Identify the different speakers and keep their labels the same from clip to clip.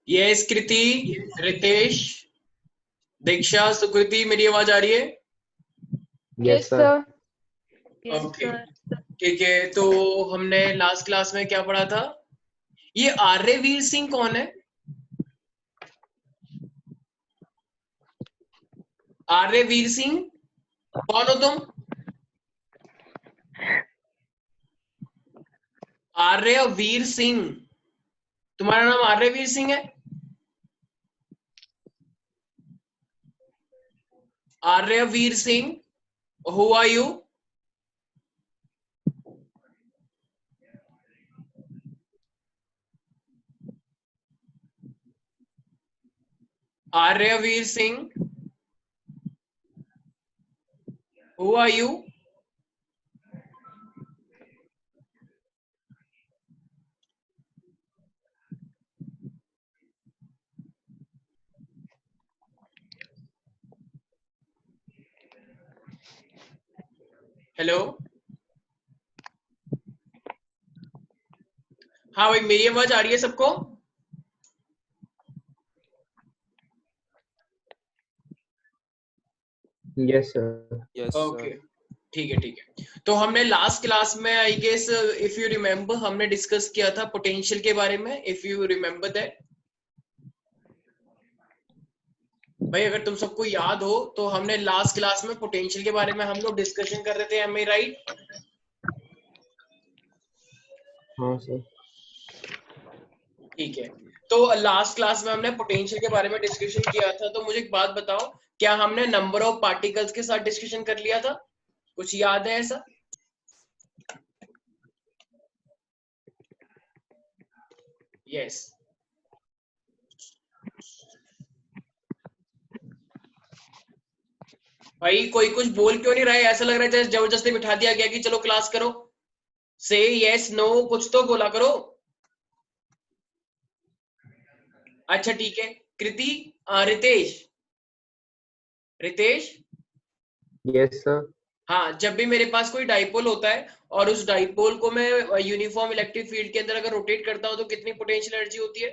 Speaker 1: ये कृति, रितेश, दीक्षा, सुकृति, मेरी आवाज आ रही है?
Speaker 2: Yes sir.
Speaker 1: ओके, ठीक है। तो हमने लास्ट क्लास में क्या पढ़ा था? ये आर्यवीर सिंह कौन है? आर्यवीर सिंह कौन हो तुम? आर्यवीर सिंह, तुम्हारा नाम आर्यवीर सिंह है? Aryaveer Singh, who are you? Aryaveer Singh, who are you? Hello, हाँ भाई, मेरी आवाज आ रही है सबको?
Speaker 2: Yes sir.
Speaker 3: Yes
Speaker 1: okay,
Speaker 3: sir.
Speaker 1: ठीक है ठीक है। तो हमने लास्ट क्लास में, I guess if you remember, हमने डिस्कस किया था पोटेंशियल के बारे में, इफ यू रिमेम्बर दैट। भाई अगर तुम सबको याद हो तो हमने लास्ट क्लास में पोटेंशियल के बारे में हम लोग डिस्कशन कर रहे थे, एम आई राइट?
Speaker 2: हाँ सर।
Speaker 1: ठीक है। तो लास्ट क्लास में हमने पोटेंशियल के बारे में डिस्कशन किया था, तो मुझे एक बात बताओ, क्या हमने नंबर ऑफ पार्टिकल्स के साथ डिस्कशन कर लिया था? कुछ याद है ऐसा? यस। भाई कोई कुछ बोल क्यों नहीं रहा है? ऐसा लग रहा है जैसे जबरदस्ती बिठा दिया गया कि चलो क्लास करो। से यस नो कुछ तो बोला करो। अच्छा ठीक है। कृति, रितेश, रितेश,
Speaker 2: यस सर।
Speaker 1: हाँ, जब भी मेरे पास कोई डाइपोल होता है और उस डाइपोल को मैं यूनिफॉर्म इलेक्ट्रिक फील्ड के अंदर अगर रोटेट करता हूं तो कितनी पोटेंशियल एनर्जी होती है?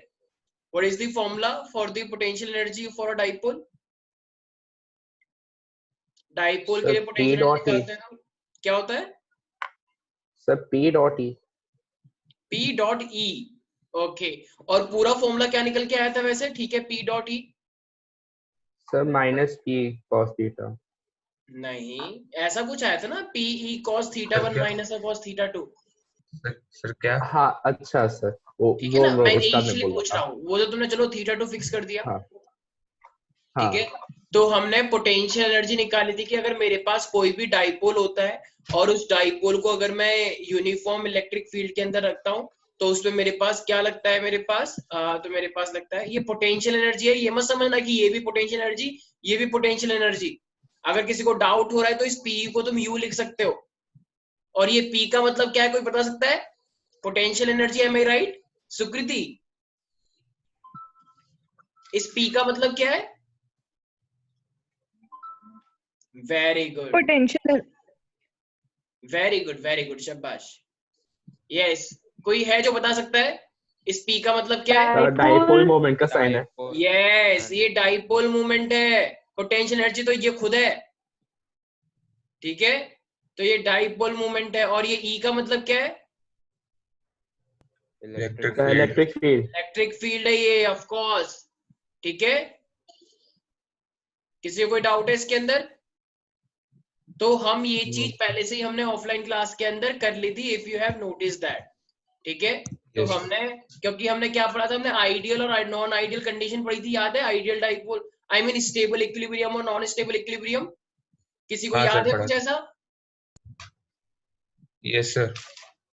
Speaker 1: What is the formula for the potential energy for a dipole? Dipole के
Speaker 2: सर
Speaker 1: लिए
Speaker 2: P
Speaker 1: potential energy
Speaker 2: dot E.
Speaker 1: निकालते हैं हम, क्या होता है?
Speaker 2: सर पी डॉट ई।
Speaker 1: पी डॉट ई। ओके, और पूरा फॉर्मूला क्या निकल के आया था वैसे? ठीक है, P dot E.
Speaker 2: Sir minus P cos theta.
Speaker 1: नहीं, ऐसा कुछ आया था ना, P E cos theta
Speaker 4: sir
Speaker 1: one
Speaker 4: क्या?
Speaker 1: Minus cos theta two.
Speaker 4: Sir क्या?
Speaker 2: हाँ अच्छा सर। वो
Speaker 1: ठीक है
Speaker 2: वो,
Speaker 1: ना,
Speaker 2: वो
Speaker 1: मैं
Speaker 2: उसका मैं
Speaker 1: इनिशियली
Speaker 2: बोल
Speaker 1: पूछ
Speaker 2: रहा
Speaker 1: रहा
Speaker 2: था।
Speaker 1: हूँ, वो तो तुमने चलो थीटा टू फिक्स कर दिया।
Speaker 2: हाँ
Speaker 1: ठीक है।
Speaker 2: हाँ।
Speaker 1: तो हमने पोटेंशियल एनर्जी निकाली थी कि अगर मेरे पास कोई भी डाइपोल होता है और उस डाइपोल को अगर मैं यूनिफॉर्म इलेक्ट्रिक फील्ड के अंदर रखता हूं तो उसमें मेरे पास क्या लगता है? मेरे पास तो मेरे पास लगता है ये पोटेंशियल एनर्जी है। ये मत समझना कि ये भी पोटेंशियल एनर्जी, ये भी पोटेंशियल एनर्जी। अगर किसी को डाउट हो रहा है तो इस पी को तुम यू लिख सकते हो। और ये पी का मतलब क्या है, कोई बता सकता है? Potential energy, M I right? सुकृति, इस पी का मतलब क्या है? Very good,
Speaker 5: potential.
Speaker 1: Very good, very good, शाबाश। यस, कोई है जो बता सकता है इस पी का मतलब क्या है?
Speaker 2: डाइपोल मोमेंट का साइन है।
Speaker 1: यस, ये डाइपोल मूवमेंट है। पोटेंशियल एनर्जी तो ये खुद है। ठीक है, तो ये डाइपोल मूवमेंट है। और ये ई का मतलब क्या है?
Speaker 4: Electric field.
Speaker 2: Electric field.
Speaker 1: Electric field है ये, ऑफ कोर्स। ठीक है, किसी को कोई डाउट है इसके अंदर? तो हम ये चीज पहले से ही हमने ऑफलाइन क्लास के अंदर कर ली थी, if you have notice that. ठीक है, तो
Speaker 4: Yes.
Speaker 1: हमने, क्योंकि हमने क्या पढ़ा था? हमने आइडियल और नॉन आइडियल कंडीशन पढ़ी थी, याद है? Ideal dipole, I mean stable equilibrium और नॉन स्टेबल इक्विलिब्रियम। किसी को
Speaker 4: हाँ
Speaker 1: याद
Speaker 4: सर,
Speaker 1: है
Speaker 4: पढ़ा
Speaker 1: कुछ ऐसा?
Speaker 4: Yes sir.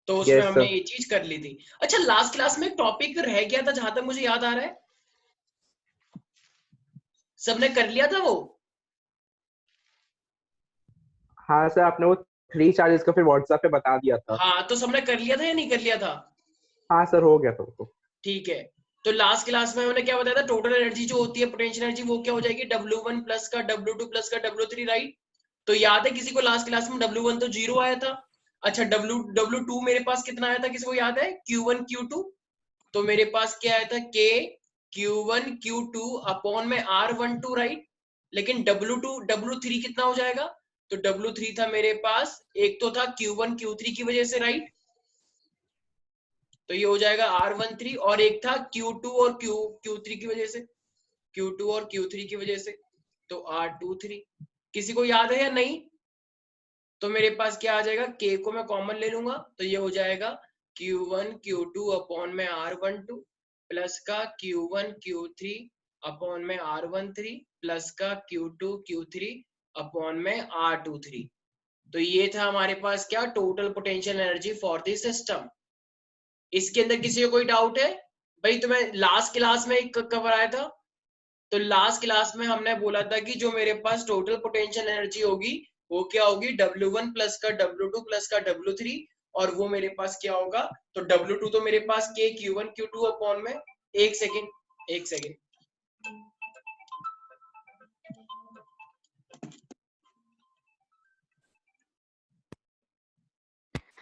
Speaker 1: तो उसमें
Speaker 2: Yes,
Speaker 1: हमने
Speaker 2: sir.
Speaker 1: ये चीज कर ली थी। अच्छा, लास्ट क्लास में एक टॉपिक रह गया था जहां तक मुझे याद आ रहा है, सबने कर लिया था वो?
Speaker 2: हाँ सर, आपने वो 3 चार्जेस का फिर व्हाट्सएप पे बता दिया था।
Speaker 1: हाँ, तो सबने कर लिया था या नहीं कर लिया था?
Speaker 2: हाँ सर, हो गया था वो तो।
Speaker 1: ठीक है। तो लास्ट क्लास में हमने क्या बताया था? टोटल एनर्जी जो होती है पोटेंशियल एनर्जी, वो क्या हो जाएगी? W1 प्लस का W2 प्लस का W3, राइट? तो याद है किसी को लास्ट क्लास में W1 तो 0 आया था। अच्छा, W2 मेरे पास कितना आया था, किसी को याद है? Q1 Q2। तो मेरे पास क्या आया था? K Q1 Q2 अपॉन में R12, राइट। लेकिन W2 W3 कितना हो जाएगा? तो W3 था मेरे पास, एक तो था Q1 Q3 की वजह से, राइट। तो ये हो जाएगा R13, और एक था Q2 और Q3 की वजह से, Q2 और Q3 की वजह से, तो R23। किसी को याद है या नहीं? तो मेरे पास क्या आ जाएगा, K को मैं कॉमन ले लूंगा, तो ये हो जाएगा Q1 Q2 अपॉन में R12 प्लस का Q1 Q3 अपॉन में R13 प्लस का Q2 Q3 अपॉन में R23। तो ये था हमारे पास क्या, total potential energy for this system. इसके अंदर किसी को कोई डाउट है? भाई तुम्हें लास्ट क्लास में कवर आया था, तो लास्ट क्लास में हमने बोला था कि जो मेरे पास टोटल पोटेंशियल एनर्जी होगी वो क्या होगी, W1 प्लस का W2 प्लस का W3, और वो मेरे पास क्या होगा, तो W2 तो मेरे पास K Q1 Q2 अपॉन में, एक सेकेंड,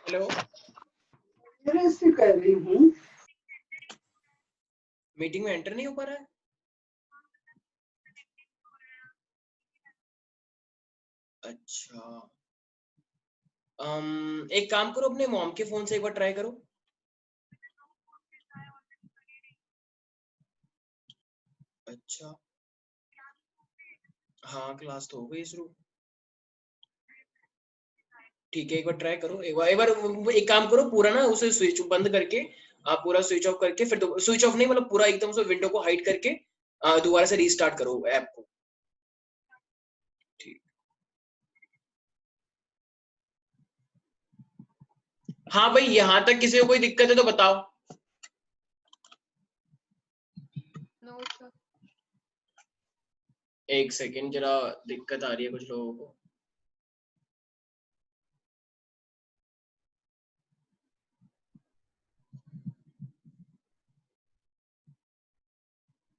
Speaker 1: हेलो,
Speaker 3: से कर रही हूँ।
Speaker 1: मीटिंग में एंटर नहीं हो पा रहा है? अच्छा, एक काम करो, अपने मॉम के फोन से एक बार ट्राई करो। अच्छा, हाँ क्लास तो हो गई शुरू। ठीक है, एक बार ट्राई करो, एक काम करो, पूरा ना उसे स्विच बंद करके, आप पूरा स्विच ऑफ करके, फिर स्विच ऑफ नहीं, मतलब पूरा एकदम से विंडो को हाइड करके दोबारा से रीस्टार्ट करो ऐप को। ठीक, हाँ भाई, यहाँ तक किसी को कोई दिक्कत है तो बताओ।
Speaker 5: No sir.
Speaker 1: एक सेकेंड, जरा दिक्कत आ रही है कुछ लोगों को।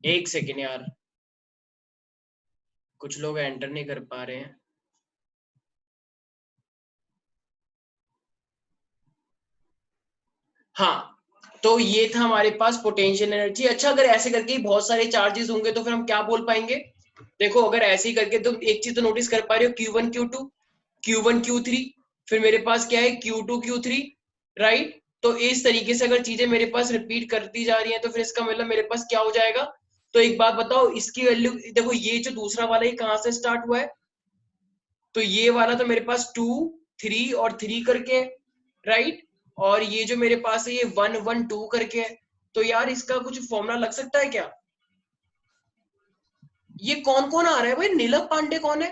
Speaker 1: एक सेकेंड यार, कुछ लोग एंटर नहीं कर पा रहे हैं। हाँ, तो ये था हमारे पास पोटेंशियल एनर्जी। अच्छा, अगर ऐसे करके बहुत सारे चार्जेस होंगे तो फिर हम क्या बोल पाएंगे? देखो, अगर ऐसे ही करके तुम एक चीज तो नोटिस कर पा रहे हो, Q1 Q2 Q1 Q3, फिर मेरे पास क्या है Q2 Q3, राइट। तो इस तरीके से अगर चीजें मेरे पास रिपीट करती जा रही हैं तो फिर इसका मतलब मेरे पास क्या हो जाएगा? तो एक बात बताओ, इसकी वैल्यू देखो, ये जो दूसरा वाला ये कहाँ से स्टार्ट हुआ है? तो ये वाला तो मेरे पास 2 3 और 3 करके, राइट। और ये जो मेरे पास है ये 1 1 2 करके है। तो यार इसका कुछ फॉर्मूला लग सकता है क्या? ये कौन कौन आ रहा है भाई? नीलम पांडे कौन है?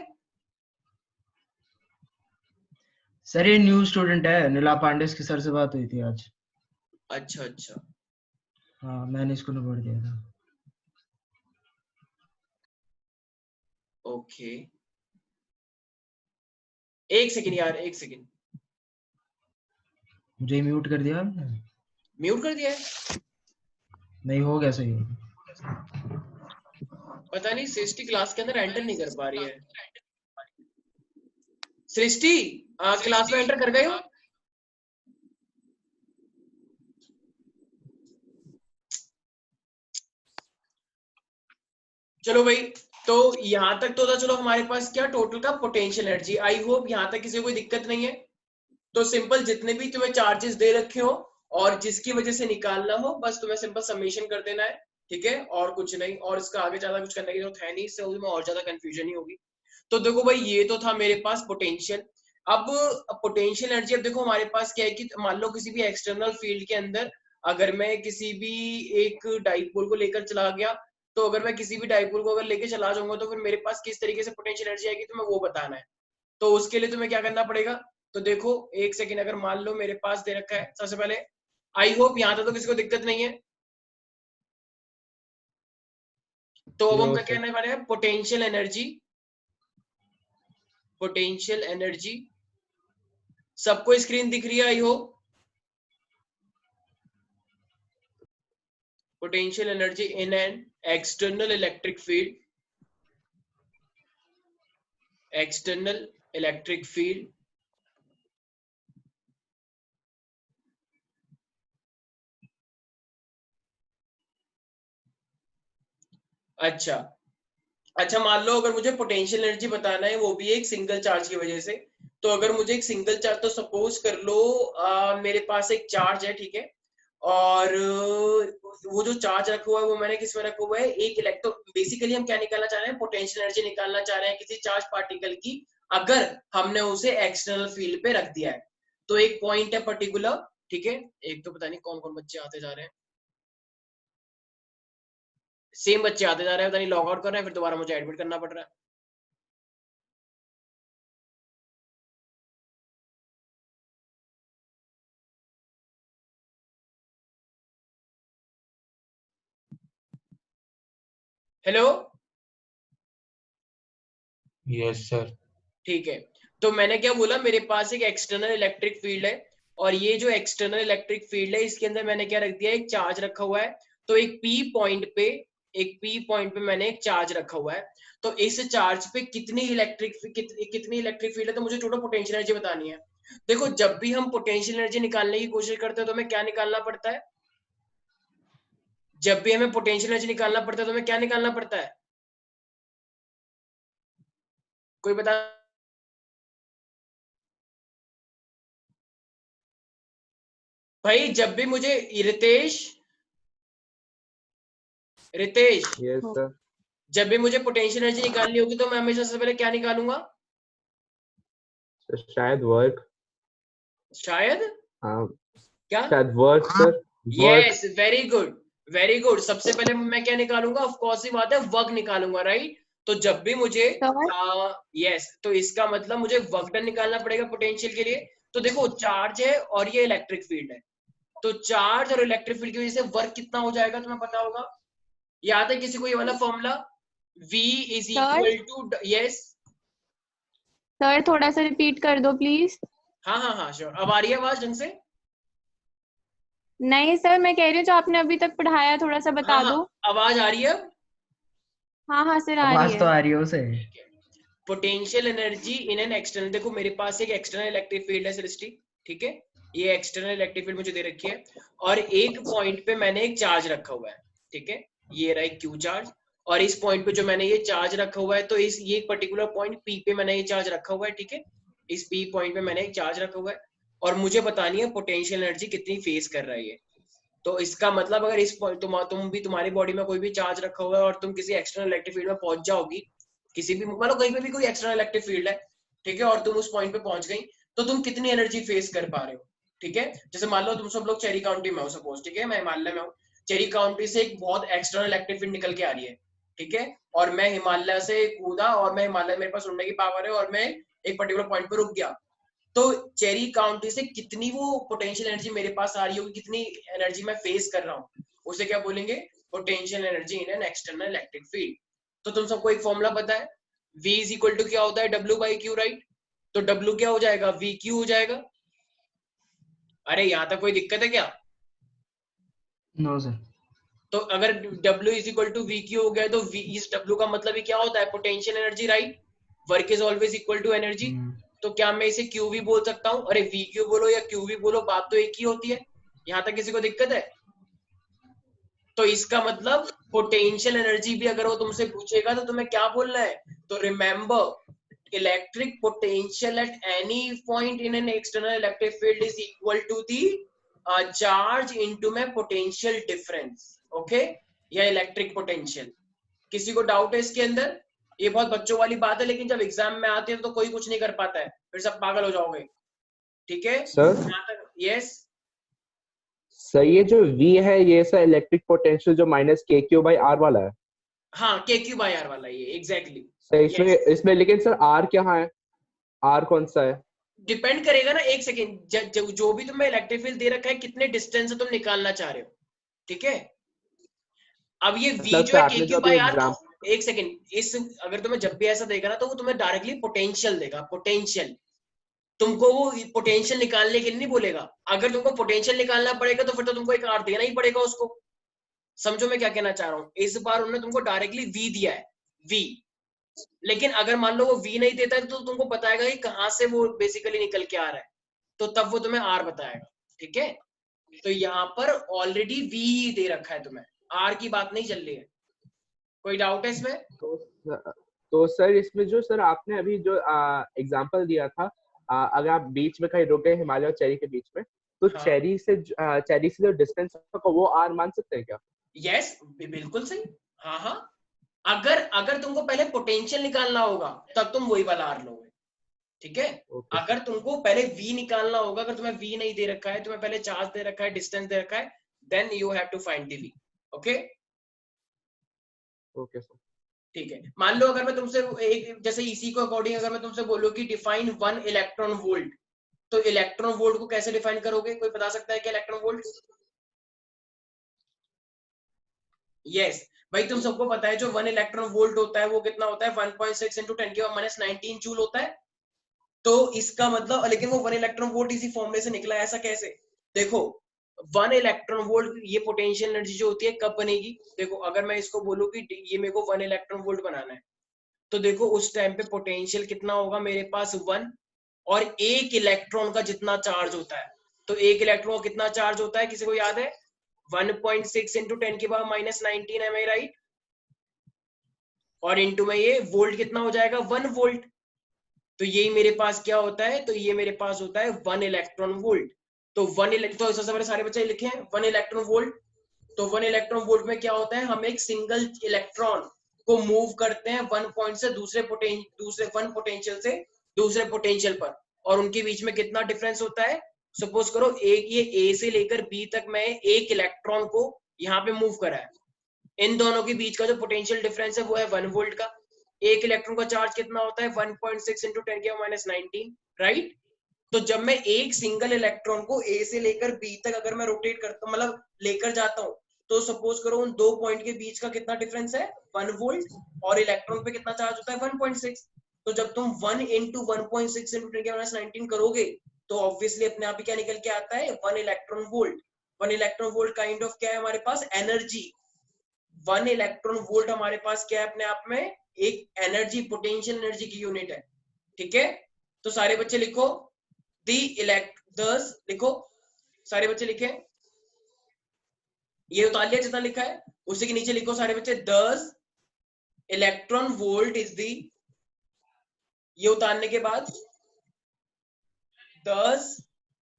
Speaker 6: सर ये न्यू स्टूडेंट है, नीला पांडे के सर से बात हुई थी आज।
Speaker 1: अच्छा अच्छा,
Speaker 6: हाँ मैंने इसको नंबर दिया था।
Speaker 1: ओके, एक सेकेंड यार, एक सेकेंड।
Speaker 6: मुझे म्यूट कर दिया आपने?
Speaker 1: म्यूट कर दिया है?
Speaker 6: नहीं हो गया सही।
Speaker 1: पता नहीं, सृष्टि क्लास के अंदर एंटर नहीं कर पा रही है। सृष्टि, क्लास में एंटर कर गए हो? चलो भाई, तो यहां तक तो था। चलो, हमारे पास क्या टोटल का पोटेंशियल एनर्जी, आई होप यहां तक किसी को कोई दिक्कत नहीं है। तो सिंपल, जितने भी तुम्हें चार्जेस दे रखे हो और जिसकी वजह से निकालना हो, बस तुम्हें सिंपल समेशन कर देना है, ठीक है, और कुछ नहीं। और इसका आगे ज्यादा कुछ करने की जरूरत है नहीं, इससे उसमें और ज्यादा कंफ्यूजन ही होगी। तो देखो भाई, ये तो था मेरे पास पोटेंशियल। अब पोटेंशियल एनर्जी, अब देखो हमारे पास क्या है कि मान लो किसी भी एक्सटर्नल फील्ड के अंदर अगर मैं किसी भी एक डाइपोल को लेकर चला गया, तो अगर मैं किसी भी डाइपोल को अगर लेके चला जाऊंगा तो फिर मेरे पास किस तरीके से पोटेंशियल एनर्जी आएगी, तो मैं वो बताना है। तो उसके लिए तुम्हें क्या करना पड़ेगा? तो देखो, एक सेकेंड, अगर मान लो मेरे पास दे रखा है सबसे पहले, आई होप यहां तक तो किसी को दिक्कत नहीं है। तो अब हम क्या कहने वाले हैं? पोटेंशियल एनर्जी, पोटेंशियल एनर्जी सबको स्क्रीन दिख रही है I hope? Potential energy in an external electric field, external electric field अच्छा अच्छा, मान लो अगर मुझे पोटेंशियल एनर्जी बताना है, वो भी एक सिंगल चार्ज की वजह से, तो अगर मुझे एक सिंगल चार्ज, तो सपोज कर लो मेरे पास एक चार्ज है, ठीक है, और वो जो चार्ज रखा हुआ है वो मैंने किस में रखा हुआ है, एक इलेक्ट्रो, बेसिकली हम क्या निकालना चाह रहे हैं, पोटेंशियल एनर्जी निकालना चाह रहे हैं किसी चार्ज पार्टिकल की, अगर हमने उसे एक्सटर्नल फील्ड पे रख दिया है। तो एक पॉइंट है पर्टिकुलर, ठीक है, एक तो पता नहीं कौन कौन बच्चे आते जा रहे हैं, सेम बच्चे आते जा रहे हैं, पता नहीं लॉग आउट कर रहे हैं, फिर दोबारा मुझे एडमिट करना पड़ रहा है। Hello,
Speaker 4: yes sir.
Speaker 1: ठीक है, तो मैंने क्या बोला, मेरे पास एक एक्सटर्नल इलेक्ट्रिक फील्ड है, और ये जो एक्सटर्नल इलेक्ट्रिक फील्ड है इसके अंदर मैंने क्या रख दिया, एक चार्ज रखा हुआ है। तो एक पी पॉइंट पे मैंने एक चार्ज रखा हुआ है। तो इस चार्ज पे कितनी इलेक्ट्रिक फील्ड है, तो मुझे टोटल पोटेंशियल एनर्जी बतानी है। देखो, जब भी हम पोटेंशियल एनर्जी निकालने की कोशिश करते हैं तो हमें क्या निकालना पड़ता है, जब भी हमें पोटेंशियल एनर्जी निकालना पड़ता है तो हमें क्या निकालना पड़ता है, कोई बता। भाई जब भी मुझे, रितेश
Speaker 2: यस सर।
Speaker 1: जब भी मुझे पोटेंशियल एनर्जी निकालनी होगी तो मैं हमेशा सबसे पहले क्या निकालूंगा,
Speaker 2: शायद वर्क।
Speaker 1: शायद
Speaker 2: हाँ,
Speaker 1: क्या,
Speaker 2: शायद work sir. Work.
Speaker 1: Yes, very good, very good. सबसे पहले मैं क्या निकालूंगा, ऑफ कोर्स ही बात है, वर्क निकालूंगा, राइट। तो जब भी मुझे
Speaker 5: सर
Speaker 1: यस, तो इसका मतलब मुझे वर्क डन निकालना पड़ेगा पोटेंशियल के लिए। तो देखो, चार्ज है और ये इलेक्ट्रिक फील्ड है, तो चार्ज और इलेक्ट्रिक फील्ड की वजह से वर्क कितना हो जाएगा तुम्हें पता होगा, याद है किसी को ये वाला formula, V is
Speaker 5: sir
Speaker 1: equal to, yes,
Speaker 5: sir थोड़ा सा रिपीट कर दो प्लीज।
Speaker 1: हाँ हाँ हाँ श्योर, अब आ रही है आवाज ढंग से,
Speaker 5: नहीं सर, मैं कह रही हूँ जो आपने अभी तक पढ़ाया थोड़ा सा
Speaker 1: हाँ
Speaker 5: बता
Speaker 1: हाँ,
Speaker 5: दो।
Speaker 1: आवाज आ रही है अब?
Speaker 5: हाँ हाँ सर, आ रही
Speaker 6: आवाज तो
Speaker 5: है।
Speaker 6: आ रही है उसे।
Speaker 1: Potential energy in an external, देखो मेरे पास एक एक्सटर्नल इलेक्ट्रिक फील्ड है सृष्टि, ठीक है, ये एक्सटर्नल इलेक्ट्रिक फील्ड मुझे दे रखी है, और एक पॉइंट पे मैंने एक चार्ज रखा हुआ है, ठीक है, ये रहा एक क्यू चार्ज, और इस पॉइंट पे जो मैंने ये चार्ज रखा हुआ है, तो इस ये पर्टिकुलर पॉइंट पी पे मैंने ये चार्ज रखा हुआ है, ठीक है, इस पी पॉइंट पे मैंने एक चार्ज रखा हुआ है, और मुझे बतानी है पोटेंशियल एनर्जी कितनी फेस कर रहा है ये। तो इसका मतलब अगर इस पॉइंट तुम भी, तुम्हारी बॉडी में कोई भी चार्ज रखा हुआ है और तुम किसी एक्सटर्नल इलेक्ट्रिक फील्ड में पहुंच जाओगी, किसी भी, मतलब कहीं पे भी कोई एक्सटर्नल इलेक्ट्रिक फील्ड है, ठीक है, और तुम उस पॉइंट पे पहुंच गई, तो तुम कितनी एनर्जी फेस कर पा रहे हो, ठीक है। जैसे मान लो तुम सब लोग चेरी काउंटी में हो सपोज, ठीक है, मैं हिमालय में हूँ, चेरी काउंटी से एक बहुत एक्सटर्नल इलेक्ट्रिक फील्ड निकल के आ रही है, ठीक है, और मैं हिमालय से कूदा, और मैं हिमालय, मेरे पास उड़ने की पावर है, और मैं एक पर्टिकुलर पॉइंट पे रुक गया, तो चेरी काउंटी से कितनी वो पोटेंशियल एनर्जी मेरे पास आ रही होगी, कितनी एनर्जी मैं फेस कर रहा हूँ, उसे क्या बोलेंगे, potential energy in an external electric field. तो तुम सबको एक फॉर्मूला पता है, V इज इक्वल टू क्या होता है, W/Q, राइट। तो W क्या हो जाएगा, VQ हो जाएगा। अरे यहाँ तक कोई दिक्कत है क्या?
Speaker 6: No sir.
Speaker 1: तो अगर W is equal to VQ हो गया, तो V इस W का मतलब ही क्या होता है, potential energy, right. Work is always equal to energy. तो क्या मैं इसे Q भी बोल सकता हूँ? अरे VQ बोलो या Q भी बोलो, बात तो एक ही होती है। यहाँ तक किसी को दिक्कत है? तो इसका मतलब पोटेंशियल एनर्जी भी अगर वो तुमसे पूछेगा तो तुम्हें क्या बोलना है, तो remember electric potential at any point in an external electric field is equal to the charge into my potential difference, okay, या इलेक्ट्रिक पोटेंशियल। किसी को डाउट है इसके अंदर? ये बहुत बच्चों वाली बात है, लेकिन जब एग्जाम में आती है तो कोई कुछ नहीं कर पाता है, फिर सब पागल हो जाओगे, ठीक है।
Speaker 2: सर
Speaker 1: यस,
Speaker 2: सर, ये जो V है ये सर इलेक्ट्रिक पोटेंशियल जो -KQ/R वाला है।
Speaker 1: हाँ, KQ/R वाला, ये एग्जैक्टली।
Speaker 2: सर इसमें लेकिन सर R क्या है, R कौन सा है?
Speaker 1: डिपेंड करेगा ना, एक सेकेंड, जो भी तुम्हें इलेक्ट्रिक फील्ड दे रखा है, कितने डिस्टेंस से तुम निकालना चाह रहे हो, ठीक है। अब ये V
Speaker 2: मतलब
Speaker 1: जो
Speaker 2: सर
Speaker 1: है
Speaker 2: आपने जो अभी
Speaker 1: KQ/R,
Speaker 2: एग्जाम,
Speaker 1: तो एक सेकेंड, इस अगर तुम्हें जब भी ऐसा देगा ना, तो वो तुम्हें डायरेक्टली पोटेंशियल देगा, पोटेंशियल। तुमको वो पोटेंशियल निकालने के लिए नहीं बोलेगा। अगर तुमको पोटेंशियल निकालना पड़ेगा तो फिर तो तुमको एक R देना ही पड़ेगा उसको। समझो मैं क्या कहना चाह रहा हूँ, इस बार उन्होंने तुमको डायरेक्टली V दिया है, V। लेकिन अगर मान लो वो V नहीं देता है, तो तुमको बताएगा कि कहां से वो बेसिकली निकल के आ रहा है, तो तब वो तुम्हें R बताएगा, ठीक है। तो यहाँ पर ऑलरेडी V दे रखा है तुम्हें, R की बात नहीं चल रही है। कोई डाउट है इसमें?
Speaker 2: तो सर इसमें जो सर आपने अभी जो एग्जांपल दिया था, अगर आप बीच में कहीं रुक गए हिमालय और चेरी के बीच में, तो
Speaker 1: हाँ।
Speaker 2: चेरी से जो डिस्टेंस होगा वो आर मान सकते हैं क्या?
Speaker 1: यस, बिल्कुल सही। हाँ हाँ, अगर तुमको पहले पोटेंशियल निकालना होगा तब तुम वही वाला आर लोगे, ठीक है।
Speaker 2: ओके
Speaker 1: अगर तुमको पहले v निकालना होगा, अगर तुम्हें v नहीं दे रखा है, तुम्हें पहले चार्ज दे रखा है, डिस्टेंस दे रखा है, then you have to find the v। Okay
Speaker 2: okay sir.
Speaker 1: ठीक है। मान लो अगर मैं तुमसे एक जैसे इसी को अकॉर्डिंग अगर मैं तुमसे बोलूं कि डिफाइन 1 इलेक्ट्रॉन वोल्ट, तो इलेक्ट्रॉन वोल्ट को कैसे डिफाइन करोगे? कोई बता सकता है क्या इलेक्ट्रॉन वोल्ट? यस भाई, तुम सबको पता है जो 1 इलेक्ट्रॉन वोल्ट होता है वो कितना होता है? 1.6 × 10⁻⁻19 जूल होता है। तो इसका मतलब, लेकिन वो 1 इलेक्ट्रॉन वोल्ट इसी फॉर्मूले से निकला, ऐसा कैसे? देखो 1 इलेक्ट्रॉन वोल्ट, ये पोटेंशियल एनर्जी जो होती है कब बनेगी? देखो अगर मैं इसको बोलूं कि ये मेरे को 1 इलेक्ट्रॉन वोल्ट बनाना है, तो देखो उस टाइम पे पोटेंशियल कितना होगा मेरे पास? 1, और एक इलेक्ट्रॉन का जितना चार्ज होता है, तो एक इलेक्ट्रॉन का कितना चार्ज होता है, किसी को याद है? 1.6 × 10⁻⁻19, एम आई राइट? और इनटू में ये वोल्ट कितना हो जाएगा? 1 वोल्ट। तो यही मेरे पास क्या होता है? तो ये मेरे पास होता है 1 इलेक्ट्रॉन वोल्ट। तो 1 तो सबसे पहले सारे बच्चे लिखे हैं 1 इलेक्ट्रॉन वोल्ट। तो 1 इलेक्ट्रॉन वोल्ट में क्या होता है? हम एक सिंगल इलेक्ट्रॉन को मूव करते हैं 1 पॉइंट से दूसरे 1 पोटेंशियल से दूसरे पोटेंशियल पर, और उनके बीच में कितना डिफरेंस होता है? सपोज करो एक ये ए से लेकर बी तक मैं एक इलेक्ट्रॉन को यहाँ पे मूव करा है, इन दोनों के बीच का जो पोटेंशियल डिफरेंस है वो है 1 वोल्ट का। एक इलेक्ट्रॉन का चार्ज कितना होता है? 1.6 × 10⁻⁻19, राइट? तो जब मैं एक सिंगल इलेक्ट्रॉन को ए से लेकर बी तक अगर मैं रोटेट करता हूँ, मतलब लेकर जाता हूँ, तो सपोज करो उन दो पॉइंट के बीच का कितना डिफरेंस है? 1 वोल्ट, और इलेक्ट्रॉन पे कितना चार्ज होता है? 1.6। तो जब तुम 1 × 1.6 × 10⁻⁻19 करोगे, तो ऑब्वियसली अपने आप ही क्या निकल के आता है? 1 electron volt. 1 electron volt kind of क्या है हमारे पास? एनर्जी। 1 इलेक्ट्रॉन वोल्ट हमारे पास क्या है अपने आप में? एक एनर्जी, पोटेंशियल एनर्जी की यूनिट है, ठीक है। तो सारे बच्चे लिखो लिखो, सारे बच्चे लिखे, ये उतार लिया जितना लिखा है, उसी के नीचे लिखो सारे बच्चे 10 इलेक्ट्रॉन वोल्ट इज दी, ये उतारने के बाद 10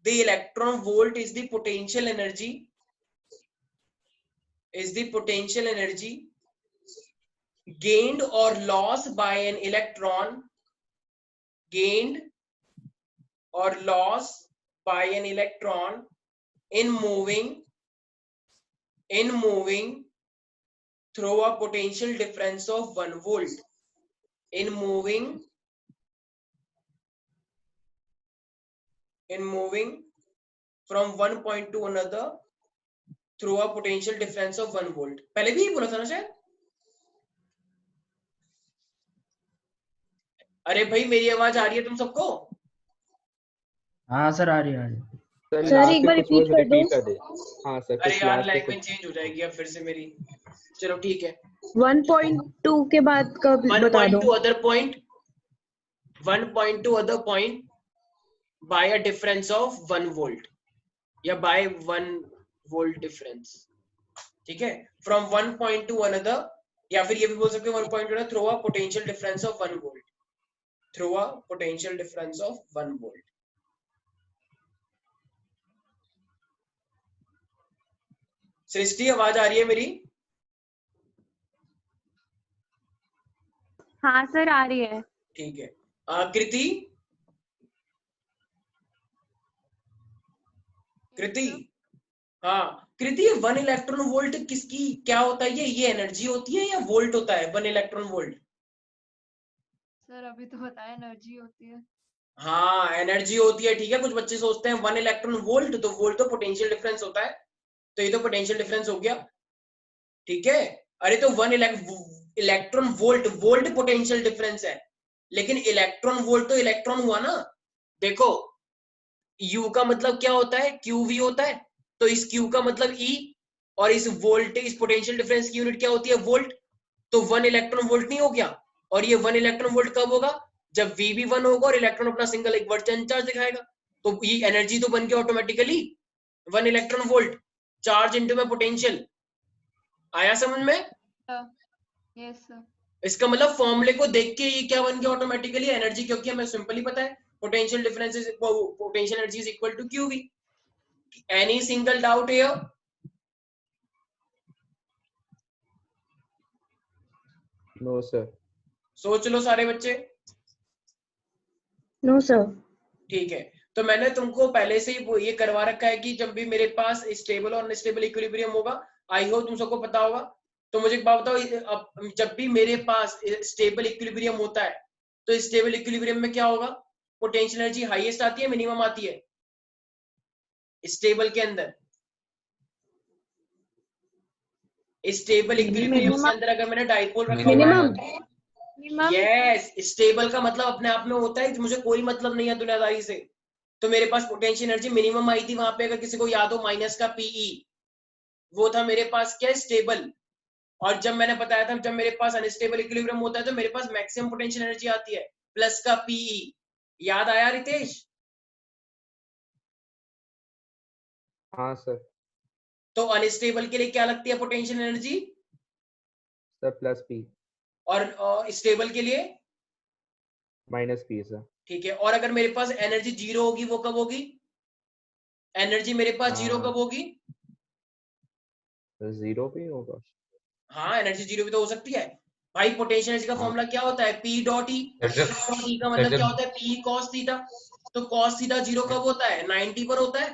Speaker 1: the electron volt is the potential energy, gained or lost by an electron, in moving through a potential difference of 1 volt. In moving from one point to another through a potential difference of 1 volt. पहले भी बोला था ना शायद? अरे भाई मेरी आवाज आ रही है तुम सबको?
Speaker 6: हाँ सर आ रही है।
Speaker 5: सर एक बार रिपीट कर दो।
Speaker 2: हाँ सर।
Speaker 1: अरे यार लैंग्वेज चेंज हो जाएगी अब फिर से मेरी। चलो ठीक है,
Speaker 5: 1.2 के बाद का बता दो।
Speaker 1: 1.2 other point by a difference of 1 volt या by 1 volt difference, ठीक है। From one point to another, या फिर ये भी बोल सकते हो 1 point to another through a potential difference of 1 volt, through a potential difference of 1 volt. सृष्टि आवाज आ रही है मेरी?
Speaker 5: हाँ सर आ रही है।
Speaker 1: ठीक है। कृति, हाँ कृति, 1 इलेक्ट्रॉन वोल्ट किसकी क्या होता है? ये एनर्जी होती है या वोल्ट होता है 1 इलेक्ट्रॉन वोल्ट?
Speaker 7: सर अभी तो बताया एनर्जी होती है।
Speaker 1: हाँ एनर्जी होती है, ठीक है। कुछ बच्चे सोचते हैं 1 इलेक्ट्रॉन वोल्ट, तो वोल्ट तो पोटेंशियल डिफरेंस होता है, तो ये तो पोटेंशियल डिफरेंस हो गया, ठीक है। अरे तो 1 इलेक्ट्रॉन वोल्ट पोटेंशियल डिफरेंस है, लेकिन इलेक्ट्रॉन वोल्ट तो इलेक्ट्रॉन हुआ ना। देखो U का मतलब क्या होता है? QV होता है, तो इस Q का मतलब E, और इस पोटेंशियल डिफरेंस की यूनिट क्या होती है? वोल्ट। तो 1 इलेक्ट्रॉन वोल्ट नहीं हो गया? और ये 1 इलेक्ट्रॉन वोल्ट कब होगा? जब V भी 1 होगा और इलेक्ट्रॉन अपना सिंगल एक वर्चन चार्ज दिखाएगा, तो ये एनर्जी तो बन गया automatically 1 electron volt, charge into में पोटेंशियल। आया समझ में?
Speaker 7: Yes sir.
Speaker 1: इसका मतलब फॉर्मूले को देख के ये क्या बन गया ऑटोमेटिकली एनर्जी, क्योंकि हमें सिंपली पता है potential difference is potential energy is equal to QV. Any single doubt here?
Speaker 2: No sir.
Speaker 1: सोच लो सारे बच्चे।
Speaker 5: No sir.
Speaker 1: ठीक है, तो मैंने तुमको पहले से ही ये करवा रखा है कि जब भी मेरे पास स्टेबल और अनस्टेबल इक्विलिब्रियम होगा, आई होप तुम सबको पता होगा। तो मुझे एक बात बताओ, अब जब भी मेरे पास स्टेबल इक्विलिब्रियम होता है तो स्टेबल इक्विलिब्रियम में क्या होगा? पोटेंशियल एनर्जी हाईएस्ट आती है, मिनिमम आती है स्टेबल के अंदर? स्टेबल इक्विलिब्रियम के अंदर अगर मैंने डाइपोल रखा हुआ है,
Speaker 5: मिनिमम।
Speaker 1: यस, स्टेबल का मतलब अपने आप में होता है कि मुझे कोई मतलब नहीं है दुनियादारी से। तो मेरे पास पोटेंशियल एनर्जी मिनिमम आई थी वहां पे, अगर किसी को याद हो, माइनस का पीई, वो था मेरे पास क्या, स्टेबल। और जब मैंने बताया था जब मेरे पास अनस्टेबल इक्विलिब्रियम होता है तो मेरे पास मैक्सिमम पोटेंशियल एनर्जी आती है प्लस का पीई। याद आया रितेश?
Speaker 2: हाँ सर।
Speaker 1: तो अनस्टेबल के लिए क्या लगती है potential energy?
Speaker 2: Sir plus P.
Speaker 1: और स्टेबल के लिए
Speaker 2: माइनस पी सर।
Speaker 1: ठीक है। और अगर मेरे पास एनर्जी जीरो होगी, वो कब होगी? एनर्जी मेरे पास जीरो कब होगी?
Speaker 2: जीरो पे होगा।
Speaker 1: हाँ, एनर्जी जीरो भी तो हो सकती है भाई। पोटेंशियल एनर्जी का फॉर्मूला क्या होता है? पी डॉट ई। ई का मतलब क्या होता है? P cos theta. तो कॉस थीटा जीरो कब होता है? 90 पर होता है,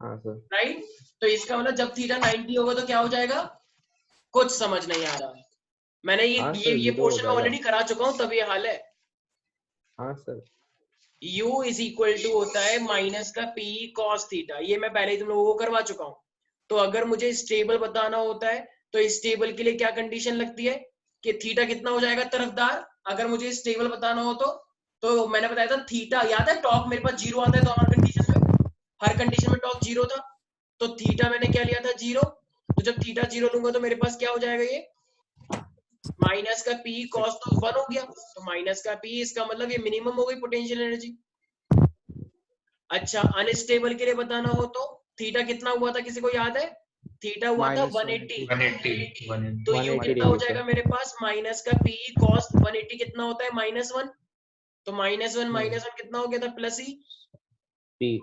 Speaker 2: हाँ सर।
Speaker 1: राइट? तो इसका मतलब जब थीटा 90 होगा तो क्या हो जाएगा? कुछ समझ नहीं आ रहा। मैंने
Speaker 2: हाँ
Speaker 1: ये
Speaker 2: सर,
Speaker 1: ये
Speaker 2: जीरो हो
Speaker 1: पोर्शन
Speaker 2: जाएगा।
Speaker 1: ऑलरेडी करा चुका हूँ, तब ये हाल है।
Speaker 2: हाँ sir.
Speaker 1: U is equal to होता है माइनस का पी कॉस थीटा, ये मैं पहले ही तुम लोगों को करवा चुका हूँ। तो अगर मुझे स्टेबल बताना होता है तो स्टेबल के लिए क्या कंडीशन लगती है कि थीटा कितना हो जाएगा तरफदार? अगर मुझे स्टेबल बताना हो तो मैंने बताया था थीटा, याद है? टॉर्क मेरे पास जीरो आता है तो हर कंडीशन में टॉर्क जीरो था। तो थीटा मैंने क्या लिया था? जीरो। तो जब थीटा जीरो लूंगा तो मेरे पास क्या हो जाएगा? ये माइनस का पी कॉस तो 1 हो गया, तो माइनस का पी, इसका मतलब ये मिनिमम हो गई पोटेंशियल एनर्जी। अच्छा, अनस्टेबल के लिए बताना हो तो थीटा कितना हुआ था, किसी को याद है? थीटा हुआ था 180।
Speaker 4: 180
Speaker 1: तो यू
Speaker 2: 180
Speaker 1: कितना हो
Speaker 2: डिग्री
Speaker 1: जाएगा
Speaker 2: सर।
Speaker 1: मेरे पास? माइनस का पी कॉस 180 कितना होता है? -1। तो -1 कितना हो गया था? प्लस ही।
Speaker 2: पी।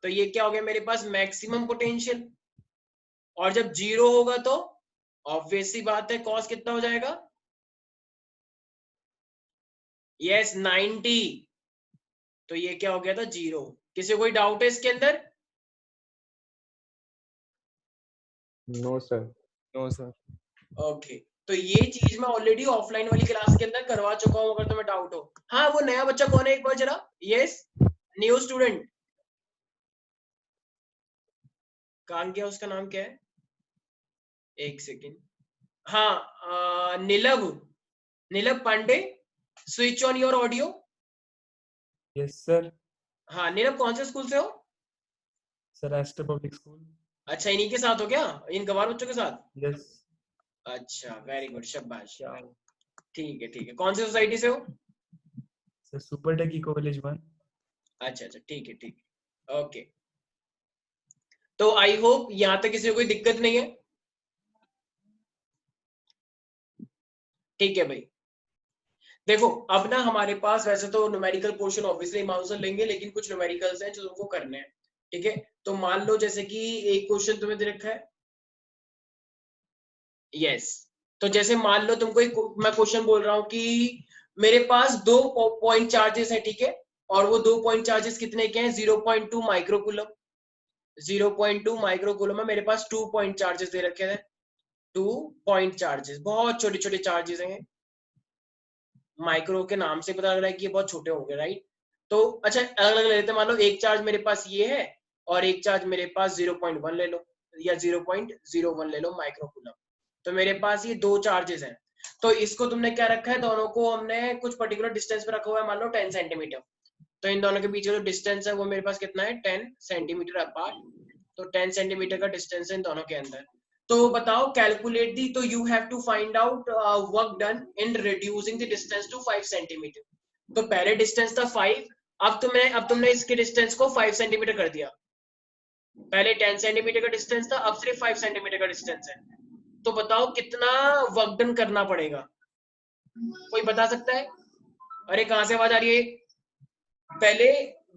Speaker 1: तो ये क्या हो गया मेरे पास? Maximum potential. और जब जीरो होगा तो ऑब्वियस सी बात है, कॉस कितना हो जाएगा? यस, 90। तो ये क्या हो गया था? जीरो। किसी कोई डाउट है इसके अंदर?
Speaker 2: No sir.
Speaker 8: No sir.
Speaker 1: Okay, तो ये चीज मैं ऑलरेडी ऑफलाइन वाली क्लास के अंदर करवा चुका हूं, अगर तुम्हें डाउट हो। हाँ, वो नया बच्चा कौन है एक बार जरा? यस, न्यू स्टूडेंट, कहाँ गया? उसका नाम क्या है? एक सेकेंड। हाँ, Nilav Pandey, switch on your audio.
Speaker 8: Yes sir.
Speaker 1: हाँ नीलव, कौन से स्कूल से हो?
Speaker 8: Sir Aster public school.
Speaker 1: अच्छा, इन्हीं के साथ हो क्या? इन गवार बच्चों के साथ?
Speaker 8: यस।
Speaker 1: अच्छा, वेरी गुड, शाबाश।
Speaker 8: क्या?
Speaker 1: ठीक है ठीक है। कौन सी सोसाइटी से हो?
Speaker 8: Sir super tech eco village 1।
Speaker 1: अच्छा अच्छा, ठीक है ठीक है, ओके। तो आई होप यहाँ तक किसी को कोई दिक्कत नहीं है। ठीक है भाई, देखो अब ना हमारे पास वैसे तो न्यूमेरिकल पोर्शन ऑब्वियसली माउंसर लेंगे, लेकिन कुछ न्यूमेरिकल्स हैं जो तुमको करने हैं। ठीक है, तो मान लो जैसे कि एक क्वेश्चन तुम्हें दे रखा है। यस, तो जैसे मान लो तुमको एक मैं क्वेश्चन बोल रहा हूँ कि मेरे पास 2 पॉइंट चार्जेस है, ठीक है, और वो 2 पॉइंट चार्जेस कितने के हैं? 0.2 माइक्रोकूलम। 0.2 माइक्रोकूलम में मेरे पास 2 पॉइंट चार्जेस दे रखे हैं। 2 पॉइंट चार्जेस, बहुत छोटे छोटे चार्जेस हैं। माइक्रो के नाम से पता लग रहा है कि ये बहुत छोटे होंगे, राइट? तो अच्छा, अलग अलग लेते हैं। मान लो एक चार्ज मेरे पास ये है और एक चार्ज मेरे पास 0.1 ले लो या 0.01 ले लो माइक्रोकूलम। तो मेरे पास ये 2 चार्जेस हैं। तो इसको तुमने क्या रखा है? दोनों को हमने कुछ पर्टिकुलर डिस्टेंस पे रखा हुआ है, मान लो 10 सेंटीमीटर। तो इन दोनों के बीच जो डिस्टेंस है वो मेरे पास कितना है? 10 सेंटीमीटर अपार्ट। तो 10 सेंटीमीटर का डिस्टेंस है इन दोनों के अंदर। तो बताओ, कैलकुलेट दी, तो you have to find out work done in reducing the distance to 5 centimetre. तो पहले डिस्टेंस था 5, अब तुमने इसके डिस्टेंस को 5 सेंटीमीटर कर दिया। पहले 10 सेंटीमीटर का डिस्टेंस था, अब सिर्फ 5 सेंटीमीटर का डिस्टेंस है। तो बताओ कितना वर्क डन करना पड़ेगा, कोई बता सकता है? अरे कहां से आवाज आ रही है? पहले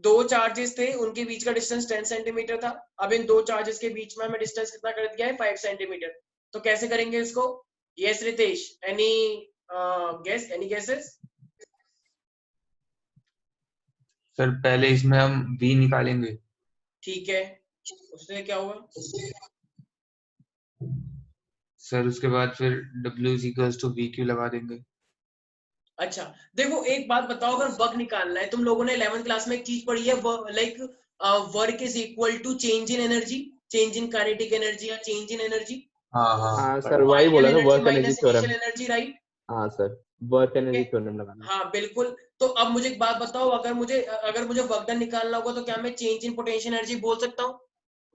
Speaker 1: दो चार्जेस थे, उनके बीच का डिस्टेंस 10 सेंटीमीटर था, अब इन दो चार्जेस के बीच में हमें डिस्टेंस कितना कर दिया है? 5 सेंटीमीटर। तो कैसे करेंगे इसको? Yes Ritesh, any guess, any guesses?
Speaker 4: Sir पहले इसमें हम v निकालेंगे।
Speaker 1: ठीक है, उससे क्या होगा?
Speaker 4: सर उसके बाद फिर w is equals to vq लगा देंगे।
Speaker 1: अच्छा देखो एक बात बताओ, अगर वर्क निकालना है, तुम लोगों ने 11th क्लास में एक चीज पढ़ी है, like work is equal to change in energy, change in kinetic energy या चेंज इन एनर्जी,
Speaker 2: हाँ सर वही बोला था, work energy theorem.
Speaker 1: Initial energy, right?
Speaker 2: हाँ सर, वर्क एनर्जी थ्योरम लगाना।
Speaker 1: हाँ बिल्कुल। तो अब मुझे एक बात बताओ, अगर मुझे वर्क डन निकालना होगा तो क्या मैं चेंज इन पोटेंशियल एनर्जी बोल सकता हूँ?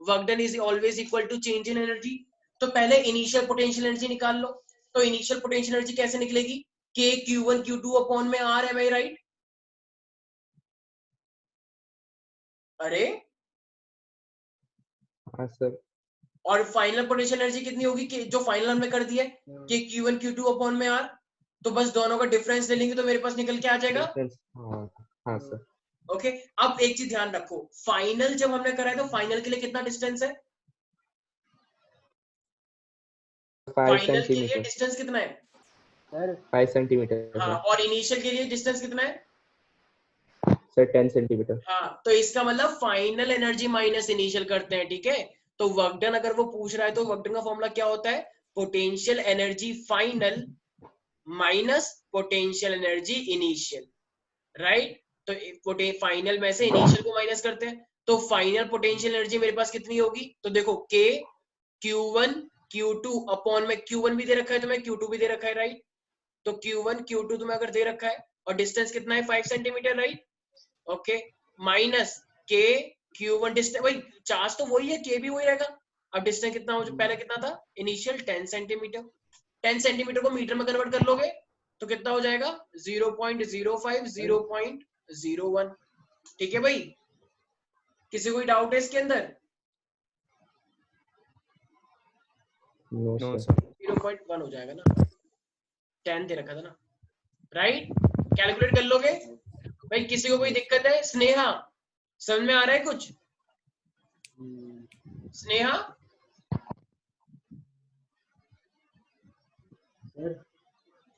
Speaker 1: Work done is always equal to change in energy. तो पहले इनिशियल पोटेंशियल एनर्जी निकाल लो। तो इनिशियल पोटेंशियल एनर्जी कैसे निकलेगी? k q1 q2 अपॉन में r, है राइट? अरे
Speaker 2: हाँ सर।
Speaker 1: और फाइनल पोटेंशियल एनर्जी कितनी होगी कि जो फाइनल हमने कर दिया है कि q1 q2 अपॉन में r, तो बस दोनों का डिफरेंस ले लेंगे तो मेरे पास निकल के आ जाएगा।
Speaker 2: हाँ सर।
Speaker 1: ओके, अब एक चीज ध्यान रखो, फाइनल जब हमने करा है तो फाइनल के लिए कितना डिस्टेंस है?
Speaker 2: 5
Speaker 1: फाइनल के लिए
Speaker 2: सेंटीमीटर।
Speaker 1: डिस्टेंस कितना है?
Speaker 2: 5 सेंटीमीटर।
Speaker 1: हाँ, और इनिशियल के लिए डिस्टेंस कितना है?
Speaker 2: Sir 10 centimetre.
Speaker 1: हाँ, तो इसका मतलब फाइनल एनर्जी माइनस इनिशियल करते हैं, ठीक है? तो वर्क डन अगर वो पूछ रहा है तो वर्क डन का फॉर्मूला क्या होता है? Potential energy final minus potential energy initial, right? तो फाइनल में से इनिशियल को माइनस करते हैं, तो फाइनल पोटेंशियल एनर्जी मेरे पास कितनी होगी? तो देखो k q1 q2 अपॉन में q1 भी दे रखा है तुम्हें, q2 भी दे रखा है, राइट? तो q1 q2 तुम्हें अगर दे रखा है और डिस्टेंस कितना है? 5 centimetre, right? Okay, minus k q1 distance, भाई चार्ज तो वही है, k भी वही रहेगा। अब डिस्टेंस कितना हो, पहले कितना था इनिशियल? 10 सेंटीमीटर। 10 सेंटीमीटर को मीटर में कन्वर्ट कर लोगे तो कितना हो जाएगा? 0.05 0.01। ठीक है भाई, किसी कोई डाउट है इसके अंदर?
Speaker 2: No
Speaker 8: no
Speaker 2: sir.
Speaker 8: सर।
Speaker 1: 0.1 हो जाएगा ना, 10 दे रखा था ना, राइट? कैलकुलेट कर लोगे भाई? किसी को कोई दिक्कत है? स्नेहा, समझ में आ रहा है कुछ? स्नेहा,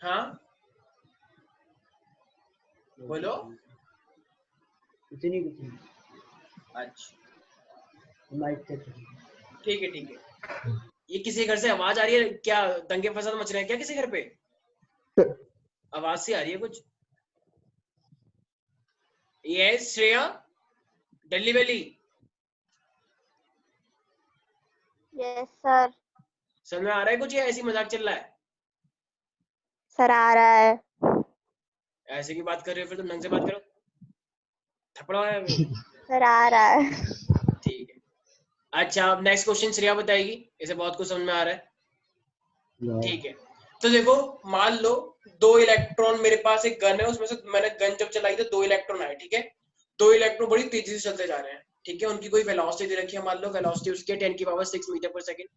Speaker 1: हाँ बोलो।
Speaker 3: कुछ नहीं।
Speaker 1: अच्छा ठीक है ठीक है। ये किसी घर से आवाज आ रही है क्या? दंगे फसाद मच रहे हैं क्या किसी घर पे? आवाज सी आ रही है कुछ। Yes Shreya, Delhi valley.
Speaker 9: Yes sir.
Speaker 1: समझ में आ रहा है कुछ या ऐसी मजाक चल रहा है?
Speaker 9: सर आ रहा है।
Speaker 1: ऐसे की बात कर रहे हो फिर तुम ढंग से बात करो, थप्पड़ मारा है।
Speaker 9: सर आ रहा है।
Speaker 1: ठीक है, अच्छा अब नेक्स्ट क्वेश्चन श्रेया बताएगी, इसे बहुत कुछ समझ में आ रहा है। ठीक है, तो देखो मान लो दो इलेक्ट्रॉन, मेरे पास एक गन है, उसमें से मैंने गन जब चलाई तो दो इलेक्ट्रॉन आए, ठीक है? दो इलेक्ट्रॉन बड़ी तेजी से चलते जा रहे हैं, ठीक है? उनकी कोई वेलोसिटी दे रखी है, मान लो वेलोसिटी उसकी 10 की पावर 6 मीटर पर सेकंड,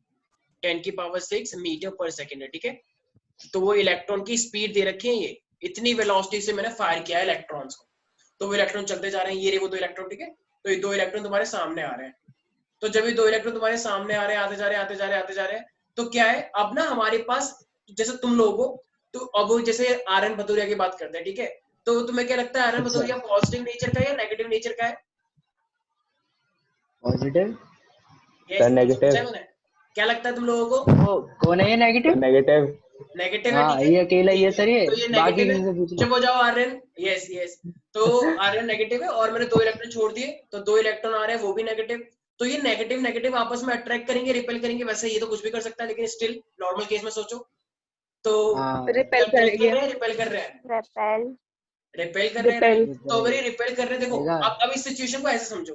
Speaker 1: 10 की पावर 6 मीटर पर सेकंड है, ठीक है? तो वो इलेक्ट्रॉन की स्पीड दे रखी है, ये इतनी वेलोसिटी से मैंने फायर किया है इलेक्ट्रॉन्स को, तो वो इलेक्ट्रॉन चलते जा रहे हैं, ये रे वो दो इलेक्ट्रॉन, ठीक है? तो ये दो इलेक्ट्रॉन तुम्हारे सामने आ रहे हैं, तो जब ये दो इलेक्ट्रॉन तुम्हारे सामने आ रहे हैं, आते जा रहे हैं, आते जा रहे हैं, आते जा रहे हैं, तो क्या है अब ना हमारे पास, जैसे तुम लोगों, तो अब जैसे आर एन भदौरिया की बात करते हैं, ठीक है? तो तुम्हें क्या लगता है R N Bhadauria positive nature का या नेगेटिव नेचर का है?
Speaker 6: पॉजिटिव।
Speaker 2: Sir negative.
Speaker 1: क्या लगता है तुम लोगों को?
Speaker 6: वो कौन है ये नेगेटिव?
Speaker 2: नेगेटिव।
Speaker 1: नेगेटिव है,
Speaker 6: हाँ
Speaker 1: ठीक है?
Speaker 6: ये अकेला ये सर, ये
Speaker 1: तो ये
Speaker 6: बाकी
Speaker 1: नेगेटिव
Speaker 6: किसी से
Speaker 1: है,
Speaker 6: पूछ लो।
Speaker 1: चुप हो जाओ आर्यन। यस यस, तो आर्यन नेगेटिव है और मैंने दो इलेक्ट्रॉन छोड़ दिए, तो दो इलेक्ट्रॉन आ रहे हैं वो भी नेगेटिव, तो ये नेगेटिव नेगेटिव आपस में अट्रैक्ट करेंगे, रिपेल करेंगे, वैसे ये तो कुछ भी कर सकता है, लेकिन स्टिल नॉर्मल केस में सोचो तो
Speaker 5: रिपेल करेंगे।
Speaker 1: रिपेल कर रहे हैं,
Speaker 9: रेपेल।
Speaker 1: रिपेल कर रहे हैं,
Speaker 5: रिपेल।
Speaker 1: तो अगर ये रिपेल कर रहे हैं, देखो
Speaker 6: देखा?
Speaker 1: अब इस सिचुएशन को ऐसे समझो,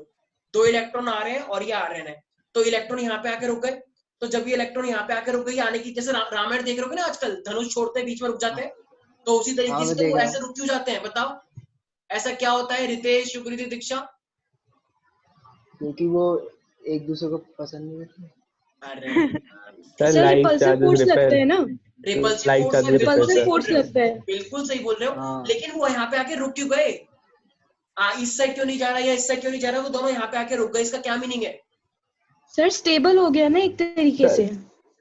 Speaker 1: दो इलेक्ट्रॉन आ रहे हैं और ये आ रहे हैं, तो इलेक्ट्रॉन यहाँ पे आके रुक गए, तो जब ये इलेक्ट्रॉन यहाँ पे आके रुक गई, आने की जैसे रामायण देख रहे हो ना आजकल, धनुष छोड़ते हैं बीच में रुक जाते हैं, तो उसी तरीके
Speaker 6: हाँ,
Speaker 1: से
Speaker 6: मैं
Speaker 1: तो
Speaker 6: देख
Speaker 1: वो
Speaker 6: रहा
Speaker 1: ऐसे रुक क्यों जाते हैं बताओ? ऐसा क्या होता है रितेश, शुक्रिया, दीक्षा?
Speaker 6: क्योंकि वो एक दूसरे को पसंद नहीं करते।
Speaker 1: अरे
Speaker 2: sir
Speaker 10: sir
Speaker 2: light
Speaker 10: repulsive
Speaker 2: charges
Speaker 10: force लगता है
Speaker 2: रिपेल
Speaker 10: ना,
Speaker 1: रिपल्सिव
Speaker 2: लाइट
Speaker 1: फोर्स में
Speaker 2: चार्जेस
Speaker 1: बिल्कुल
Speaker 10: रिपल्सिव
Speaker 1: सही
Speaker 2: रिपेल
Speaker 1: बोल
Speaker 10: फोर्स
Speaker 1: रहे हो,
Speaker 10: लगता है।
Speaker 1: बिल्कुल सही बोल रहे हो,
Speaker 3: हाँ
Speaker 1: लेकिन वो यहाँ पे आके रुक क्यों गए? इस साइड क्यों नहीं जा रहा या इस साइड क्यों नहीं जा रहा? वो दोनों यहाँ पे आके रुक गए, इसका क्या मीनिंग है?
Speaker 10: सर स्टेबल हो गया ना एक तरीके
Speaker 2: सर
Speaker 10: से।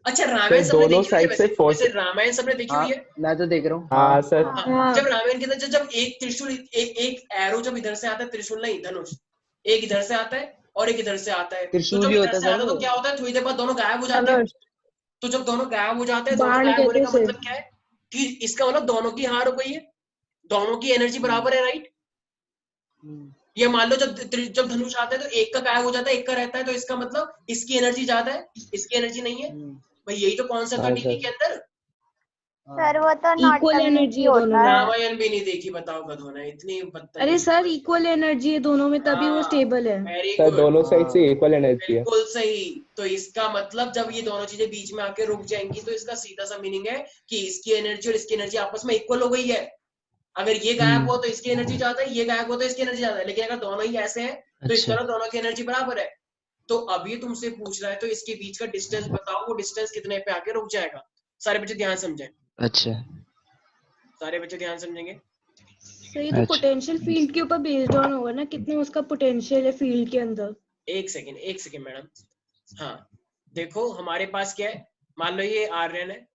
Speaker 1: अच्छा रामायण सबने
Speaker 2: दोनों
Speaker 1: देखी हुई है?
Speaker 2: साइड से
Speaker 1: वैसे
Speaker 2: फोर्स।
Speaker 1: वैसे रामायण सबने देखी
Speaker 3: हाँ
Speaker 1: हुई है?
Speaker 3: मैं तो देख रहा हूँ।
Speaker 2: हाँ सर।
Speaker 1: हाँ,
Speaker 10: हाँ
Speaker 1: जब रामायण के अंदर जब एक त्रिशूल एक एरो जब इधर से आता है, त्रिशूल नहीं धनुष, एक इधर से आता है और एक इधर से आता है, तो
Speaker 3: त्रिशूल
Speaker 1: जब
Speaker 3: ही
Speaker 1: इधर
Speaker 3: होता है
Speaker 1: से आता
Speaker 3: सर
Speaker 1: है तो
Speaker 3: वो।
Speaker 1: क्या होता है, थोड़ी देर बाद दोनों गायब हो जाते हैं।
Speaker 10: धनुष
Speaker 1: तो जब दोनों गायब हो जाते हैं, दोनों
Speaker 10: बाण
Speaker 1: गायब होने
Speaker 10: कहते
Speaker 1: का
Speaker 10: उसे।
Speaker 1: मतलब क्या है कि इसका मतलब दोनों की हार हो गई है, दोनों की एनर्जी बराबर है, राइट? ये मान लो जब धनुष आता है तो एक का गायब हो जाता है, एक का रहता है, तो इसका मतलब इसकी एनर्जी ज्यादा है, इसकी एनर्जी नहीं है। भाई यही तो कॉन्सेप्ट है
Speaker 2: हाँ
Speaker 1: डीपी
Speaker 2: सर।
Speaker 1: के अंदर।
Speaker 9: सर वो तो
Speaker 10: इक्वल
Speaker 9: नॉटंकी
Speaker 10: एनर्जी है
Speaker 9: होता
Speaker 10: दोनों में।
Speaker 9: है।
Speaker 1: रामायण भी नहीं देखी, बताओ गधों ने, इतनी
Speaker 10: अरे
Speaker 1: बदतमीज।
Speaker 10: सर इक्वल एनर्जी है दोनों में, तभी वो स्टेबल है।
Speaker 1: वेरी
Speaker 2: सर
Speaker 1: गुड,
Speaker 2: दोनों साइड से इक्वल एनर्जी है।
Speaker 1: बिल्कुल सही। तो इसका मतलब जब ये दोनों चीजें बीच में आके रुक जाएंगी तो इसका सीधा सा मीनिंग है कि इसकी एनर्जी और इसकी एनर्जी आपस में इक्वल हो गई है। अगर ये गायब हो तो इसकी एनर्जी ज्यादा है, ये गायब हो तो इसकी एनर्जी ज्यादा है, लेकिन अगर दोनों ही ऐसे हैं तो इसका मतलब दोनों की एनर्जी बराबर है। तो अब ये तुमसे पूछ रहा है तो इसके बीच का डिस्टेंस बताओ, वो डिस्टेंस कितने पे आके रुक जाएगा? सारे बच्चे ध्यान समझें,
Speaker 11: अच्छा
Speaker 1: सारे बच्चे ध्यान समझेंगे।
Speaker 10: सर ये तो पोटेंशियल फील्ड के ऊपर बेस्ड ऑन होगा ना, कितना उसका पोटेंशियल है फील्ड के अंदर।
Speaker 1: एक सेकेंड मैडम। हाँ देखो हमारे पास क्या है, मान लो ये आर्यन है,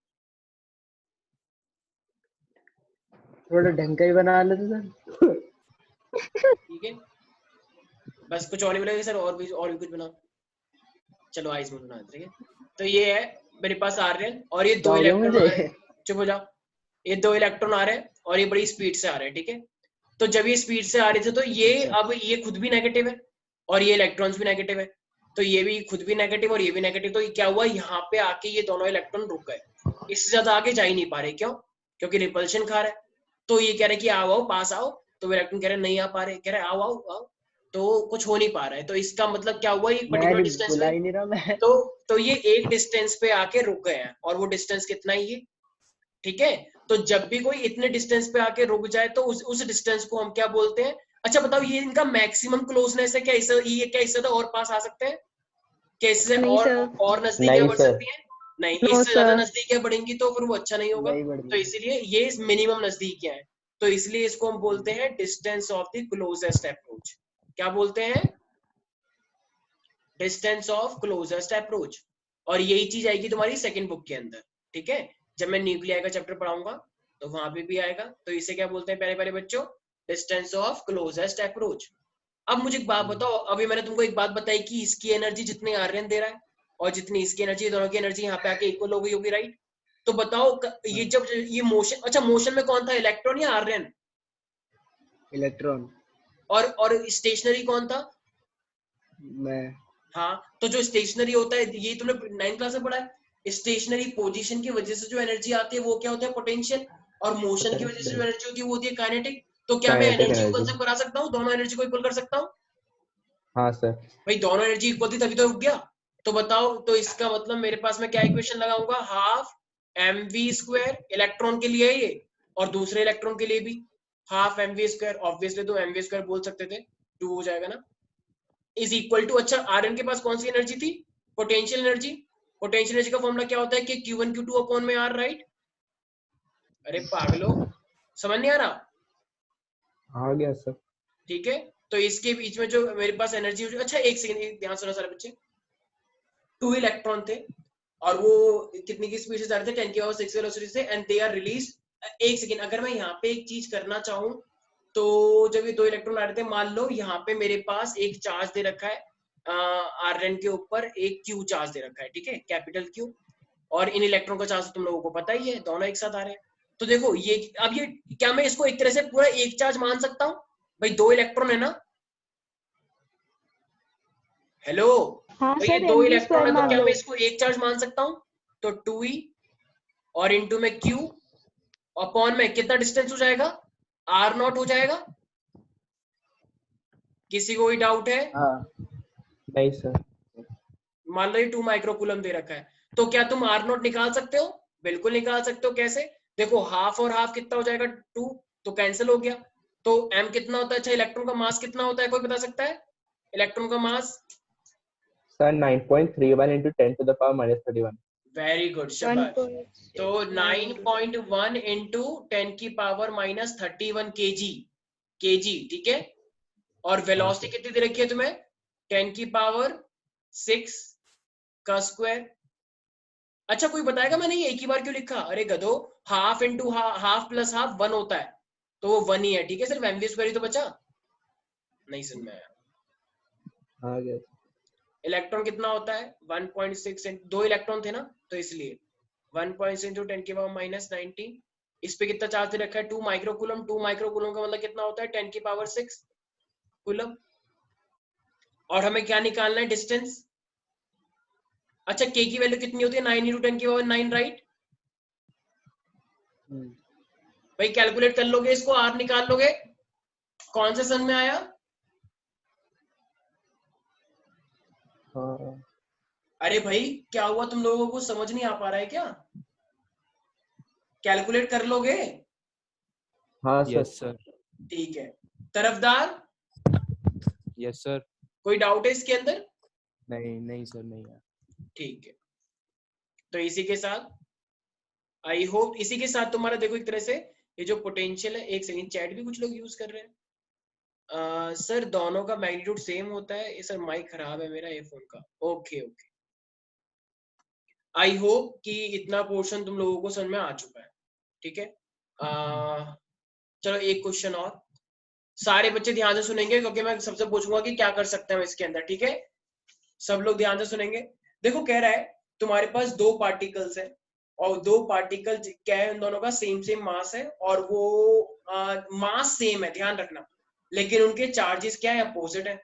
Speaker 3: थोड़ा ढंग का ही बना लेते सर।
Speaker 1: ठीक है, बस कुछ और नहीं बोलेगा सर, और भी कुछ बनाओ। चलो आइस में बना, ठीक है। तो ये है मेरे पास आर्यन और ये दो
Speaker 3: बताओगे
Speaker 1: इलेक्ट्रॉन आ
Speaker 3: मुझे?
Speaker 1: रहे हैं, चुप हो जाओ, ये दो इलेक्ट्रॉन आ रहे हैं और ये बड़ी स्पीड से आ रहे हैं, ठीक है। तो जब ये स्पीड से आ रहे थे तो ये अब ये खुद भी नेगेटिव है और ये इलेक्ट्रॉन्स भी नेगेटिव है, तो ये भी खुद भी नेगेटिव और ये भी नेगेटिव, तो क्या हुआ, यहाँ पे आके ये दोनों इलेक्ट्रॉन रुक गए, इससे ज्यादा आगे जा ही नहीं पा रहे। क्यों? क्योंकि रिपल्शन खा रहा है। तो ये कह रहे कि आओ पास आओ, तो इलेक्ट्रॉन कह रहे नहीं आ पा रहे, कह रहे आओ आओ आओ, तो कुछ हो नहीं पा रहा है। तो इसका मतलब क्या हुआ, एक पर्टिकुलर डिस्टेंस
Speaker 3: बुला
Speaker 1: पे
Speaker 3: ही नहीं रहा मैं।
Speaker 1: तो ये एक डिस्टेंस पे आके रुक गए हैं, और वो डिस्टेंस कितना ही है, ठीक है। तो जब भी कोई इतने डिस्टेंस पे आके रुक जाए तो उस डिस्टेंस को हम क्या बोलते हैं? अच्छा बताओ, ये इनका मैक्सिमम क्लोजनेस है क्या? इससे तो और पास आ सकते हैं क्या? इससे
Speaker 10: नहीं
Speaker 1: और
Speaker 10: सर।
Speaker 1: नजदीकियां
Speaker 2: नहीं
Speaker 1: बढ़
Speaker 2: सर।
Speaker 1: सकती हैं? नहीं,
Speaker 10: नो
Speaker 1: इससे ज्यादा
Speaker 10: सर।
Speaker 1: नजदीकियां बढ़ेंगी तो फिर वो अच्छा नहीं होगा।
Speaker 3: वही बढ़
Speaker 1: तो
Speaker 3: गई।
Speaker 1: इसीलिए ये मिनिमम नजदीकियां हैं, तो इसलिए इसको हम बोलते हैं distance of the closest approach. क्या बोलते हैं? Distance of closest approach. और यही चीज आएगी तुम्हारी सेकंड बुक के अंदर, ठीक है। जब मैं न्यूक्लियर का चैप्टर पढ़ाऊंगा तो वहां पे भी आएगा। तो इसे क्या बोलते हैं प्यारे प्यारे बच्चों? Distance of closest approach. अब मुझे एक बात बताओ, अभी मैंने तुमको एक बात बताई कि इसकी एनर्जी जितनी आर्यन दे रहा है और जितनी इसकी एनर्जी, दोनों की एनर्जी यहाँ पे आके इक्वल हो गई होगी, राइट? तो बताओ ये जब ये मोशन, अच्छा मोशन में कौन था, इलेक्ट्रॉन या आर्यन?
Speaker 3: इलेक्ट्रॉन।
Speaker 1: और स्टेशनरी कौन था?
Speaker 3: मैं।
Speaker 1: हाँ, तो जो स्टेशनरी होता है, ये तुमने 9th क्लास में पढ़ा है, स्टेशनरी पोजीशन की वजह से जो एनर्जी आती है वो क्या होता है? पोटेंशियल। और मोशन की वजह से जो एनर्जी होती है वो होती है काइनेटिक। तो क्या मैं
Speaker 2: Kinetic
Speaker 1: एनर्जी को
Speaker 2: energy।
Speaker 1: कंसेप्ट करा सकता हूँ, दोनों एनर्जी को इक्वल कर सकता हूँ?
Speaker 2: हाँ सर।
Speaker 1: भाई दोनों एनर्जी इक्वल थी तभी तो रुक गया। तो बताओ, तो इसका मतलब मेरे पास मैं क्या इक्वेशन लगाऊंगा? हाफ mv² इलेक्ट्रॉन के लिए है ये, और दूसरे इलेक्ट्रॉन के लिए भी हाफ mv²। ऑब्वियसली तो mv² बोल सकते थे, 2 हो जाएगा ना, इज इक्वल टू, अच्छा आर्यन के पास कौन सी एनर्जी थी? Potential energy. पोटेंशियल एनर्जी का फॉर्मूला क्या होता है कि Q1 Q2 अपॉन में R, राइट? अरे पागलो, समझ नहीं आ रहा?
Speaker 2: आ गया सर।
Speaker 1: ठीक है, तो इसके बीच में जो मेरे पास एनर्जी, अच्छा एक सेकंड ध्यान सुनो सारे बच्चे। 2 इलेक्ट्रॉन थे और वो कितनी की स्पीड से जा रहे थे? 10⁻⁶ वेलोसिटी से, एंड दे आर रिलीज। एक सेकंड, अगर मैं यहाँ पे एक चीज करना चाहूँ तो जब ये 2 इलेक्ट्रॉन आ रहे थे, मान लो यहाँ पे मेरे पास एक चार्ज दे रखा है आर्यन के ऊपर, एक Q चार्ज दे रखा है, ठीक है, कैपिटल Q। और इन इलेक्ट्रॉन का चार्ज तुम लोगों को पता ही है, दोनों एक साथ आ रहे हैं। तो देखो ये, अब ये क्या मैं इसको एक तरह से पूरा एक चार्ज मान सकता हूँ? भाई 2 इलेक्ट्रॉन है ना, हेलो,
Speaker 10: हाँ
Speaker 1: तो ये
Speaker 10: सर
Speaker 1: 2
Speaker 10: mv²
Speaker 1: इलेक्ट्रॉन है, तो
Speaker 10: मान
Speaker 1: क्या
Speaker 10: लो।
Speaker 1: मैं इसको एक चार्ज मान सकता हूँ? तो 2e और इंटू में Q अपॉन में कितना डिस्टेंस हो जाएगा? R0 हो जाएगा। किसी को कोई डाउट है?
Speaker 2: नहीं सर।
Speaker 1: मान लो ये 2 माइक्रोकूलम दे रखा है, तो क्या तुम R0 निकाल सकते हो? बिल्कुल निकाल सकते हो। कैसे? देखो हाफ और हाफ कितना हो जाएगा? 2, तो कैंसिल हो गया। तो m कितना होता है? अच्छा इलेक्ट्रॉन का मास कितना होता है, कोई बता सकता है? इलेक्ट्रॉन का mass
Speaker 2: sir 9.31 into 10 to the power minus 31.
Speaker 1: Very good, शाबाश। तो 9.1 into 10 की पावर माइनस 31 केजी, ठीक है। और वेलोसिटी कितनी दे रखी है तुम्हें? 10 की पावर 6 का स्क्वायर। अच्छा, कोई बताएगा मैंने ये एक ही बार क्यों लिखा? अरे गधो, half into half plus half 1 होता है, तो वो 1 ही है, ठीक है। सिर्फ mv स्क्वायर ही तो बचा, नहीं समझ में आया।
Speaker 2: हाँ yes.
Speaker 1: इलेक्ट्रॉन कितना होता है? 1.6, 2 इलेक्ट्रॉन थे ना, तो इसलिए 1.6 into 10 की पावर माइनस 19। इस पे कितना चार्ज दे रखा है? 2 माइक्रोकूलम। 2 माइक्रोकूलम का मतलब कितना होता है? 10 की पावर 6 कूलम। और हमें क्या निकालना है? डिस्टेंस। अच्छा, k की वैल्यू कितनी होती है? 9 into 10 की पावर 9, राइट? भाई कैलकुलेट कर लोगे इसको, r निकाल लोगे? कौन से सन में आया?
Speaker 2: हाँ
Speaker 1: अरे भाई क्या हुआ, तुम लोगों को समझ नहीं आ पा रहा है क्या? कैलकुलेट कर लोगे?
Speaker 2: हाँ सर।
Speaker 8: Yes sir.
Speaker 1: ठीक है। तरफदार?
Speaker 8: Yes sir.
Speaker 1: कोई डाउट है इसके अंदर?
Speaker 8: नहीं सर, नहीं है।
Speaker 1: ठीक है, तो इसी के साथ आई होप, इसी के साथ तुम्हारा देखो एक तरह से ये जो पोटेंशियल है, एक सेकंड, चैट भी कुछ लोग यूज कर रहे हैं। सर दोनों का मैग्नीट्यूड सेम होता है? ये सर माइक खराब है मेरा एयरफोन का। ओके ओके, आई होप कि इतना पोर्शन तुम लोगों को समझ में आ चुका है, ठीक है। चलो एक क्वेश्चन और, सारे बच्चे ध्यान से सुनेंगे क्योंकि मैं सबसे पूछूंगा कि क्या कर सकते हैं इसके अंदर, ठीक है। सब लोग ध्यान से सुनेंगे। देखो कह रहा है तुम्हारे पास 2 पार्टिकल्स है, और 2 पार्टिकल क्या है, उन दोनों का सेम मास है, और वो मास सेम है, ध्यान रखना, लेकिन उनके चार्जेस क्या है? अपोजिट है।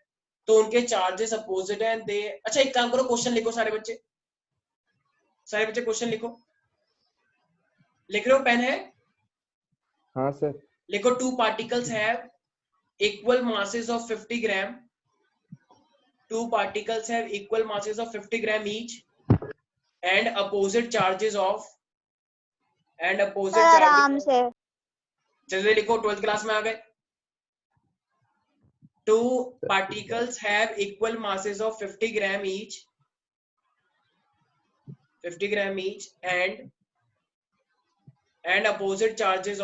Speaker 1: तो उनके चार्जेस अपोजिट है, दे। अच्छा एक काम करो, क्वेश्चन लिखो सारे बच्चे क्वेश्चन लिखो। लिख रहे हो? पेन है?
Speaker 2: हाँ सर।
Speaker 1: लिखो, 2 particles have equal masses of 50 gram. 2 particles have equal masses of 50 gram each and opposite charges of
Speaker 9: आराम से।
Speaker 1: जल्दी लिखो, 12th क्लास में आ गए। 2 particles have equal masses of 50 gram each and opposite charges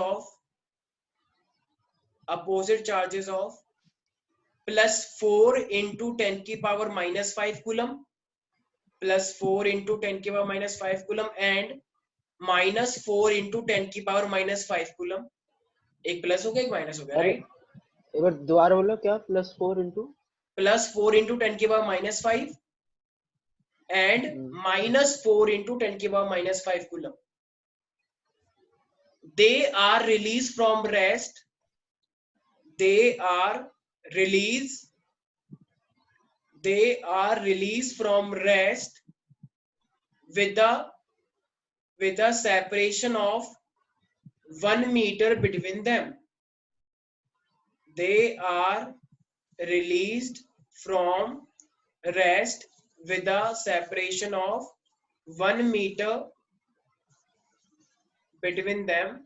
Speaker 1: of plus 4 into 10 की power minus 5 coulomb, plus 4 into 10 की power minus 5 coulomb and minus 4 into 10 की power minus 5 coulomb. एक प्लस हो गया, एक माइनस हो गया, राइट?
Speaker 3: एक बार दोबारा बोलो, क्या? +4 into
Speaker 1: plus 4 into 10 की power minus 5 and minus 4 into 10 की power minus 5 coulomb. They are released from rest. They are released from rest with a separation of 1 meter between them. They are released from rest with a separation of 1 meter between them.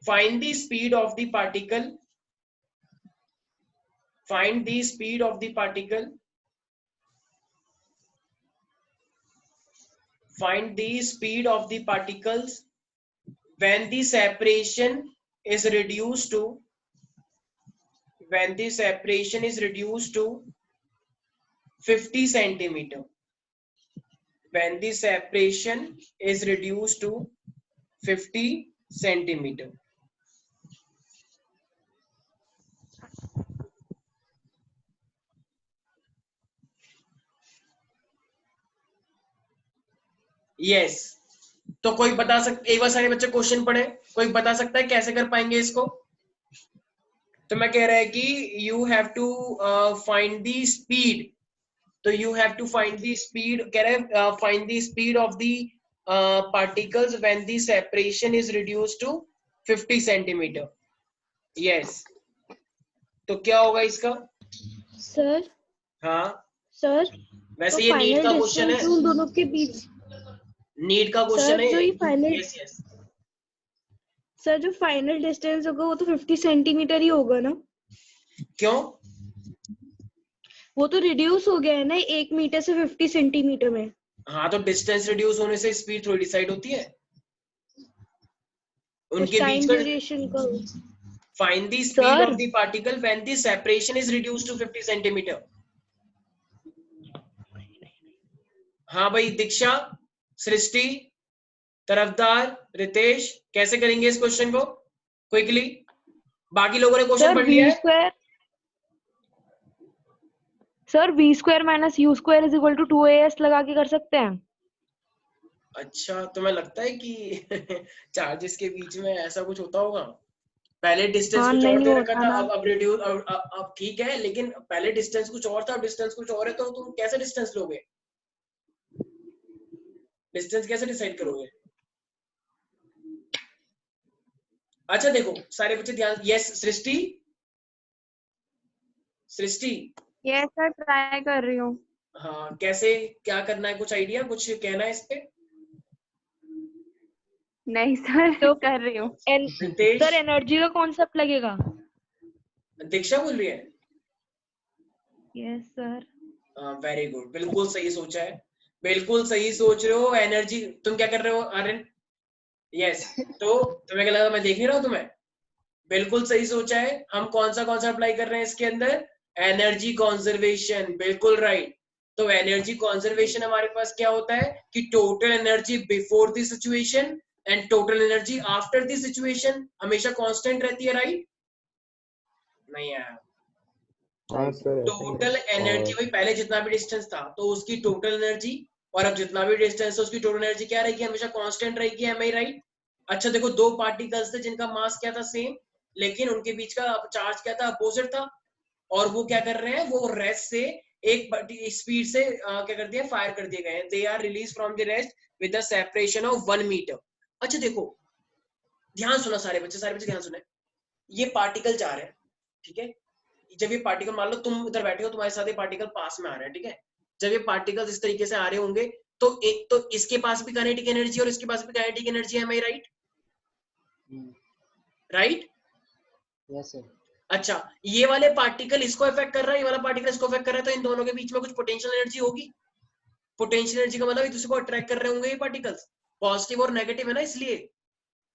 Speaker 1: Find the speed of the particle. Find the speed of the particle. Find the speed of the particles when the separation is reduced to 50 centimeter. When the separation is reduced to 50 centimeter. Yes. तो कोई बता सकता, एक बार सारे बच्चे question पढ़े, कोई बता सकता है कैसे कर पाएंगे इसको? तो मैं कह रहा है कि you have to find the speed. तो you have to find the speed, कह रहे हैं find the speed of the particles when the separation is reduced to 50 centimeter. Yes. तो क्या होगा इसका?
Speaker 10: सर
Speaker 1: हाँ
Speaker 10: सर
Speaker 1: वैसे
Speaker 10: तो
Speaker 1: ये नीट का
Speaker 10: फाइनल
Speaker 1: क्वेश्चन है,
Speaker 10: डिस्टेंस उन दोनों के बीच।
Speaker 1: नीट का क्वेश्चन
Speaker 10: सर
Speaker 1: है।
Speaker 10: जो ये फाइनल
Speaker 1: यस यस,
Speaker 10: सर जो फाइनल डिस्टेंस होगा वो तो 50 सेंटीमीटर ही होगा ना?
Speaker 1: क्यों?
Speaker 10: वो तो रिड्यूस हो गया है ना 1 मीटर से 50 सेंटीमीटर में।
Speaker 1: हाँ, तो डिस्टेंस रिड्यूस होने से स्पीड थोड़ी डिसाइड होती है। उनके बीच
Speaker 10: टाइम
Speaker 1: का
Speaker 10: ड्यूरेशन का।
Speaker 1: find the speed
Speaker 10: Sir.
Speaker 1: of the particle when the separation is reduced to 50 centimeter. हाँ भाई, दीक्षा, सृष्टि, तरफदार, रितेश, कैसे करेंगे इस क्वेश्चन को क्विकली? बाकी लोगों ने क्वेश्चन पढ़ लिया है?
Speaker 10: Sir v square minus u square is equal to 2as लगा के कर सकते हैं।
Speaker 1: अच्छा, तुम्हें लगता है कि चार्जेस के बीच में ऐसा कुछ होता होगा? पहले डिस्टेंस
Speaker 10: हाँ,
Speaker 1: कुछ और
Speaker 10: नहीं
Speaker 1: दे
Speaker 10: होता
Speaker 1: रखा था,
Speaker 10: ना।
Speaker 1: अब रिड्यूस, अब ठीक है, लेकिन पहले डिस्टेंस कुछ और था, अब डिस्टेंस कुछ और है, तो तुम कैसे डिस्टेंस लोगे? डिस्टेंस कैसे डिसाइड करोगे? अच्छा देखो सारे बच्चे ध्यान, यस सृष्टि, सृष्टि,
Speaker 5: यस सर, ट्राई कर रही हूँ।
Speaker 1: हाँ कैसे, क्या करना है, कुछ आइडिया, कुछ कहना है इस पे?
Speaker 5: नहीं सर, तो कर रही हूँ।
Speaker 1: रितेश,
Speaker 10: सर एनर्जी का कॉन्सेप्ट लगेगा।
Speaker 1: दीक्षा बोल रही है?
Speaker 5: Yes sir.
Speaker 1: वेरी गुड, बिल्कुल सही सोचा है, बिल्कुल सही सोच रहे हो। एनर्जी, तुम क्या कर रहे हो आर्यन? यस, तो तुम्हें क्या लगा मैं देख नहीं रहा हूं तुम्हें? बिल्कुल सही सोचा है। हम कौन सा अप्लाई कर रहे हैं इसके अंदर? एनर्जी कंजर्वेशन, बिल्कुल राइट। तो एनर्जी कंजर्वेशन हमारे पास क्या होता है कि total energy before the situation and total energy after the situation हमेशा कांस्टेंट रहती है, राइट? नहीं यार,
Speaker 2: हाँ सर,
Speaker 1: टोटल एनर्जी वही पहले जितना भी डिस्टेंस था तो उसकी टोटल एनर्जी, और अब जितना भी डिस्टेंस है उसकी टोटल एनर्जी क्या रहेगी? हमेशा कांस्टेंट रहेगी। M I right? अच्छा देखो, दो पार्टिकल्स थे जिनका मास क्या था? सेम, लेकिन उनके बीच का चार्ज क्या था? अपोजिट था। और वो क्या कर रहे हैं? वो रेस्ट से एक स्पीड से क्या कर दिया? फायर कर दिए गए। They are release from the rest with the separation of 1 metre. अच्छा देखो, ध्यान सुना सारे बच्चे ध्यान सुने। ये पार्टिकल जा रहे हैं, ठीक है? जब ये पार्टिकल, मान लो तुम इधर बैठे हो, तुम्हारे साथ ये पार्टिकल पास में आ रहे हैं, ठीक है? जब ये पार्टिकल्स इस तरीके से आ रहे होंगे तो एक तो इसके पास भी काइनेटिक एनर्जी और इसके पास भी काइनेटिक एनर्जी है, am I right? Right?
Speaker 3: Yes sir.
Speaker 1: अच्छा, ये वाले पार्टिकल इसको इफेक्ट कर रहा है, ये वाला पार्टिकल इसको इफेक्ट कर रहा है, तो इन दोनों के बीच में कुछ पोटेंशियल एनर्जी होगी। पोटेंशियल एनर्जी का मतलब एक दूसरे को अट्रैक्ट कर रहे होंगे ये पार्टिकल्स, पॉजिटिव और नेगेटिव है ना, इसलिए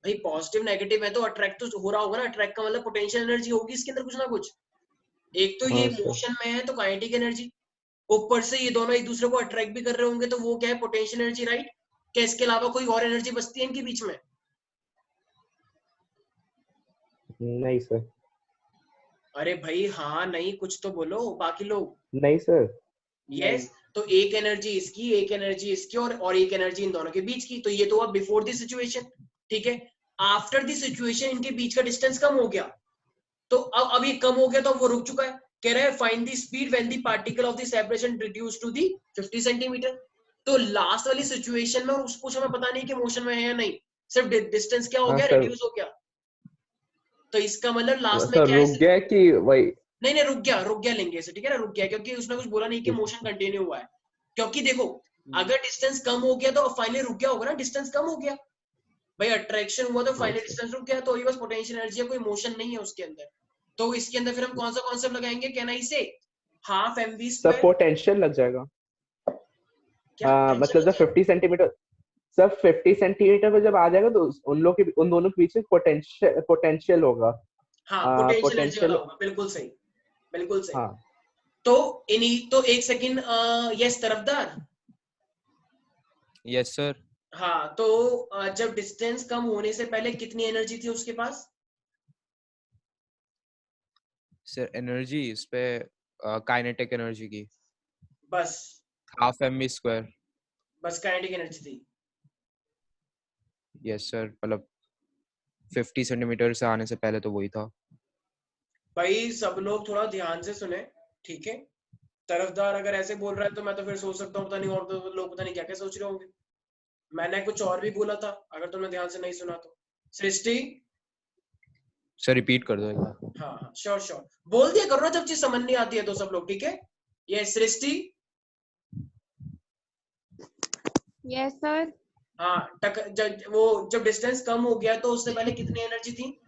Speaker 1: भाई पॉजिटिव नेगेटिव है तो अट्रैक्ट तो हो रहा होगा ना। अट्रैक्ट का मतलब पोटेंशियल एनर्जी होगी इसके अंदर कुछ ना कुछ। एक तो ये मोशन में है तो काइनेटिक एनर्जी, ऊपर से ये दोनों एक दूसरे को अट्रैक्ट भी कर रहे होंगे तो वो क्या है? Potential energy, right? क्या इसके अलावा कोई और एनर्जी बचती है इनके बीच में?
Speaker 2: नहीं सर।
Speaker 1: अरे भाई हाँ नहीं, कुछ तो बोलो बाकी लोग।
Speaker 2: नहीं सर।
Speaker 1: यस, तो एक एनर्जी इसकी, एक एनर्जी इसकी, और एक एनर्जी इन दोनों के बीच की। तो ये तो अब बिफोर द सिचुएशन, ठीक है? आफ्टर द सिचुएशन इनके बीच का डिस्टेंस कम हो गया, तो अब ये कम हो गया तो वो रुक चुका है। कह रहा है find the speed when the particle of the separation reduce to the 50 centimetre. तो लास्ट वाली सिचुएशन में उसको हमें पता नहीं कि मोशन में है या नहीं, सिर्फ डिस्टेंस क्या हो गया? रिड्यूस हो गया। तो इसका मतलब लास्ट में क्या है?
Speaker 2: रुक गया कि वही?
Speaker 1: नहीं रुक गया लेंगे इसे, ठीक है ना? रुक गया क्योंकि उसने कुछ बोला नहीं कि मोशन कंटिन्यू हुआ है। क्योंकि देखो, अगर डिस्टेंस कम हो गया तो फाइनली रुक गया होगा ना, डिस्टेंस कम हो गया भाई, अट्रैक्शन हुआ तो फाइनली डिस्टेंस रुक गया, तो ये बस पोटेंशियल एनर्जी है, कोई मोशन नहीं है उसके अंदर। तो इसके अंदर फिर हम कौन सा कॉन्सेप्ट लगाएंगे? कहना इसे हाफ mv
Speaker 2: सब
Speaker 1: स्क्वायर।
Speaker 2: पोटेंशियल लग जाएगा।
Speaker 1: क्या
Speaker 2: मतलब जब 50 सेंटीमीटर, सब 50 सेंटीमीटर पे जब आ जाएगा तो उन दोनों के बीच में पोटेंशियल होगा।
Speaker 1: हाँ, पोटेंशियल एनर्जी वाला होगा, बिल्कुल सही, बिल्कुल सही।
Speaker 2: हाँ।
Speaker 1: तो तो एक second, yes Tarafdar.
Speaker 8: Yes sir.
Speaker 1: हाँ, तो जब डिस्टेंस कम होने से पहले कितनी एनर्जी थी उसके पास?
Speaker 8: सर एनर्जी इस पे काइनेटिक एनर्जी की
Speaker 1: बस
Speaker 8: हाफ mv स्क्वायर।
Speaker 1: बस काइनेटिक एनर्जी थी।
Speaker 8: यस सर, मतलब 50 सेंटीमीटर से आने से पहले तो वही था।
Speaker 1: भाई सब लोग थोड़ा ध्यान से सुने, ठीक है? तरफदार अगर ऐसे बोल रहा है तो मैं तो फिर सोच सकता हूँ, पता नहीं और तो लोग पता नहीं क्या क्या सोच रहे होंगे। मैंने कुछ और भी बोला था, अगर तुमने ध्यान से नहीं सुना तो। सृष्टि,
Speaker 8: सर रिपीट कर दो एक बार।
Speaker 1: हाँ श्योर बोल दिया करो ना जब चीज समझ नहीं आती है तो सब लोग, ठीक है? ये सृष्टि।
Speaker 5: Yes sir.
Speaker 1: हाँ, जब डिस्टेंस कम हो गया तो उससे पहले कितनी एनर्जी थी?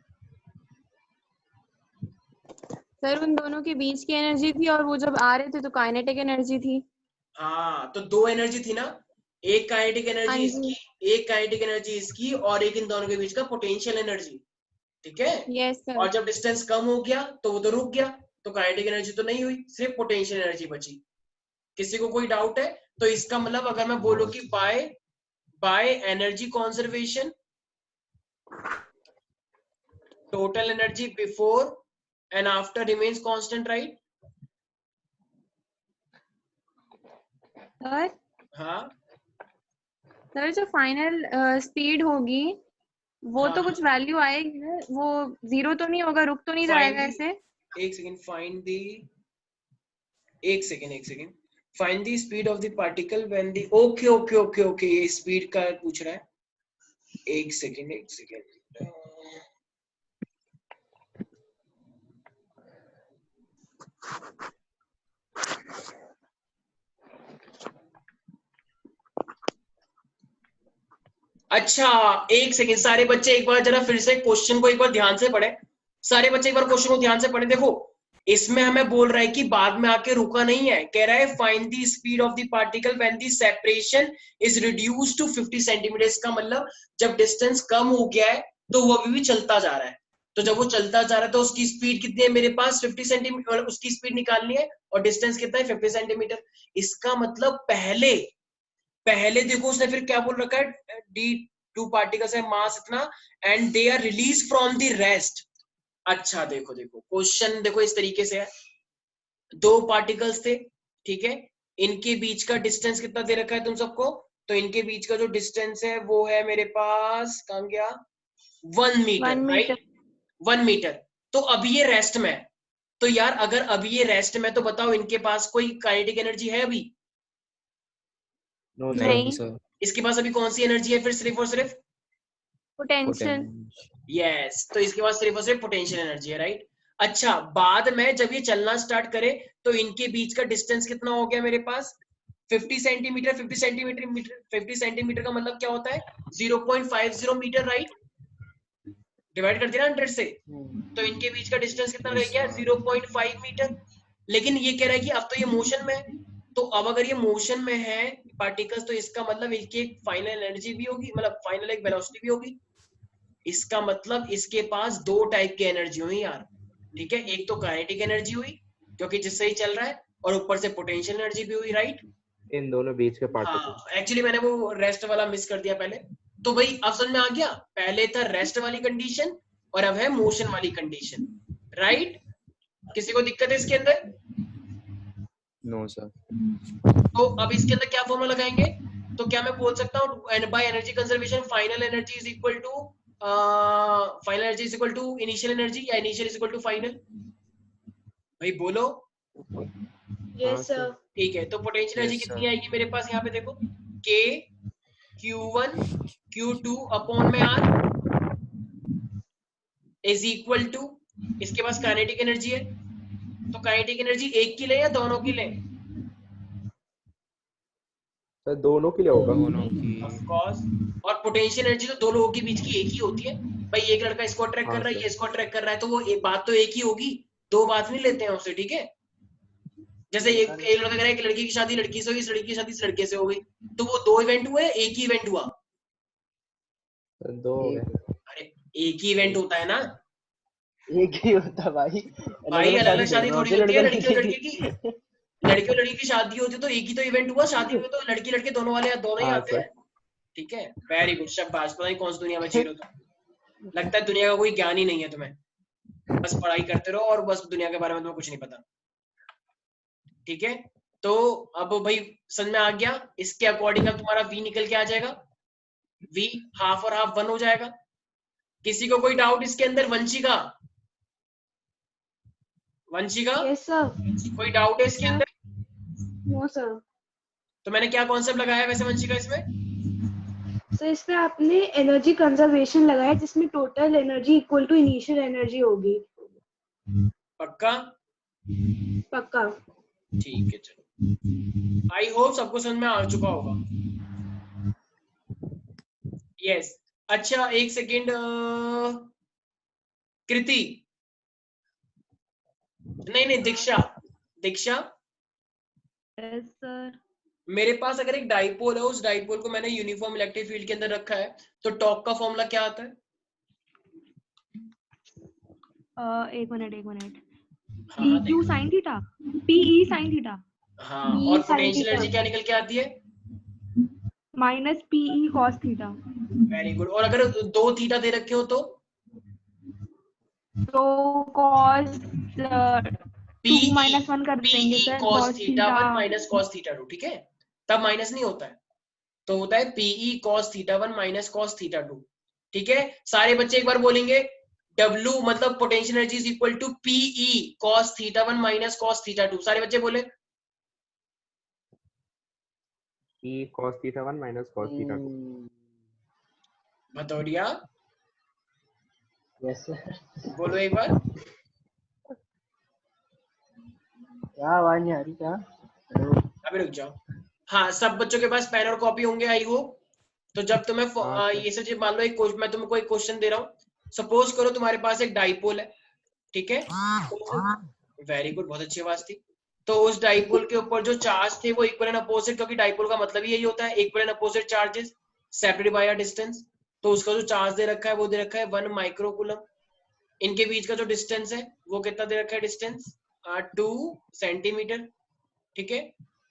Speaker 5: सर उन दोनों के बीच की एनर्जी थी और वो जब आ रहे थे तो काइनेटिक एनर्जी थी।
Speaker 1: हाँ, तो दो एनर्जी थी ना, एक काइनेटिक
Speaker 5: हाँ
Speaker 1: एनर्जी
Speaker 5: जी।
Speaker 1: इसकी, एक काइनेटिक एनर्जी इसकी, और एक इन दोनों के बीच का पोटेंशियल एनर्जी, ठीक है।
Speaker 5: Yes sir.
Speaker 1: और जब डिस्टेंस कम हो गया तो वो तो रुक गया, तो काइनेटिक एनर्जी तो नहीं हुई, सिर्फ पोटेंशियल एनर्जी बची। किसी को कोई डाउट है? तो इसका मतलब अगर मैं बोलूं कि bye energy conservation, total energy before and after remains constant, right?
Speaker 5: Sir
Speaker 1: हाँ
Speaker 5: सर जो फाइनल स्पीड होगी वो
Speaker 1: हाँ
Speaker 5: तो कुछ वैल्यू आएगी ना, वो जीरो तो नहीं होगा, रुक तो नहीं
Speaker 1: फाइंड
Speaker 5: जाएगा ऐसे?
Speaker 1: एक सेकेंड, एक second, find the speed of the particle when the, okay okay okay okay, ये स्पीड का पूछ रहा है। एक सेकेंड अच्छा, एक सेकेंड, सारे बच्चे एक बार जरा फिर से क्वेश्चन को एक बार ध्यान से पढ़े। सारे बच्चे एक बार क्वेश्चन को ध्यान से पढ़े। देखो, इसमें हमें बोल रहा है कि बाद में आके रुका नहीं है, कह रहा है find the speed of the particle when the separation is reduced to 50 centimetre. इसका मतलब जब डिस्टेंस कम हो गया है तो वो अभी भी चलता जा रहा है। तो जब वो चलता जा रहा है तो उसकी स्पीड कितनी है मेरे पास? 50 सेंटीमीटर, उसकी स्पीड निकालनी है, और डिस्टेंस कितना है? 50 सेंटीमीटर। इसका मतलब पहले देखो उसने फिर क्या बोल रखा है, डी टू पार्टिकल्स है, मास इतना, and they are release from the rest. अच्छा देखो क्वेश्चन देखो इस तरीके से है, दो पार्टिकल्स थे, ठीक है, इनके बीच का डिस्टेंस कितना दे रखा है तुम सबको? तो इनके बीच का जो डिस्टेंस है वो है मेरे पास, कहाँ गया, 1 मीटर, राइट, 1 मीटर। तो अभी ये रेस्ट में है, तो यार अगर अभी ये रेस्ट में, तो बताओ इनके पास कोई काइनेटिक एनर्जी है अभी?
Speaker 8: नहीं सर।
Speaker 1: इसके पास अभी कौन सी एनर्जी है फिर? सिर्फ और सिर्फ
Speaker 5: पोटेंशियल।
Speaker 1: यस, तो इसके पास सिर्फ और सिर्फ पोटेंशियल एनर्जी है, राइट। अच्छा, बाद में जब ये चलना स्टार्ट करे तो इनके बीच का डिस्टेंस कितना हो गया मेरे पास? 50 सेंटीमीटर। 50 सेंटीमीटर का मतलब क्या होता है? 0.50 मीटर, राइट। डिवाइड कर दिया ना 100 से, तो इनके बीच का डिस्टेंस कितना रह गया? 0.5 मीटर। लेकिन ये कह रहा है कि अब तो ये मोशन में है, तो अब अगर ये मोशन में है पार्टिकल्स, तो इसका मतलब इसकी एक फाइनल एनर्जी भी होगी, मतलब फाइनल एक वेलोसिटी भी होगी। इसका मतलब इसके पास दो टाइप की एनर्जी हुई यार, ठीक है। एक तो काइनेटिक एनर्जी हुई क्योंकि जिससे ही चल रहा है, और ऊपर से पोटेंशियल एनर्जी भी हुई, राइट।
Speaker 2: इन दोनों बीच के पार्टिकल।
Speaker 1: हाँ, एक्चुअली मैंने वो रेस्ट वाला मिस कर दिया पहले। तो भाई अब समझ में आ गया, पहले था रेस्ट वाली कंडीशन और अब है मोशन वाली कंडीशन, राइट। किसी को दिक्कत है इसके अंदर?
Speaker 8: No sir.
Speaker 1: तो अब इसके अंदर क्या फॉर्मूला लगाएंगे? तो क्या मैं बोल सकता हूँ by energy conservation final energy is equal to initial energy, या initial is equal to final? भाई बोलो।
Speaker 10: Yes sir.
Speaker 1: ठीक है, तो पोटेंशियल एनर्जी कितनी आएगी मेरे पास? यहाँ पे देखो, K Q1 Q2 अपॉन में R इज इक्वल टू, इसके पास काइनेटिक एनर्जी है, तो काइनेटिक एनर्जी एक की ले या दोनों की ले?
Speaker 2: सर दोनों के लिए होगा।
Speaker 8: दोनों की।
Speaker 1: Of course. और पोटेंशियल एनर्जी तो दो लोगों के बीच की एक ही होती है भाई। एक लड़का इसको अट्रैक्ट कर रहा है, ये इसको अट्रैक्ट कर रहा है, तो वो एक बात तो एक ही होगी, दो बात नहीं लेते हैं उससे, ठीक है। जैसे एक लड़का कह रहा है एक लड़की की शादी लड़की से हुई, इस लड़की की शादी इस लड़के से हो गई, तो वो दो इवेंट हुए, एक ही इवेंट हुआ?
Speaker 2: दो
Speaker 1: अरे एक ही इवेंट होता है ना
Speaker 3: एक ही होता भाई,
Speaker 1: भाई, अलग अलग शादी थोड़ी होती है। लड़की और लड़के की शादी होती है तो एक ही तो इवेंट हुआ, शादी में तो लड़की लड़के दोनों वाले दोनों ही आते हैं, ठीक है। वेरी गुड, शाबाश। पता नहीं कौन सी दुनिया में जी रहे हो तुम, लगता है दुनिया का कोई ज्ञान ही नहीं है तुम्हें, बस पढ़ाई करते रहो और बस दुनिया के बारे में तुम्हें कुछ नहीं पता, ठीक है। तो अब भाई समझ में आ गया, इसके अकॉर्डिंग अब तुम्हारा V निकल के आ जाएगा, V हाफ और हाफ 1 हो जाएगा। किसी को कोई डाउट इसके अंदर? Vanshika
Speaker 10: yes sir.
Speaker 1: कोई डाउट है इसके अंदर?
Speaker 10: No sir.
Speaker 1: तो मैंने क्या कॉन्सेप्ट लगाया वैसे वंशिका इसमें?
Speaker 10: सर इसमें आपने एनर्जी कंजर्वेशन लगाया जिसमें total energy equal to initial energy होगी।
Speaker 1: पक्का?
Speaker 10: पक्का।
Speaker 1: ठीक है, चलो, आई होप सबको समझ में आ चुका होगा। यस। अच्छा एक सेकेंड, कृति नहीं दीक्षा
Speaker 7: यस सर।
Speaker 1: मेरे पास अगर एक डाइपोल है, उस डाइपोल को मैंने यूनिफॉर्म इलेक्ट्रिक फील्ड के अंदर रखा है, तो टॉर्क का फॉर्मूला क्या आता है?
Speaker 10: एक मिनट
Speaker 1: हाँ हाँ
Speaker 10: PQ sin theta, PE sin theta
Speaker 1: हाँ, और पोटेंशियल एनर्जी क्या निकल के आती है?
Speaker 10: Minus PE cos theta.
Speaker 1: Very good. और अगर 2 थीटा दे रखे हो तो
Speaker 10: cos 2
Speaker 1: PE
Speaker 10: minus 1 कर देंगे sir,
Speaker 1: cos
Speaker 10: cos
Speaker 1: theta
Speaker 10: theta
Speaker 1: 1 माइनस cos थीटा 2, ठीक है? तब माइनस नहीं होता है, तो होता है PE cos थीटा 1 माइनस cos थीटा 2, ठीक है? सारे बच्चे एक बार बोलेंगे, W मतलब potential energy is equal to PE cos theta 1 माइनस cos थीटा 2। सारे बच्चे बोले
Speaker 2: E cos theta 1 minus cos theta 2.
Speaker 1: Bhadauria
Speaker 3: yes sir.
Speaker 1: बोलो एक बार।
Speaker 3: क्या आवाज नहीं आ रही क्या? हेलो।
Speaker 1: अभी रुक जाओ। हाँ, सब बच्चों के पास पेन और कॉपी होंगे आई हो। तो जब तुम्हें
Speaker 2: हाँ,
Speaker 1: ये सच मान लो एक मैं तुमको एक क्वेश्चन दे रहा हूँ। सपोज करो तुम्हारे पास एक डाइपोल है, ठीक है? वेरी गुड, बहुत अच्छी आवाज थी। तो उस डाइपोल के ऊपर जो चार्ज थे वो इक्वल एंड अपोजिट, क्योंकि डाइपोल का मतलब ही यही होता है, equal and opposite charges separated by a distance. तो उसका जो चार्ज दे रखा है वो दे रखा है 1 माइक्रोकूलम। इनके बीच का जो डिस्टेंस है वो कितना दे रखा है? डिस्टेंस 2 सेंटीमीटर, ठीक है?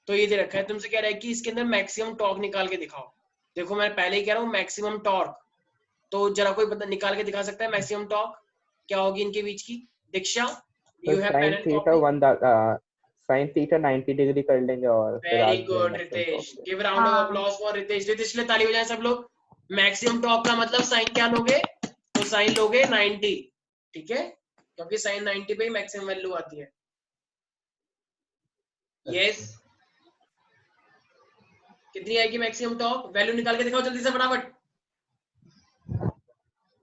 Speaker 1: तो ये दे रखा है। तुमसे कह रहा है कि इसके अंदर मैक्सिमम टॉर्क निकाल के दिखाओ। देखो मैं पहले ही कह रहा हूँ मैक्सिमम टॉर्क, तो जरा कोई बता निकाल के दिखा सकता है मैक्सिमम टॉर्क क्या होगी इनके बीच की? Diksha, you have pen and copy?
Speaker 2: sin theta 90 degree कर लेंगे और फिर
Speaker 1: वेरी
Speaker 2: आगे
Speaker 1: good
Speaker 2: maximum
Speaker 1: Ritesh,
Speaker 2: torque।
Speaker 1: Give round of applause for Ritesh. Ritesh ले ताली बजाएं सब लोग। मैक्सिमम टॉर्क का मतलब साइन क्या लोगे? तो साइन लोगे 90, ठीक है? क्योंकि साइन 90 पे ही मैक्सिमम वैल्यू आती है। यस, कितनी आएगी मैक्सिमम टॉर्क? वैल्यू निकाल के दिखाओ जल्दी से फटाफट।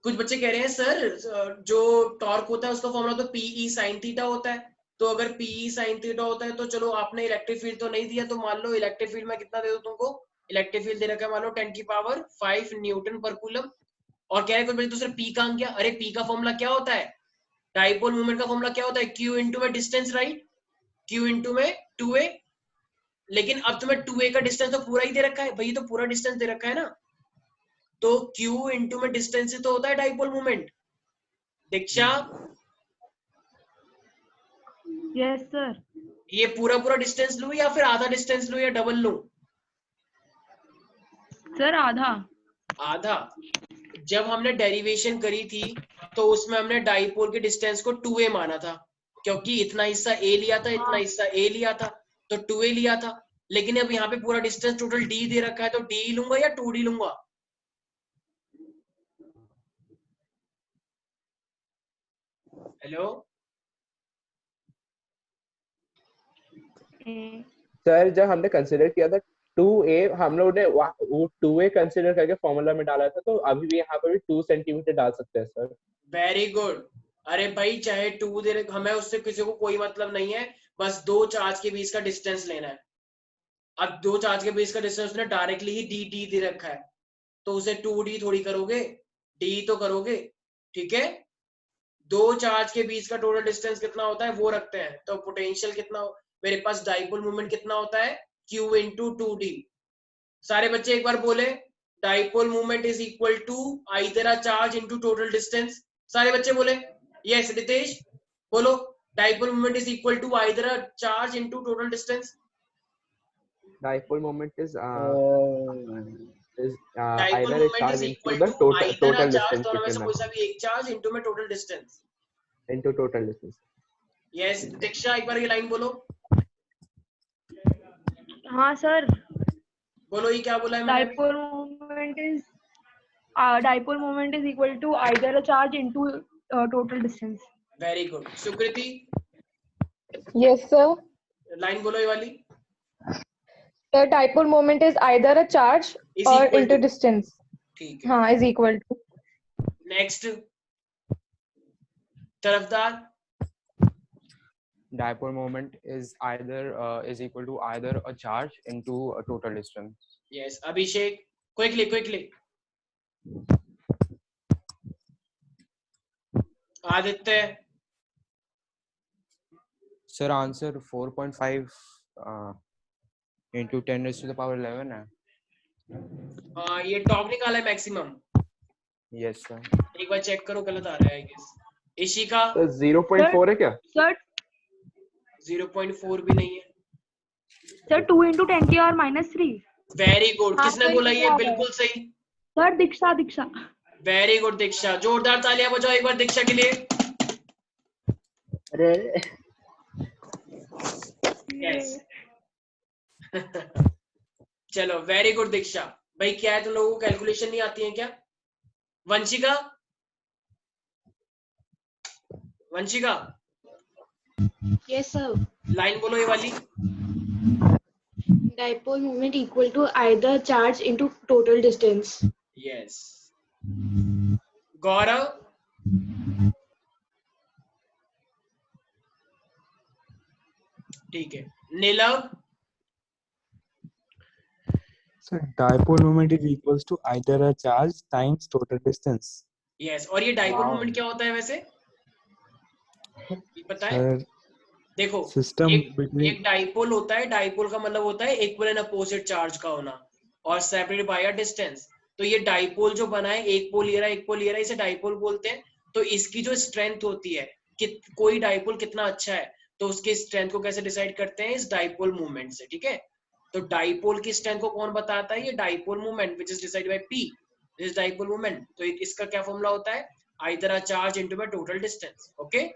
Speaker 1: कुछ बच्चे कह रहे हैं सर जो टॉर्क होता है उसका फॉर्मूला तो PE sin थीटा होता है। तो अगर PE sin थीटा होता है तो चलो, आपने इलेक्ट्रिक फील्ड तो नहीं दिया, तो मान लो इलेक्ट्रिक फील्ड में कितना दे दो तुमको? इलेक्ट्रिक फील्ड दे रखा है मान लो 10 की पावर 5 न्यूटन पर कूलम। और कह रहे हैं कुछ बच्चे दूसरे P कहाँ गया? अरे P का फॉर्मूला क्या होता है? डाइपोल मूवमेंट का फॉर्मूला क्या होता है? Q इंटू में डिस्टेंस, राइट? Q इंटू में 2a। लेकिन अब तुम्हें 2a का डिस्टेंस तो पूरा ही दे रखा है भाई, तो पूरा डिस्टेंस दे रखा है ना, तो Q इंटू में डिस्टेंस ही तो होता है डाइपोल मूवमेंट। दीक्षा,
Speaker 10: यस सर।
Speaker 1: ये पूरा डिस्टेंस लूं या फिर आधा डिस्टेंस लूं या डबल लूं?
Speaker 10: सर आधा।
Speaker 1: आधा। जब हमने डेरिवेशन करी थी तो उसमें हमने डाइपोल के डिस्टेंस को 2a माना था, क्योंकि इतना हिस्सा a लिया था, इतना हिस्सा a लिया था, तो 2a लिया था। लेकिन अब यहाँ पे पूरा डिस्टेंस टोटल d दे रखा है, तो d लूंगा या 2d लूंगा? हेलो
Speaker 2: सर, जब हमने कंसिडर किया था 2a, हम लोग ने वो 2a कंसिडर करके फॉर्मूला में डाला था, तो अभी भी यहाँ पर भी 2 सेंटीमीटर डाल सकते हैं सर।
Speaker 1: Very good. अरे भाई चाहे 2 दे रहे, हमें उससे किसी को कोई मतलब नहीं है, बस 2 चार्ज के बीच का डिस्टेंस लेना है। अब 2 चार्ज के बीच का डिस्टेंस उसने डायरेक्टली ही डी दे रखा है, तो उसे 2d थोड़ी करोगे, d तो करोगे, ठीक है? 2 चार्ज के बीच का टोटल डिस्टेंस कितना होता है वो रखते हैं, तो पोटेंशियल कितना मेरे पास डाइपोल मूवमेंट कितना होता है? Q into 2d। सारे बच्चे एक बार बोले, dipole movement is equal to either a charge into total distance. सारे बच्चे बोले यस। रितेश बोलो, dipole movement is equal to either a charge into total distance.
Speaker 2: Dipole moment is
Speaker 1: dipole
Speaker 2: either a
Speaker 1: movement
Speaker 2: charge
Speaker 1: is
Speaker 2: into
Speaker 1: equal
Speaker 2: the
Speaker 1: to either a
Speaker 2: total
Speaker 1: charge,
Speaker 2: distance
Speaker 1: दोनों में
Speaker 2: between
Speaker 1: से
Speaker 2: them,
Speaker 1: कोई सा भी एक charge into में total distance.
Speaker 2: into total distance.
Speaker 1: Yes, Diksha एक बार ये लाइन बोलो।
Speaker 10: हाँ सर।
Speaker 1: बोलो, ये क्या बोला है मैंने?
Speaker 10: Dipole moment is equal to either a charge into total distance.
Speaker 1: Very good. Sukriti,
Speaker 11: yes sir.
Speaker 1: Line बोलो ये वाली।
Speaker 11: The dipole moment is either a charge
Speaker 1: Is
Speaker 11: or
Speaker 1: equal
Speaker 11: into
Speaker 1: to.
Speaker 11: distance.
Speaker 1: ठीक है।
Speaker 11: हाँ, is equal to.
Speaker 1: Next, Tarafdar.
Speaker 8: Dipole moment is is equal to either a charge into a total distance.
Speaker 1: Yes, Abhishek, quickly. Aditya,
Speaker 8: sir answer 4.5 into 10 raised to the power 11 है.
Speaker 1: ये top निकाला है maximum.
Speaker 8: Yes sir.
Speaker 1: एक बार check करो, गलत आ रहा है I guess. Ishika
Speaker 2: तो 0.4 है क्या?
Speaker 10: सर
Speaker 1: 0.4 भी नहीं है.
Speaker 10: सर 2 into 10 की और -3.
Speaker 1: Very good.
Speaker 10: हाँ,
Speaker 1: किसने
Speaker 10: सही
Speaker 1: बोला ये?
Speaker 10: जवाब है।
Speaker 1: बिल्कुल सही.
Speaker 10: सर दीक्षा.
Speaker 1: वेरी गुड दीक्षा. जोरदार तालियां बजाओ एक बार दीक्षा के लिए.
Speaker 3: अरे
Speaker 1: यस. चलो वेरी गुड दीक्षा. भाई क्या है, तुम लोगों को कैलकुलेशन नहीं आती है क्या? Vanshika
Speaker 10: yes sir.
Speaker 1: लाइन बोलो ये वाली.
Speaker 10: Dipole moment equal to either charge into total distance.
Speaker 1: Yes. Gaurav ठीक है. Nilav
Speaker 12: So dipole moment is equals to either a charge times total distance.
Speaker 1: Yes. और ये डाइपोल
Speaker 12: Wow.
Speaker 1: मोमेंट क्या होता है वैसे? ये पता है?
Speaker 12: Sir,
Speaker 1: देखो
Speaker 12: system
Speaker 1: एक
Speaker 12: between
Speaker 1: डाइपोल होता है. डाइपोल का मतलब होता है इक्वल एंड अपोजिट चार्ज का होना और सेपरेटेड बाय अ डिस्टेंस. तो ये डाइपोल जो बना है, एक पोल ये रहा, इसे डाइपोल बोलते हैं. तो इसकी जो स्ट्रेंथ होती है कि कोई डाइपोल कितना अच्छा है, तो उसकी स्ट्रेंथ को कैसे डिसाइड करते हैं? इस डाइपोल मूवमेंट से. ठीक है. तो डाइपोल की स्ट्रेंथ को कौन बताता है? ये dipole movement which is decided by P. This is dipole movement. तो इसका क्या फॉर्मूला होता है? Either a charge into by total distance. Okay.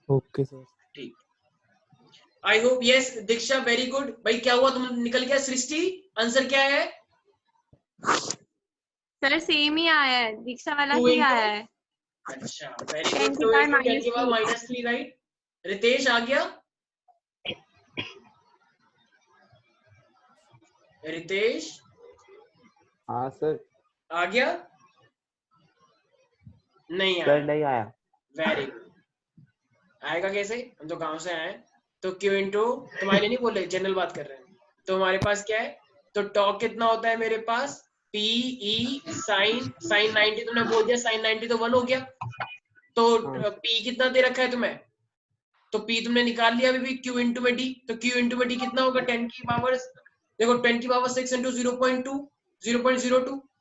Speaker 12: okay sir.
Speaker 1: ठीक. I hope yes. Diksha very good. भाई क्या हुआ, तुम निकल गया. सृष्टि आंसर क्या है?
Speaker 5: सर सेम ही आया है, दीक्षा वाला
Speaker 1: 2
Speaker 5: ही
Speaker 1: into
Speaker 5: आया है.
Speaker 1: अच्छा वेरी
Speaker 5: 10
Speaker 1: गुड.
Speaker 5: की
Speaker 1: 2
Speaker 5: पावर
Speaker 1: into 10 की पावर
Speaker 5: -3.
Speaker 1: -3 राइट. रितेश आ गया. रितेश
Speaker 2: हाँ सर.
Speaker 1: आ गया? नहीं
Speaker 2: सर
Speaker 1: आया.
Speaker 2: नहीं आया.
Speaker 1: Very good. आएगा कैसे? हम तो गांव से आए हैं. तो Q इंटू, तुम्हारे लिए नहीं बोले, जनरल बात कर रहे हैं. तो हमारे पास क्या है? तो टॉक कितना होता है मेरे पास? PE sin 90. तुमने बोल दिया sin 90 तो 1 हो गया. तो P कितना दे रखा है तुम्हें? तो P तुमने निकाल लिया अभी भी. Q इंटू में D. तो Q इंटू में D कितना होगा? 10 की पावर, देखो 10 की पावर 6 इंटू 0.02.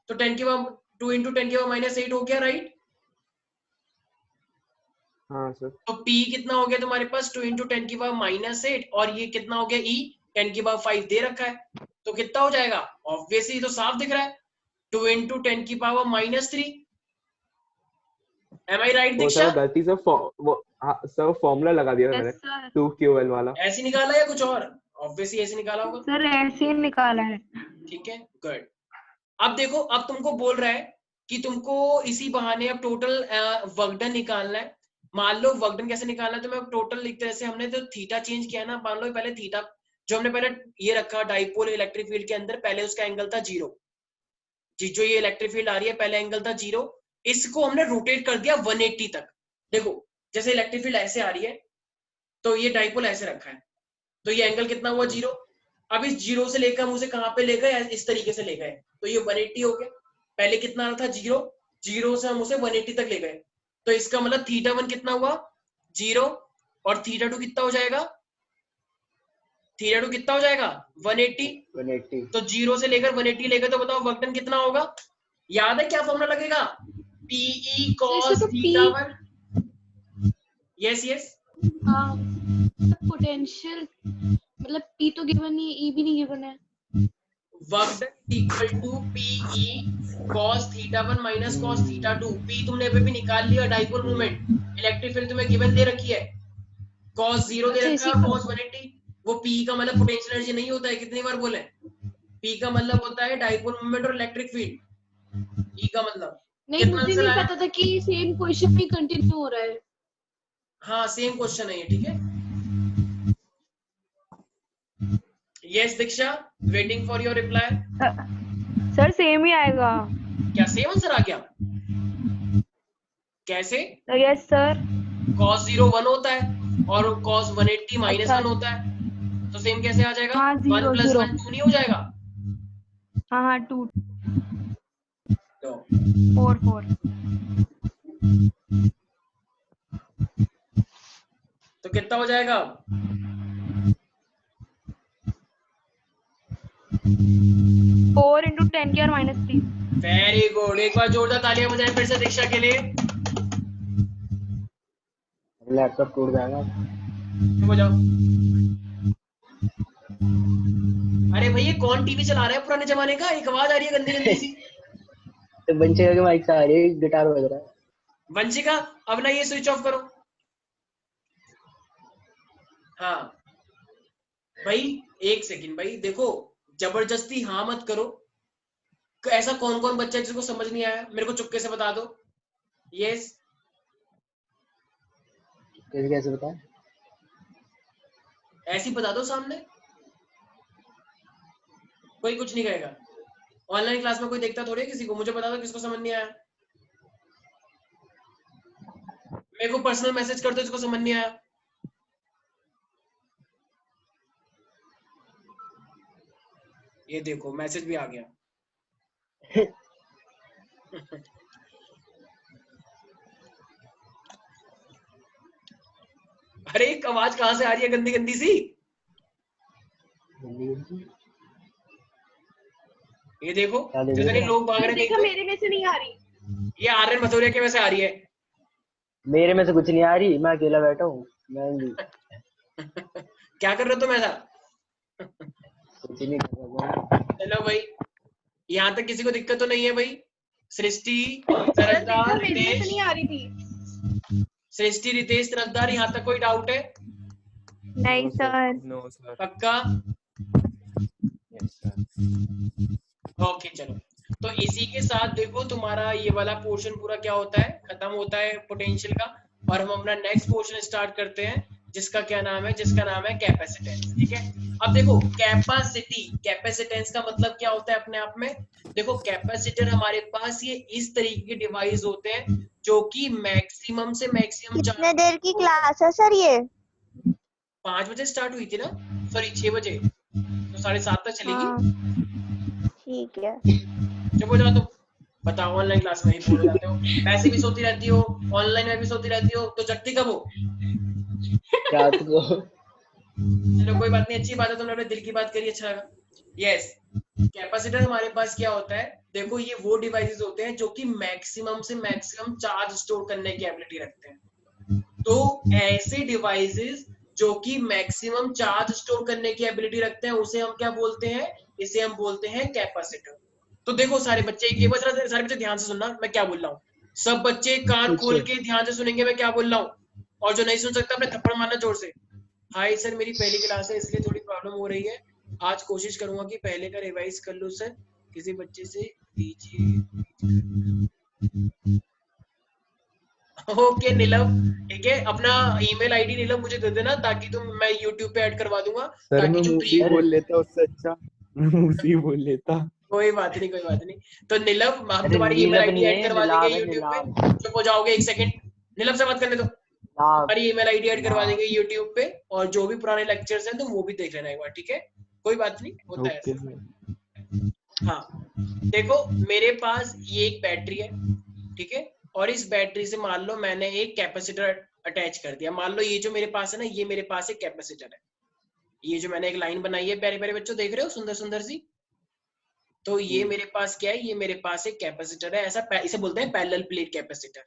Speaker 1: तो 10 की पावर 2 इंटू 10 की पावर -8 हो गया राइट.
Speaker 2: हाँ सर.
Speaker 1: तो P कितना हो गया तुम्हारे पास? 2 इंटू 10 की पावर -8. और ये कितना हो गया? E 10 की पावर 5 दे रखा है. तो कितना हो जाएगा? ऑब्वियसली तो साफ दिख रहा है, 2 इंटू 10 की पावर -3. एम आई राइट
Speaker 2: वो
Speaker 1: दीक्षा?
Speaker 2: सर गलती से सर फॉर्मूला लगा दिया था मैंने. 2QL वाला.
Speaker 1: ऐसे निकाला या कुछ और? ऑब्वियसली ऐसे निकाला होगा.
Speaker 10: सर ऐसे ही निकाला है.
Speaker 1: ठीक है. गुड. अब देखो, अब तुमको बोल रहा है कि तुमको इसी बहाने अब टोटल वर्क डन निकालना है. मान लो वर्क डन कैसे निकालना है, तो मैं टोटल लिखते हैं. जैसे हमने तो थीटा चेंज किया ना, मान लो पहले थीटा जो हमने पहले ये रखा डाइपोल इलेक्ट्रिक फील्ड के अंदर, पहले उसका एंगल था 0. जो ये इलेक्ट्रिक फील्ड आ रही है, पहले एंगल था 0. इसको हमने रोटेट कर दिया 180 तक. देखो जैसे इलेक्ट्रिक फील्ड ऐसे आ रही है, तो ये डाइपोल ऐसे रखा है, तो ये एंगल कितना हुआ? 0. अब इस 0 से लेकर हम उसे कहां पे ले गए? इस तरीके से ले गए, तो ये 180 हो गया. पहले कितना आ रहा था? 0 से हम उसे 180 तक ले गए. तो इसका मतलब θ1 कितना हुआ? 0. और θ2 कितना हो जाएगा? θ2 कितना हो जाएगा? 180. तो 0 से लेकर 180 लेकर, तो बताओ वर्क डन कितना होगा? याद है क्या फॉर्मूला लगेगा? PE cos θ1. Yes yes.
Speaker 10: हाँ पोटेंशियल मतलब P तो गिवन नहीं है, E भी नहीं गिवन है.
Speaker 1: Work done equal to PE cos θ1 minus cos θ2. P तुमने अभी भी निकाल लिया. डाइपोल मोमेंट, इलेक्ट्रिक फील्ड तुम्हें गिवन दे रखी है. cos 0 दे रखा है, cos 180. वो P का मतलब पोटेंशियल एनर्जी नहीं होता है. कितनी बार बोले? P का मतलब होता है डाइपोल मोमेंट और इलेक्ट्रिक फील्ड. E का मतलब
Speaker 10: नहीं, मुझे नहीं पता था कि सेम क्वेश्चन में कंटिन्यू हो रहा है.
Speaker 1: हाँ सेम क्वेश्चन है ये. ठीक है. Yes Diksha, waiting for your reply.
Speaker 11: Sir same ही आएगा.
Speaker 1: क्या सेम आंसर आ गया? कैसे?
Speaker 11: Yes sir.
Speaker 1: cos 0 1 होता है और cos 180 -1 होता है, तो सेम कैसे आ जाएगा? 1 + 1 2 नहीं हो जाएगा?
Speaker 11: हाँ 2
Speaker 1: तो
Speaker 11: 4 4.
Speaker 1: तो कितना हो जाएगा?
Speaker 11: 4 into 10 की और -3।
Speaker 1: वेरी गुड, एक बार जोरदार तालियां बजाएं फिर से दीक्षा के लिए।
Speaker 3: लैपटॉप टूट जाएगा।
Speaker 1: हो जाओ। अरे भैया कौन टीवी चला रहा है पुराने जमाने का? एक आवाज आ रही है गंदी गंदी सी।
Speaker 3: तो वंशिका के माइक से आ रही है, गिटार बज रहा है।
Speaker 1: वंशिका अब ना ये स्विच ऑफ करो। हाँ भाई एक सेकंड भाई, देखो जबरदस्ती हाँ मत करो। ऐसा कौन कौन बच्चा है जिसको समझ नहीं आया, मेरे को चुपके से बता दो। यस,
Speaker 3: कैसे बताएं?
Speaker 1: ऐसी बता दो सामने, कोई कुछ नहीं कहेगा। ऑनलाइन क्लास में कोई देखता थोड़ी है किसी को। मुझे बता दो किसको समझ नहीं आया। मेरे को पर्सनल मैसेज कर दो जिसको समझ नहीं आया। ये देखो मैसेज भी आ गया। अरे एक आवाज कहां से आ रही है गंदी गंदी सी? ये देखो जैसे नहीं लोग भाग रहे हैं
Speaker 10: देखा,
Speaker 1: कहीं
Speaker 10: मेरे में से नहीं आ रही।
Speaker 1: पे। ये आर्यन मथुरिया के में से आ रही है।
Speaker 3: मेरे में से कुछ नहीं आ रही, मैं अकेला बैठा हूँ। मैं
Speaker 1: क्या कर रहे हो तुम ऐसा?
Speaker 3: कुछ नहीं कर रहा।
Speaker 1: चलो भाई, यहाँ तक किसी को दिक्कत तो नहीं है भाई? सृष्टि,
Speaker 10: देखा,
Speaker 1: तरफदार,
Speaker 10: मेरे में से
Speaker 1: रितेश,
Speaker 10: नहीं आ रही थी।
Speaker 1: सृष्टि, रितेश, तरफदार, यहाँ तक कोई डाउट है?
Speaker 5: नहीं सर।
Speaker 12: No, sir.
Speaker 1: पक्का?
Speaker 12: Yes, sir.
Speaker 1: ओके चलो, तो इसी के साथ देखो तुम्हारा ये वाला पोर्शन पूरा क्या होता है, खत्म होता है पोटेंशियल का। और हम अपना नेक्स्ट पोर्शन स्टार्ट करते हैं जिसका क्या नाम है, जिसका नाम है कैपेसिटेंस। ठीक है, अब देखो कैपेसिटी, कैपेसिटेंस का मतलब क्या होता है अपने आप में। देखो कैपेसिटर हमारे पास ये इस तरीके के डिवाइस होते हैं जो कि मैक्सिमम से मैक्सिमम
Speaker 9: कितने देर की क्लास है सर ये?
Speaker 1: 5 बजे स्टार्ट हुई थी ना, सॉरी 6 बजे, तो 7:30 तक चलेगी।
Speaker 9: ठीक है।
Speaker 1: चुप हो जाओ तुम। बताओ ऑनलाइन क्लास में ही बोल जाते हो, वैसे भी सोती रहती हो, ऑनलाइन में भी सोती रहती हो, तो जगती कब हो?
Speaker 3: रात को।
Speaker 1: चलो कोई बात नहीं, अच्छी बात है, तुमने अपने दिल की बात करी, अच्छा लगा। यस, कैपेसिटर हमारे पास क्या होता है, देखो ये वो डिवाइसेस होते हैं जो कि मैक्सिमम से मैक्सिमम चार्ज स्टोर करने की एबिलिटी रखते हैं। तो ऐसे डिवाइसेस जो कि मैक्सिमम चार्ज स्टोर करने की एबिलिटी रखते हैं उसे हम क्या बोलते हैं? इसे हम बोलते हैं कैपेसिटर। तो देखो सारे बच्चे, एक बार सारे बच्चे ध्यान से सुनना मैं क्या बोल रहा हूँ। सब बच्चे कान खोल के ध्यान से सुनेंगे मैं क्या बोल रहा हूँ, और जो नहीं सुन सकता अपने थप्पड़ मारना जोर से। हाय सर, मेरी पहली क्लास है इसलिए थोड़ी प्रॉब्लम हो रही है, आज कोशिश करूंगा कि पहले का रिवाइज कर लूं सर, किसी बच्चे से लीजिए। ओके नीलम, ठीक है, अपना ईमेल आईडी नीलम मुझे दे देना ताकि मैं यूट्यूब पे ऐड करवा दूंगा।
Speaker 12: सर
Speaker 1: ताकि
Speaker 12: मैं
Speaker 1: जो
Speaker 12: मूसी बोल लेता उससे अच्छा, मैं मूसी बोल लेता।
Speaker 1: कोई बात नहीं, कोई बात नहीं। तो नीलम हम
Speaker 3: अरे
Speaker 1: तुम्हारी ईमेल
Speaker 3: नीलम
Speaker 1: आईडी
Speaker 3: नहीं
Speaker 1: ऐड
Speaker 3: है,
Speaker 1: करवा
Speaker 3: नीलाव
Speaker 1: देंगे
Speaker 3: है,
Speaker 1: यूट्यूब पे।
Speaker 3: नीलाव।
Speaker 1: चुप हो जाओगे एक सेकंड, नीलम से बात करने दो। हमारी ईमेल आईडी ऐड करवा देंगे यूट्यूब पे, और जो भी पुराने लेक्चर्स हैं तुम वो भी देख लेना एक बार, ठीक है? कोई बात नहीं, होता है
Speaker 12: ओके
Speaker 1: ऐसा। हाँ देखो मेरे पास ये एक बैटरी है, ठीक है, और इस बैटरी से मान लो मैंने एक कैपेसिटर अटैच कर दिया। मान लो ये जो मेरे पास है ना, ये मेरे पास एक कैपेसिटर है। ये जो मैंने एक लाइन बनाई है, प्यारे प्यारे बच्चों देख रहे हो, सुंदर सुंदर सी। तो ये मेरे पास क्या है, ये मेरे पास एक कैपेसिटर है, ऐसा इसे बोलते हैं पैरेलल प्लेट कैपेसिटर।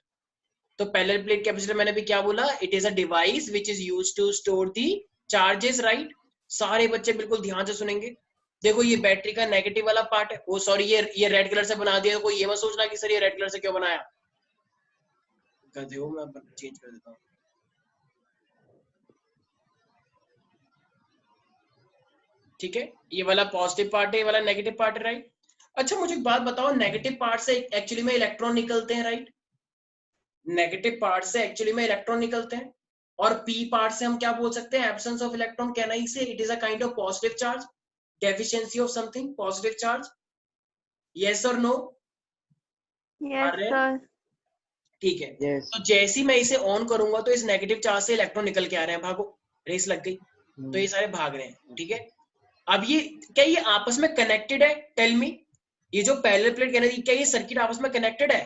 Speaker 1: तो पैरेलल प्लेट कैपेसिटर मैंने भी क्या बोला, it is a device which is used to store the charges, right? सारे बच्चे बिल्कुल ध्यान से सुनेंगे। देखो ये बैटरी का नेगेटिव वाला पार्ट है, वो सॉरी ये रेड कलर से बना दिया, कोई ये मत सोचना कि सर ये रेड कलर से क्यों बनाया, गधे हो, मैं चेंज कर देता हूँ। ठीक है, ये वाला पॉजिटिव पार्ट है, ये वाला नेगेटिव पार्ट है, राइट? अच्छा मुझे एक बात बताओ, नेगेटिव पार्ट से एक्चुअली में इलेक्ट्रॉन निकलते हैं, राइट? नेगेटिव पार्ट से एक्चुअली में इलेक्ट्रॉन निकलते हैं, और पी पार्ट से हम क्या बोल सकते हैं? Absence of electron. Can I say it is a kind of positive charge, deficiency of something, positive charge? Yes और नो?
Speaker 5: Yes sir.
Speaker 1: ठीक है, तो जैसे ही मैं इसे ऑन करूंगा तो इस नेगेटिव चार्ज से इलेक्ट्रॉन निकल के आ रहे हैं, भागो, रेस लग गई, तो ये सारे भाग रहे हैं, ठीक है? अब ये क्या ये आपस में कनेक्टेड है? टेल मी, ये जो पैरेलल प्लेट कहना, क्या ये सर्किट आपस में कनेक्टेड है?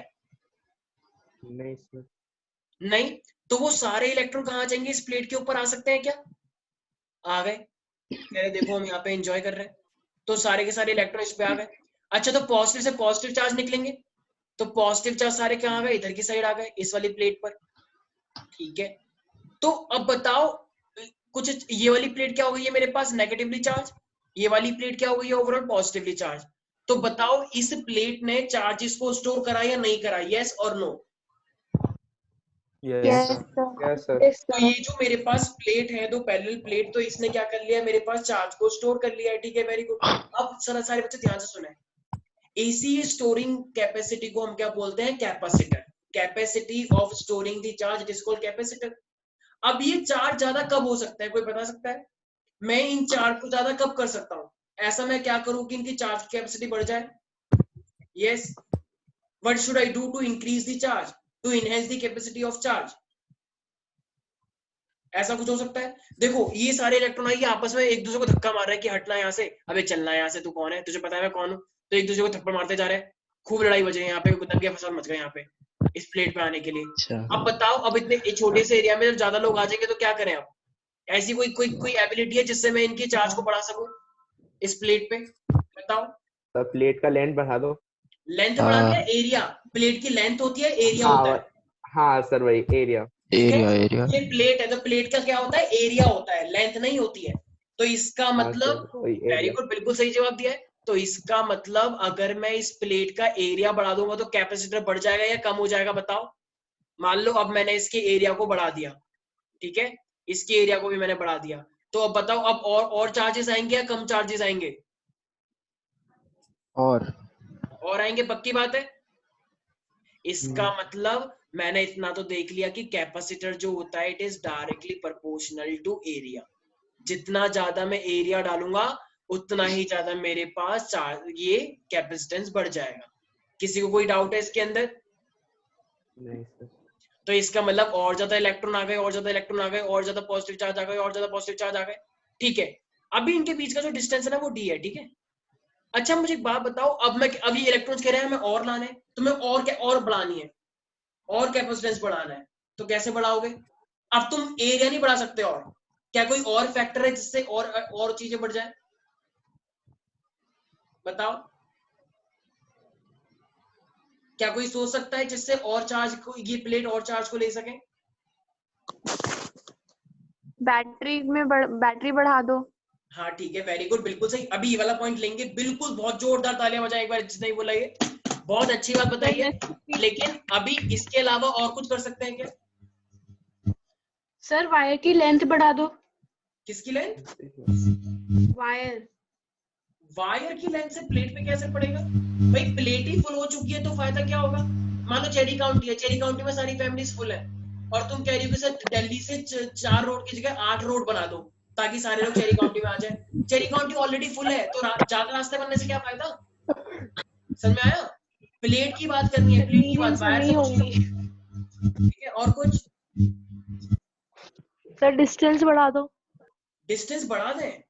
Speaker 2: नहीं सर।
Speaker 1: नहीं, तो वो सारे इलेक्ट्रॉन कहाँ जाएंगे, इस प्लेट के ऊपर आ सकते हैं क्या? आ गए। कह रहे देखो हम यहाँ पे एंजॉय कर रहे हैं, तो सारे के सारे इलेक्ट्रॉन इस पे आ गए। अच्छा तो पॉजिटिव से पॉजिटिव चार्ज निकलेंगे, तो पॉजिटिव चार्ज सारे कहाँ आ गए, इधर की साइड आ गए, इस वाली प्लेट पर। ठीक है, तो अब बताओ कुछ ये वाली प्लेट क्या हो गई है मेरे पास, नेगेटिवली चार्ज, ये वाली प्लेट क्या हो गई है ओवरऑल पॉजिटिवली चार्ज। तो बताओ इस प्लेट ने चार्जेस को स्टोर करा या नहीं करा, यस और नो?
Speaker 2: Yes sir.
Speaker 1: तो ये जो मेरे पास प्लेट है, दो पैरेलल प्लेट, तो इसने क्या कर लिया, मेरे पास चार्ज को स्टोर कर लिया है। ठीक है, वेरी गुड। अब सारे बच्चे ध्यान से सुने, एसी स्टोरिंग कैपेसिटी को हम क्या बोलते हैं, capacitor. Capacity of storing the charge it is called capacitor. अब ये चार्ज ज्यादा कब हो सकता है, कोई बता सकता है? मैं इन चार्ज को ज्यादा कब कर सकता हूं, ऐसा मैं क्या करूं कि इनकी चार्ज कैपेसिटी बढ़ जाए? Yes, what should I do to increase the charge, to enhance the capacity of charge? ऐसा कुछ हो सकता है। देखो ये सारे इलेक्ट्रॉन आइए आपस में एक दूसरे को धक्का मार रहे हैं कि हटना यहाँ से, अबे चलना यहाँ से, तू कौन है, तुझे पता है मैं कौन हूँ, तो एक दूसरे को थप्पड़ मारते जा रहे हैं, खूब लड़ाई बज रही है यहाँ पे, दंगे फसाद मच गए यहाँ पे इस प्लेट पे आने के लिए। अब बताओ, अब इतने छोटे से एरिया में जब ज्यादा लोग आ जाएंगे तो क्या करें? अब ऐसी कोई एबिलिटी है जिससे मैं इनकी चार्ज को बढ़ा सकूं इस प्लेट पे, बताओ?
Speaker 2: तो प्लेट का लेंथ बढ़ा दो।
Speaker 1: लेंथ बढ़ानी है, एरिया, प्लेट की लेंथ होती है, एरिया होता है।
Speaker 2: हाँ सर वही एरिया।
Speaker 1: एरिया ये प्लेट है, तो प्लेट का क्या होता है, एरिया होता है, लेंथ नहीं होती है। तो इसका मतलब, वेरी गुड, बिल्कुल सही जवाब दिया है। तो इसका मतलब अगर मैं इस प्लेट का एरिया बढ़ा दूंगा तो कैपेसिटर बढ़ जाएगा या कम हो जाएगा, बताओ? मान लो अब मैंने इसके एरिया को बढ़ा दिया, ठीक है, इसके एरिया को भी मैंने बढ़ा दिया, तो अब बताओ अब और चार्जेस आएंगे या कम चार्जेस आएंगे? और आएंगे, पक्की बात है। इसका मतलब मैंने इतना तो देख लिया कि कैपेसिटर जो होता है it is directly proportional to area. जितना ज्यादा मैं एरिया डालूंगा उतना ही ज्यादा मेरे पास चार्ज, ये कैपेसिटेंस बढ़ जाएगा। किसी को कोई डाउट है इसके अंदर?
Speaker 2: नहीं सर।
Speaker 1: तो इसका मतलब और ज्यादा इलेक्ट्रॉन आ गए, और ज्यादा इलेक्ट्रॉन आ गए, और ज्यादा पॉजिटिव चार्ज आ गए, और ज्यादा पॉजिटिव चार्ज आ गए। ठीक है, अभी इनके बीच का जो डिस्टेंस है ना वो डी है, ठीक है। अच्छा मुझे एक बात बताओ, अब ये इलेक्ट्रॉन्स कह रहे हैं मैं और लाने, तो मैं और क्या और बढ़ानी है, और कैपेसिटेंस बढ़ाना है, तो कैसे बढ़ाओगे? अब तुम एरिया नहीं बढ़ा सकते, और क्या कोई और फैक्टर है जिससे और चीजें बढ़ जाए, बताओ? क्या कोई सोच सकता है जिससे और चार्ज को, ये प्लेट और चार्ज को ले सके?
Speaker 5: बैटरी बढ़ा दो।
Speaker 1: हाँ ठीक है, वेरी गुड, बिल्कुल सही। अभी ये वाला पॉइंट लेंगे, बिल्कुल, बहुत जोरदार तालियां बजाएं एक बार जिसने बोला ये, बहुत अच्छी बात बताई है। लेकिन अभी इसके अलावा और कुछ कर सकते हैं क्या?
Speaker 10: सर वायर की लेंथ बढ़ा दो।
Speaker 1: किसकी लेंथ? वायर की लेंथ से प्लेट पे क्या असर पड़ेगा? भाई प्लेट ही फुल हो चुकी है तो फायदा क्या होगा? मान लो चेरी काउंटी है, चेरी काउंटी में सारी फैमिलीज फुल है, और तुम कह रही हो कि सर दिल्ली से 4 रोड की जगह 8 रोड बना दो ताकि सारे लोग चेरी काउंटी में आ जाए। चेरी काउंटी ऑलरेडी फुल है, तो ज्यादा रास्ते बनने से क्या फायदा? समझ में आया? प्लेट की बात करनी है, प्लेट की बात, वायर से कुछ नहीं। ठीक है, और कुछ?
Speaker 11: सर डिस्टेंस बढ़ा दो।
Speaker 1: डिस्टेंस बढ़ा दें?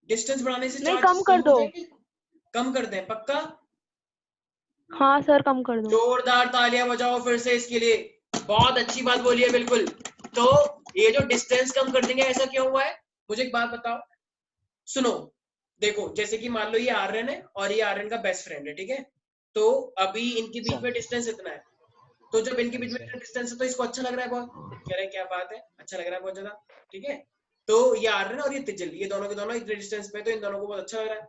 Speaker 1: डिस्टेंस बढ़ाने से
Speaker 11: नहीं, कम कर दो।
Speaker 1: कम कर दें, पक्का?
Speaker 11: हाँ सर कम कर दो।
Speaker 1: जोरदार तालियां बजाओ फिर से इसके लिए, बहुत अच्छी बात बोली है, बिल्कुल। तो ये जो डिस्टेंस कम कर देंगे, ऐसा क्यों हुआ है? मुझे एक बात बताओ, सुनो, देखो जैसे कि मान लो ये आर्यन है और ये आर्यन का बेस्ट फ्रेंड है, ठीक है। तो अभी इनके बीच में डिस्टेंस इतना है, तो जब इनके बीच में डिस्टेंस है तो इसको अच्छा लग रहा है बहुत, कह रहे हैं क्या बात है, अच्छा लग रहा है बहुत ज्यादा, ठीक है। तो ये आर्यन और ये तिजल, ये दोनों के दोनों इतने डिस्टेंस पे, तो इन दोनों को बहुत अच्छा लग रहा है।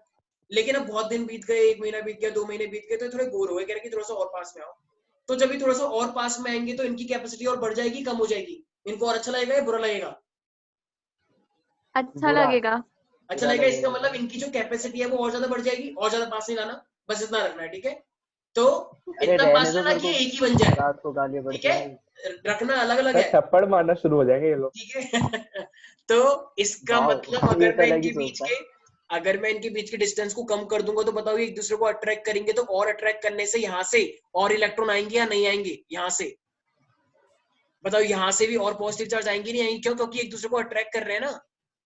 Speaker 1: लेकिन अब बहुत दिन बीत गए, 1 महीना बीत गया, 2 महीने बीत गए, तो थोड़े बोर हो गए, कह रहे कि थोड़ा सा और पास में आओ। तो जब भी थोड़ा सा और पास में आएंगे तो इनकी कैपेसिटी और बढ़ जाएगी, कम हो जाएगी? इनको और अच्छा लगेगा या बुरा लगेगा?
Speaker 5: अच्छा लगेगा।
Speaker 1: अच्छा लगेगा, इसका मतलब इनकी जो कैपेसिटी है वो और ज्यादा बढ़ जाएगी, और ज्यादा पास नहीं लाना, बस इतना रखना है, ठीक है। तो इतना पास लाना कि एक ही बन जाए, ठीक है, रखना अलग अलग है,
Speaker 2: थप्पड़ मारना शुरू हो जाएंगे ये लोग,
Speaker 1: ठीक है। तो इसका मतलब अगर मैं इनके बीच के डिस्टेंस को कम कर दूंगा तो बताओ एक दूसरे को अट्रैक्ट करेंगे, तो और अट्रैक्ट करने से यहाँ से और इलेक्ट्रॉन आएंगे या नहीं आएंगे? यहाँ से बताओ, यहाँ से भी और पॉजिटिव चार्ज आएंगे नहीं आएंगे? क्यों? क्योंकि एक दूसरे को अट्रैक्ट कर रहे हैं ना।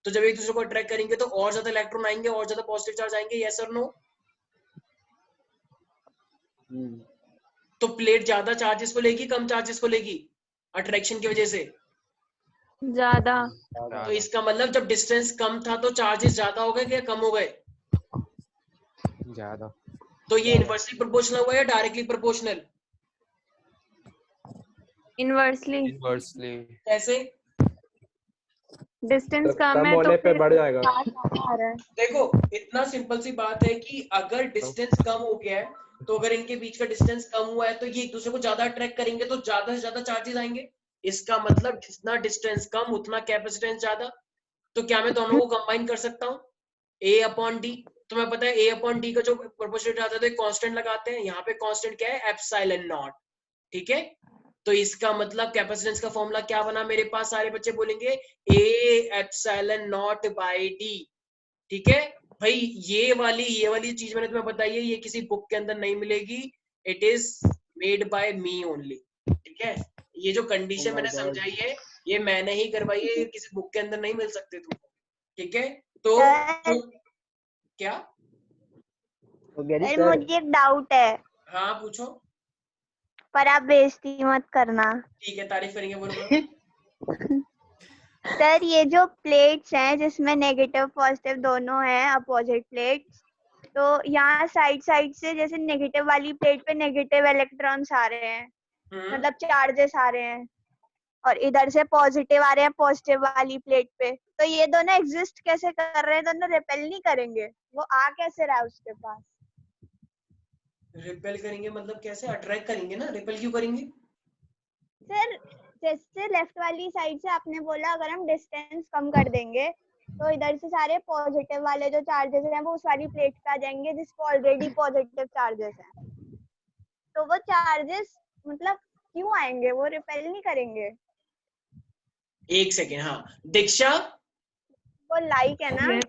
Speaker 1: तो जब एक दूसरे को अट्रैक्ट करेंगे तो और ज्यादा इलेक्ट्रॉन आएंगे, और ज्यादा पॉजिटिव चार्ज आएंगे, यस और नो? तो प्लेट ज्यादा चार्जेस को लेगी, कम चार्जेस को लेगी? अट्रैक्शन की वजह से?
Speaker 5: ज्यादा।
Speaker 1: तो इसका मतलब जब डिस्टेंस कम था तो चार्जेस ज्यादा हो गए या कम हो गए?
Speaker 8: ज्यादा।
Speaker 1: तो ये इनवर्सली प्रोपोर्शनल हुआ या डायरेक्टली प्रोपोर्शनल?
Speaker 5: इनवर्सली।
Speaker 8: इनवर्सली।
Speaker 1: कैसे?
Speaker 5: डिस्टेंस कम
Speaker 2: कम
Speaker 5: है तो
Speaker 2: होने पे
Speaker 5: फिर
Speaker 2: बढ़ जाएगा।
Speaker 5: चार्ज ज्यादा आ रहा है।
Speaker 1: देखो इतना सिंपल सी बात है कि अगर डिस्टेंस कम हो गया है तो अगर इनके बीच का डिस्टेंस कम हुआ है तो ये एक दूसरे को ज्यादा अट्रैक्ट करेंगे तो ज्यादा से ज्यादा चार्जेस आएंगे। इसका मतलब जितना डिस्टेंस कम उतना कैपेसिटेंस ज्यादा। तो क्या मैं दोनों को कंबाइन कर सकता हूँ? A upon D. तुम्हें पता है A अपॉन डी का जो प्रोपोर्शनल आता है तो कांस्टेंट लगाते हैं। यहाँ पे कांस्टेंट क्या है? Epsilon not. ठीक है, तो इसका मतलब कैपेसिटेंस का फॉर्मूला क्या बना मेरे पास? सारे बच्चे बोलेंगे A epsilon naught by D. ठीक है भाई, ये वाली चीज मैंने तुम्हें बताई है, ये किसी बुक के अंदर नहीं मिलेगी। It is made by me only. ठीक है, ये जो कंडीशन मैंने समझाई है ये मैंने ही करवाई है, ये किसी बुक के अंदर नहीं मिल सकते तुमको। ठीक है, तो क्या?
Speaker 9: सर मुझे एक डाउट है।
Speaker 1: हाँ पूछो।
Speaker 9: पर आप बेइज्जती मत करना।
Speaker 1: ठीक है, तारीफ करेंगे, बोलो।
Speaker 9: सर ये जो प्लेट्स हैं जिसमें नेगेटिव पॉजिटिव दोनों हैं, अपोजिट प्लेट्स, तो यहाँ साइड साइड से जैसे नेगेटिव वाली प्लेट पे नेगेटिव इलेक्ट्रॉन्स आ रहे हैं, मतलब चार्जेस आ रहे हैं, और इधर से पॉजिटिव आ रहे हैं पॉजिटिव वाली प्लेट पे, तो ये दोनों एग्जिस्ट कैसे कर रहे हैं? दोनों रिपेल नहीं करेंगे? वो आ कैसे रहा है उसके पास?
Speaker 1: रिपेल करेंगे मतलब कैसे? अट्रैक्ट करेंगे ना, रिपेल क्यों करेंगे?
Speaker 9: सर जैसे लेफ्ट वाली साइड से आपने बोला अगर हम डिस्टेंस कम कर देंगे तो इधर से सारे पॉजिटिव वाले जो चार्जेस हैं वो उस वाली प्लेट पे आ जाएंगे जिसको ऑलरेडी पॉजिटिव चार्जेस हैं, तो वो चार्जेस मतलब क्यों आएंगे? वो रिपेल नहीं करेंगे?
Speaker 1: एक सेकेंड, हाँ दीक्षा,
Speaker 9: वो लाइक है ना?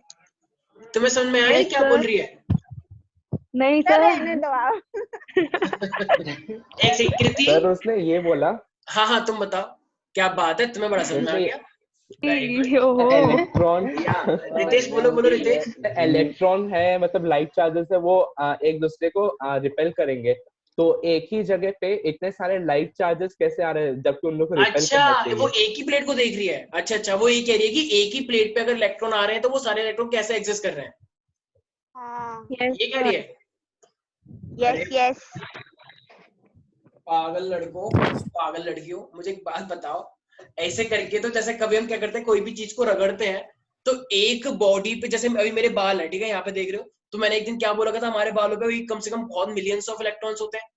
Speaker 1: तुम्हें समझ में आया क्या बोल रही है?
Speaker 11: नहीं
Speaker 9: सर
Speaker 11: सर।
Speaker 9: रहने दो आप।
Speaker 1: एक सेकंड कृति।
Speaker 2: सर उसने ये बोला।
Speaker 1: हाँ हाँ तुम बताओ क्या बात है, तुम्हें बड़ा समझ में आ गया।
Speaker 2: इलेक्ट्रॉन
Speaker 1: रितेश बोलो बोलो रितेश।
Speaker 2: इलेक्ट्रॉन है मतलब लाइट चार्जेस है, वो एक दूसरे को रिपेल करेंगे, तो एक ही जगह पे इतने सारे लाइट चार्जेस कैसे आ रहे हैं जबकि उन लोग को रिपेल
Speaker 1: अच्छा,
Speaker 2: करना चाहिए?
Speaker 1: वो एक ही प्लेट को देख रही है। अच्छा अच्छा, वो ये कह रही है कि एक ही प्लेट पे अगर इलेक्ट्रॉन आ रहे हैं तो वो सारे इलेक्ट्रॉन कैसे एग्जिस्ट कर रहे हैं,
Speaker 9: हाँ
Speaker 1: ये कह रही है।
Speaker 9: Yes yes.
Speaker 1: पागल लड़कों, पागल लड़कियों, मुझे एक बात बताओ, ऐसे करके तो जैसे कभी हम क्या करते हैं, कोई भी चीज को रगड़ते हैं तो एक बॉडी पे, जैसे अभी मेरे बाल है, ठीक है, यहाँ पे देख रहे हो, तो मैंने एक दिन क्या बोला था, हमारे बालों पे कम से कम बहुत मिलियंस ऑफ इलेक्ट्रॉन्स होते हैं,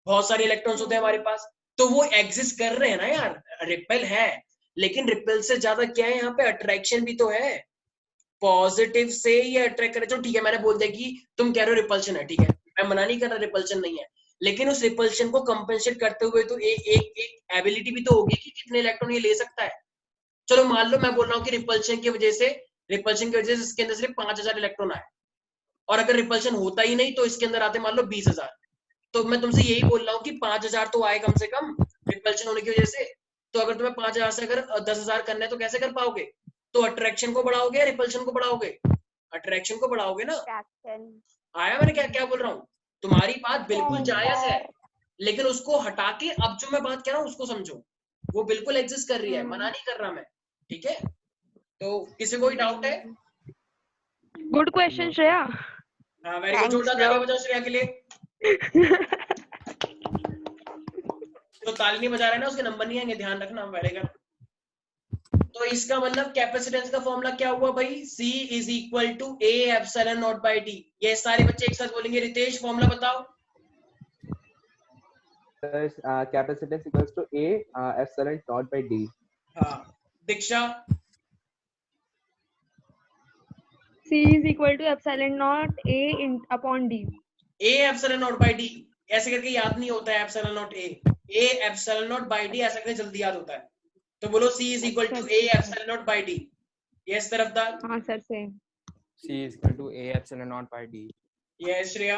Speaker 1: बहुत सारे इलेक्ट्रॉन्स होते हैं हमारे पास, तो वो एग्जिस्ट कर रहे हैं ना यार, रिपेल है, लेकिन रिपेल से ज्यादा क्या है यहाँ पे, अट्रैक्शन भी तो है। पॉजिटिव से ये अट्रैक्ट करे, तो ठीक है मैंने बोल दिया कि तुम कह रहे हो रिपल्शन है, ठीक है, मैं मना नहीं कर रहा रिपल्शन नहीं है, लेकिन उस रिपल्शन को कंपेंसेट करते हुए तो एक एबिलिटी भी तो होगी कि कितने इलेक्ट्रॉन ये ले सकता है। चलो मान लो मैं बोल रहा हूँ कि रिपल्शन की वजह से इसके अंदर सिर्फ 5000 इलेक्ट्रॉन आए, और अगर रिपल्शन होता ही नहीं तो इसके अंदर आते मान लो 20000, तो मैं तुमसे यही बोल रहा हूँ कि 5000 तो आए कम से कम रिपल्शन होने की वजह से। तो अगर तुम्हें 5000 से अगर 10000 करना है तो कैसे कर पाओगे? तो अट्रैक्शन को बढ़ाओगे या रिपल्शन को बढ़ाओगे? अट्रैक्शन को बढ़ाओगे ना। आया मैंने क्या क्या बोल रहा हूँ? तुम्हारी बात बिल्कुल जायज है, लेकिन उसको हटा के अब जो मैं बात कर रहा हूँ उसको समझो, वो बिल्कुल एग्जिस्ट कर रही है, मना नहीं कर रहा मैं, ठीक है। तो किसी कोई डाउट है?
Speaker 11: Good question Shreya.
Speaker 1: हाँ वेरी गुड, जोरदार ताली बजाओ श्रेया के लिए। तो ताली नहीं बजा रहे ना उसके नंबर नहीं आएंगे, ध्यान रखना, वेरी गुड। तो इसका मतलब कैपेसिटेंस का फॉर्मूला क्या हुआ भाई? C is equal to A epsilon naught by D। ये सारे बच्चे एक साथ बोलेंगे। रितेश फॉर्मूला बताओ।
Speaker 2: Capacitance equals to A epsilon naught by D।
Speaker 1: हाँ Diksha.
Speaker 11: C is equal to epsilon naught A upon D।
Speaker 1: A epsilon naught by D ऐसे करके याद नहीं होता है, epsilon naught A epsilon naught by D ऐसा करके जल्दी याद होता है। तो बोलो C is equal to A epsilon naught by D। Yes Tarafdar.
Speaker 11: हाँ sir same.
Speaker 8: C is equal to A epsilon naught by D।
Speaker 1: Yes Shreya.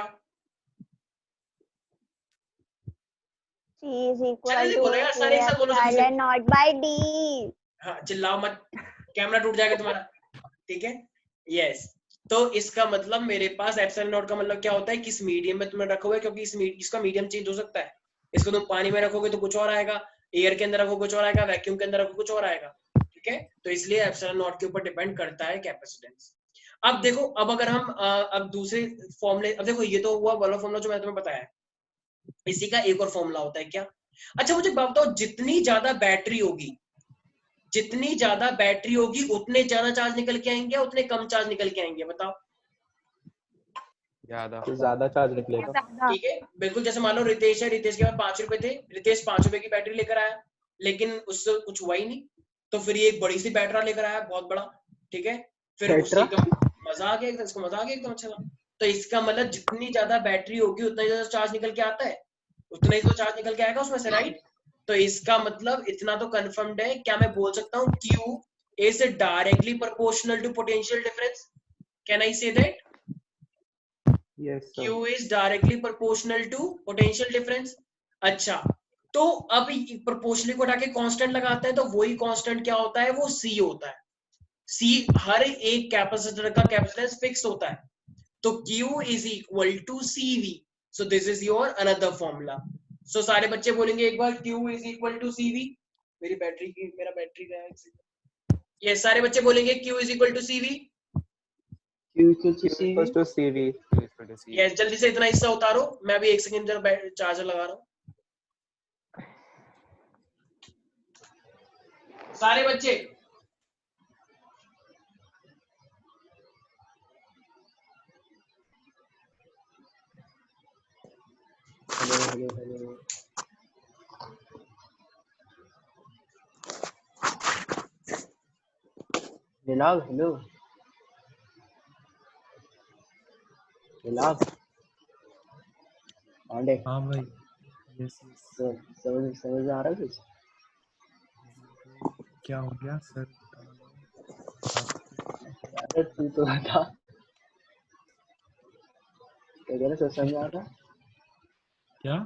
Speaker 9: C is equal to A epsilon naught by D।
Speaker 1: हाँ चिल्लाओ मत, camera टूट जाएगा तुम्हारा, ठीक है। Yes तो इसका मतलब मेरे पास एप्सिलॉन नॉट का मतलब क्या होता है, किस मीडियम में तुमने रखोगे, क्योंकि इसका मीडियम चेंज हो सकता है। इसको तुम पानी में रखोगे तो कुछ और आएगा, एयर के अंदर रखो कुछ और आएगा, वैक्यूम के अंदर रखो कुछ और आएगा, ठीक है। तो इसलिए एप्सिलॉन नॉट के ऊपर डिपेंड करता है कैपेसिटेंस। अब देखो, अब अगर हम अब दूसरे फॉर्मूले, अब देखो ये तो हुआ वाला फॉर्मूला जो मैंने तुम्हें बताया, इसी का एक और फॉर्मूला होता है क्या। अच्छा मुझे बताओ, जितनी ज्यादा बैटरी होगी, जितनी ज्यादा बैटरी होगी उतने ज्यादा चार्ज निकल के आएंगे या उतने कम चार्ज निकल के आएंगे, बताओ।
Speaker 2: ज्यादा चार्ज निकलेगा।
Speaker 1: ठीक है, बिल्कुल। जैसे मान लो रितेश है, रितेश के पास 5 रुपए थे, रितेश 5 रुपए की बैटरी लेकर आया, लेकिन उससे कुछ हुआ ही नहीं, तो फिर ये एक बड़ी सी बैटरा लेकर आया, बहुत बड़ा, ठीक है। फिर उससे मजा आ गया, इसको मजा आ गया एकदम अच्छा। तो इसका मतलब जितनी ज्यादा बैटरी होगी उतना ज्यादा चार्ज निकल के आता है, उतना ही तो चार्ज निकल के आएगा उसमें से, राइट। तो इसका मतलब इतना तो कंफर्म्ड है, क्या मैं बोल सकता हूँ Q is directly proportional to potential difference? Can I say that?
Speaker 2: Yes, sir.
Speaker 1: Q is directly proportional to potential difference. अच्छा, तो अब प्रोपोर्शनली को हटा के कांस्टेंट लगाते हैं, तो वही कांस्टेंट क्या होता है, वो C होता है। C हर एक कैपेसिटर का कैपेसिटेंस फिक्स होता है, तो Q is equal to CV. So this is your another formula. So सारे बच्चे बोलेंगे एक बार, Q is equal to CV. मेरा बैटरी का है। ये सारे बच्चे बोलेंगे Q is equal to CV.
Speaker 2: Q equals to CV.
Speaker 1: Yes, जल्दी से इतना हिस्सा उतारो, मैं अभी 1 सेकंड जरा चार्जर लगा रहा हूँ। सारे बच्चे
Speaker 3: हेलो दिलाग, हेलो दिलाग पांडे।
Speaker 12: हाँ भाई, यस यस।
Speaker 3: समझ में आ रहा है कुछ?
Speaker 12: क्या हो गया सर?
Speaker 3: अरे तू तो बता, क्या कह रहा, सब समझ में आ रहा है?
Speaker 12: क्या?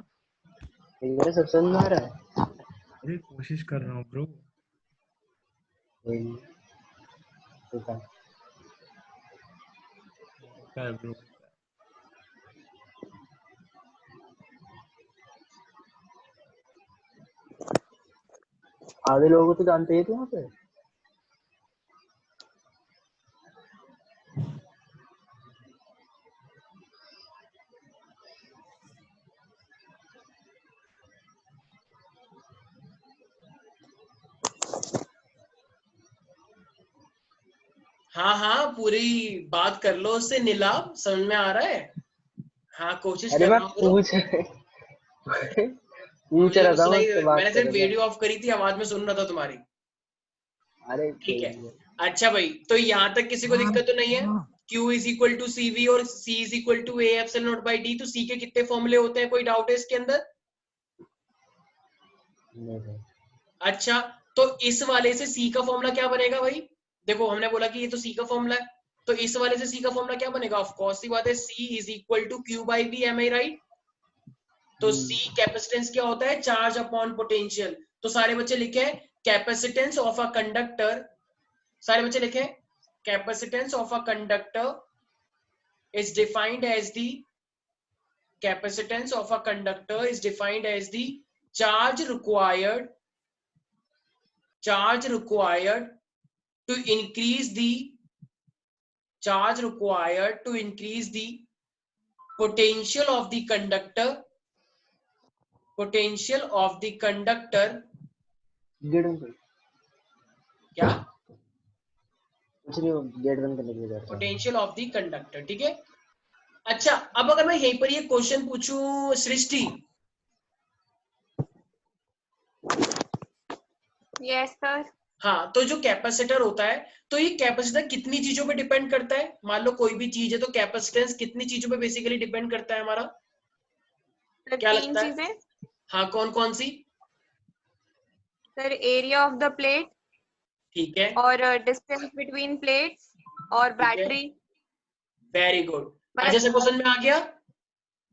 Speaker 3: क्या कह रहा, सब समझ में आ रहा है?
Speaker 12: अरे कोशिश कर रहा हूँ ब्रो। क्या है ब्रो?
Speaker 3: आधे लोगों को तो जानते ही थे वहाँ पे।
Speaker 1: हाँ हाँ, पूरी बात कर लो उससे नीलाभ, समझ में आ रहा है? हाँ, कोशिश
Speaker 3: अरे
Speaker 1: कर
Speaker 3: मैं
Speaker 1: रहा हूँ।
Speaker 3: पूछ रहा था,
Speaker 1: मैंने सिर्फ वीडियो ऑफ करी थी, आवाज में सुन रहा था तुम्हारी।
Speaker 3: अरे
Speaker 1: ठीक है, अच्छा भाई, तो यहाँ तक किसी को दिक्कत तो नहीं है? Q is equal to CV और C is equal to A epsilon naught by D। तो C के कितने फॉर्मूले होते हैं, कोई डाउट है इसके अंदर? अच्छा, तो इस वाले से C का फॉर्मूला क्या बनेगा भाई? देखो हमने बोला कि ये तो C का फॉर्मूला है, तो इस वाले से C का फॉर्मूला क्या बनेगा? ऑफ कोर्स सी बात है, C is equal to Q by B, am I right? तो C कैपेसिटेंस क्या होता है? Charge upon potential. तो सारे बच्चे लिखे कैपेसिटेंस ऑफ अ कंडक्टर, सारे बच्चे लिखे capacitance of a conductor is defined as the capacitance of a conductor is defined as the charge required to increase the potential of the conductor क्या
Speaker 3: कुछ नहीं, गेट बंद करने के लिए जा रहा था।
Speaker 1: पोटेंशियल ऑफ द कंडक्टर, ठीक है। अच्छा, अब अगर मैं यहीं पर ये क्वेश्चन पूछूं सृष्टि,
Speaker 5: यस सर।
Speaker 1: हाँ, तो जो कैपेसिटर होता है, तो ये कैपेसिटर कितनी चीजों पे डिपेंड करता है? मान लो कोई भी चीज है, तो कैपेसिटेंस कितनी चीजों पे बेसिकली डिपेंड करता है हमारा? क्या लगता है?
Speaker 5: चीजें
Speaker 1: हाँ, कौन कौन सी?
Speaker 5: Sir, area of the plate,
Speaker 1: ठीक है,
Speaker 5: और डिस्टेंस बिटवीन प्लेट्स, और बैटरी।
Speaker 1: Very good. अच्छा, से क्वेश्चन में आ गया,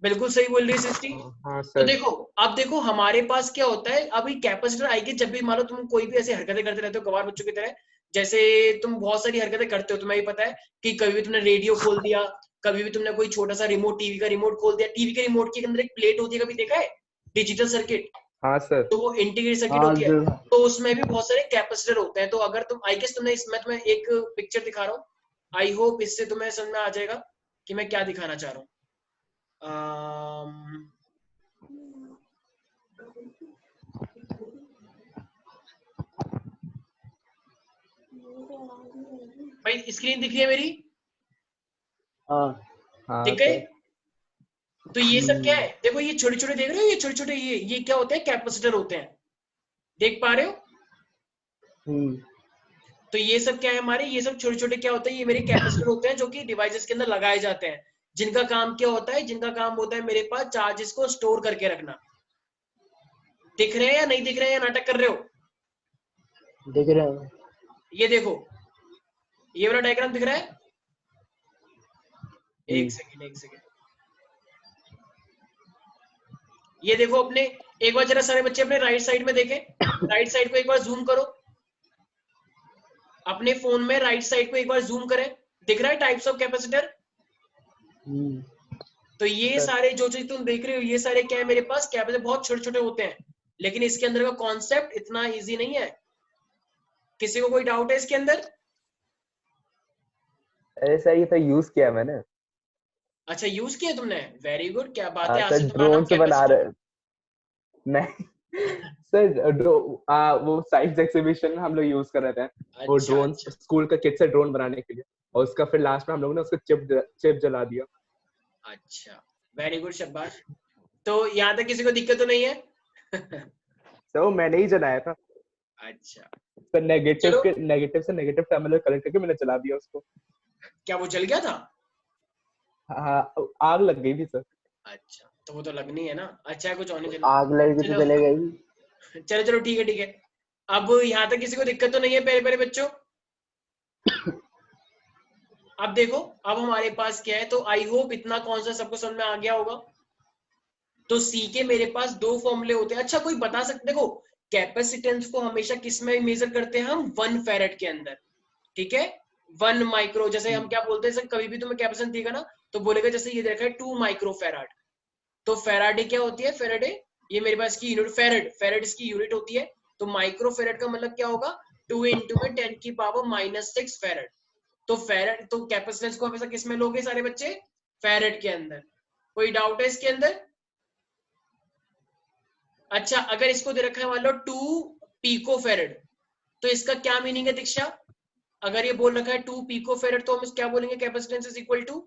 Speaker 1: बिल्कुल सही बोल रही है सृष्टि।
Speaker 2: हाँ
Speaker 1: तो देखो, अब देखो हमारे पास क्या होता है, अभी कैपेसिटर आएगी जब भी मान लो तुम कोई भी ऐसी हरकतें करते रहते हो गवार बच्चों की तरह, जैसे तुम बहुत सारी हरकतें करते हो, तुम्हें भी पता है कि कभी भी तुमने रेडियो खोल दिया, कभी भी तुमने कोई छोटा सा रिमोट, टीवी का रिमोट खोल दिया, टीवी के रिमोट के अंदर एक प्लेट होती है, कभी देखा है? डिजिटल सर्किट,
Speaker 2: हाँ सर।
Speaker 1: तो वो इंटीग्रेटेड सर्किट
Speaker 3: हाँ
Speaker 1: होती है,
Speaker 3: जो
Speaker 1: तो उसमें भी बहुत सारे कैपेसिटर होते हैं। तो अगर तुम आई गेस तुमने इसमें तुम्हें एक पिक्चर दिखा रहा हूँ, आई होप इससे तुम्हें समझ में आ जाएगा कि मैं क्या दिखाना चाह रहा हूँ। भाई स्क्रीन दिख रही है मेरी?
Speaker 3: हाँ
Speaker 1: दिख गई?
Speaker 3: सर।
Speaker 1: तो ये सब क्या है, देखो ये छोटे छोटे देख रहे हो, ये छोटे छोटे ये क्या होते हैं, कैपेसिटर होते हैं, देख पा रहे हो? तो ये सब क्या है हमारे, ये सब छोटे छोटे क्या होते हैं, ये मेरे कैपेसिटर होते हैं जो कि डिवाइसेस के अंदर लगाए जाते हैं, जिनका काम क्या होता है, जिनका काम होता है मेरे पास चार्जेस को स्टोर करके रखना। दिख रहे हैं या नहीं दिख रहे हैं, या नाटक कर रहे हो?
Speaker 3: दिख रहे हैं।
Speaker 1: ये देखो, ये वाला डायग्राम दिख रहा है? एक सेकंड, ये देखो अपने, एक बार जरा सारे बच्चे अपने राइट साइड में देखें, राइट साइड को एक बार जूम करो, अपने फोन में राइट साइड को एक बार जूम करें, दिख रहा है टाइप्स ऑफ कैपेसिटर? तो ये सारे जो चीज तुम देख रहे हो, ये सारे क्या है मेरे पास, कैपेसिटर बहुत छोटे छोटे होते हैं, लेकिन इसके अंदर का कॉन्सेप्ट इतना इजी नहीं है। किसी को कोई डाउट है इसके अंदर?
Speaker 2: अरे सर ये तो यूज किया मैंने।
Speaker 1: अच्छा यूज किया तुमने, वेरी गुड, क्या बात है।
Speaker 2: सर
Speaker 1: आसिफ तुम्हारा नाम
Speaker 2: ड्रोन से बना
Speaker 1: कैपेसिटर?
Speaker 2: रहे नहीं सर, वो साइंस एग्जीबिशन में हम लोग यूज कर रहे थे, वो
Speaker 1: अच्छा,
Speaker 2: ड्रोन
Speaker 1: अच्छा।
Speaker 2: स्कूल का किट से ड्रोन बनाने के लिए, और उसका फिर लास्ट में हम लोगों ने उसको चिप जला दिया।
Speaker 1: अच्छा, वेरी गुड, शाबाश। तो यहाँ तक किसी को दिक्कत तो नहीं है?
Speaker 2: सर वो मैंने ही जलाया था।
Speaker 1: अच्छा,
Speaker 2: सर नेगेटिव से नेगेटिव टर्मिनल कनेक्ट करके मैंने जला दिया उसको।
Speaker 1: क्या वो जल गया था?
Speaker 2: हाँ, आग लग गई थी सर।
Speaker 1: अच्छा, तो वो तो लगनी है ना। अच्छा, कुछ और नहीं,
Speaker 3: आग लग गई तो जले गई।
Speaker 1: चलो ठीक है, ठीक है। अब यहाँ तक किसी को दिक्कत तो नहीं है प्यारे बच्चों? अब देखो, अब हमारे पास क्या है, तो आई होप इतना कॉन्सेप्ट सबको समझ में आ गया होगा। तो सी के मेरे पास दो फॉर्मूले होते हैं। अच्छा, कोई बता सकते, देखो कैपेसिटेंस को हमेशा किस में मेजर करते हैं हम, 1 फैरेड के अंदर, ठीक है, 1 माइक्रो, जैसे हम क्या बोलते हैं सर, कभी भी तुम्हें कैपेसिटेंस देगा ना तो बोलेगा, जैसे ये देखा है 2 माइक्रो फैराड, तो फैराडे क्या होती है, फैराडे ये मेरे पास की यूनिट, फैरेड इसकी यूनिट होती है। तो माइक्रो फैराड का मतलब क्या होगा, 2 into में 10 की पावर -6 फैराड। तो फैराड, तो कैपेसिटेंस को हमेशा किस में लोगे सारे बच्चे, फैराड के अंदर। कोई डाउट है इसके अंदर? अच्छा, अगर इसको दे रखा है मान लो 2 पिको फैराड, तो इसका क्या मीनिंग है दीक्षा? अगर ये बोल रखा है 2 पिको फैराड, तो हम क्या बोलेंगे, capacitance is equal to,